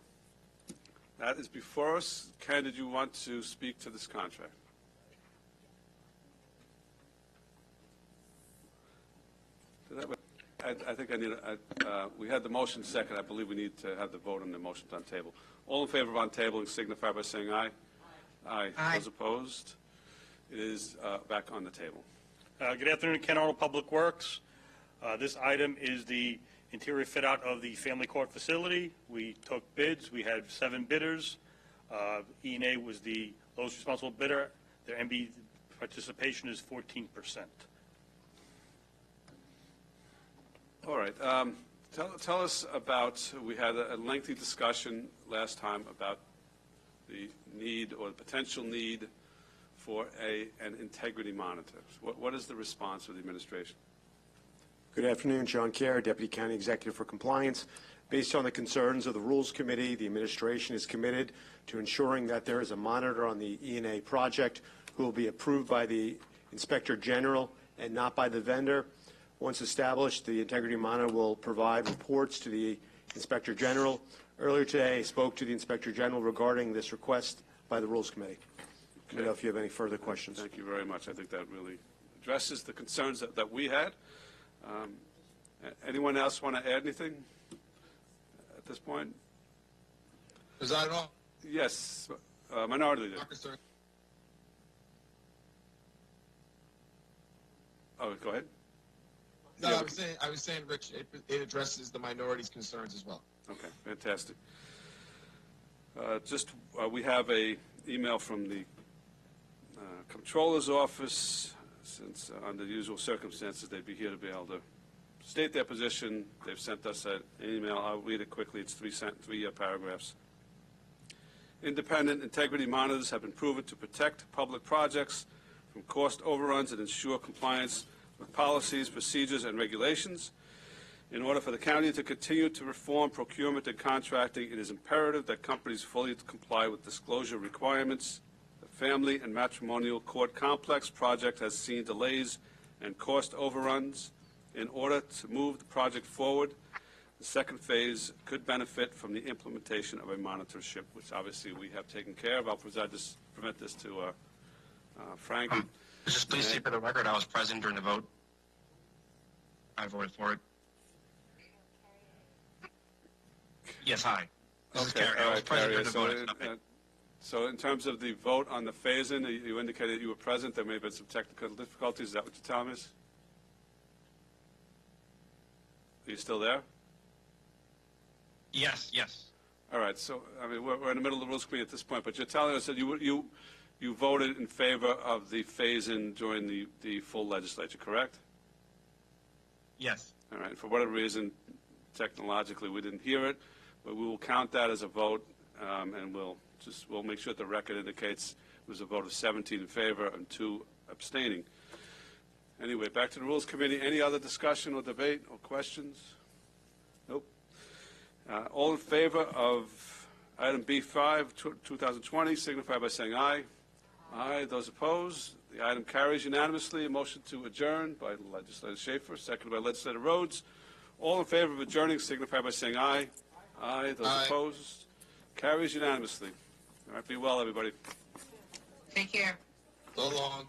That is before us. Ken, did you want to speak to this contract? I think I need we had the motion second. I believe we need to have the vote on the motion on table. All in favor of on tabling signify by saying aye. Aye. Those opposed? It is back on the table. Good afternoon, Ken Arnold, Public Works. This item is the interior fit-out of the family court facility. We took bids. We had 7 bidders. ENA was the lowest responsible bidder. Their MB participation is 14%. All right. Tell us about, we had a lengthy discussion last time about the need or the potential need for an integrity monitor. What is the response of the administration? Good afternoon, John Kerr, Deputy County Executive for Compliance. Based on the concerns of the Rules Committee, the administration is committed to ensuring that there is a monitor on the ENA project who will be approved by the Inspector General and not by the vendor. Once established, the integrity monitor will provide reports to the Inspector General. Earlier today, I spoke to the Inspector General regarding this request by the Rules Committee. I don't know if you have any further questions. Thank you very much. I think that really addresses the concerns that we had. Anyone else want to add anything at this point? Is that all? Yes, Minority Leader. Oh, go ahead. No, I was saying, Rich, it addresses the minority's concerns as well. Okay, fantastic. We have a email from the Comptroller's Office. Since under the usual circumstances, they'd be here to be able to state their position. They've sent us an email. I'll read it quickly. It's 3 paragraphs. Independent integrity monitors have been proven to protect public projects from cost overruns and ensure compliance with policies, procedures, and regulations. In order for the county to continue to reform procurement and contracting, it is imperative that companies fully comply with disclosure requirements. The Family and Matrimonial Court Complex project has seen delays and cost overruns. In order to move the project forward, the second phase could benefit from the implementation of a monitorship, which obviously we have taken care of. I'll present this to Frank. Just please see for the record, I was present during the vote. I voted for it. Yes, hi. This is Carrie. I was present during the vote. So in terms of the vote on the phase-in, you indicated you were present. There may have been some technical difficulties. Is that what you're telling us? Are you still there? Yes, yes. All right. So, I mean, we're in the middle of the Rules Committee at this point, but you're telling us that you voted in favor of the phase-in during the full legislature, correct? Yes. All right. For whatever reason, technologically, we didn't hear it, but we will count that as a vote, and we'll make sure that the record indicates it was a vote of 17 in favor and 2 abstaining. Anyway, back to the Rules Committee. Any other discussion or debate or questions? Nope. All in favor of item B5, 2020, signify by saying aye. Aye. Those opposed? The item carries unanimously. A motion to adjourn by Legislator Schaefer, seconded by Legislator Rhodes. All in favor of adjourning, signify by saying aye. Aye. Those opposed? Carries unanimously. All right. Be well, everybody. Take care. So long.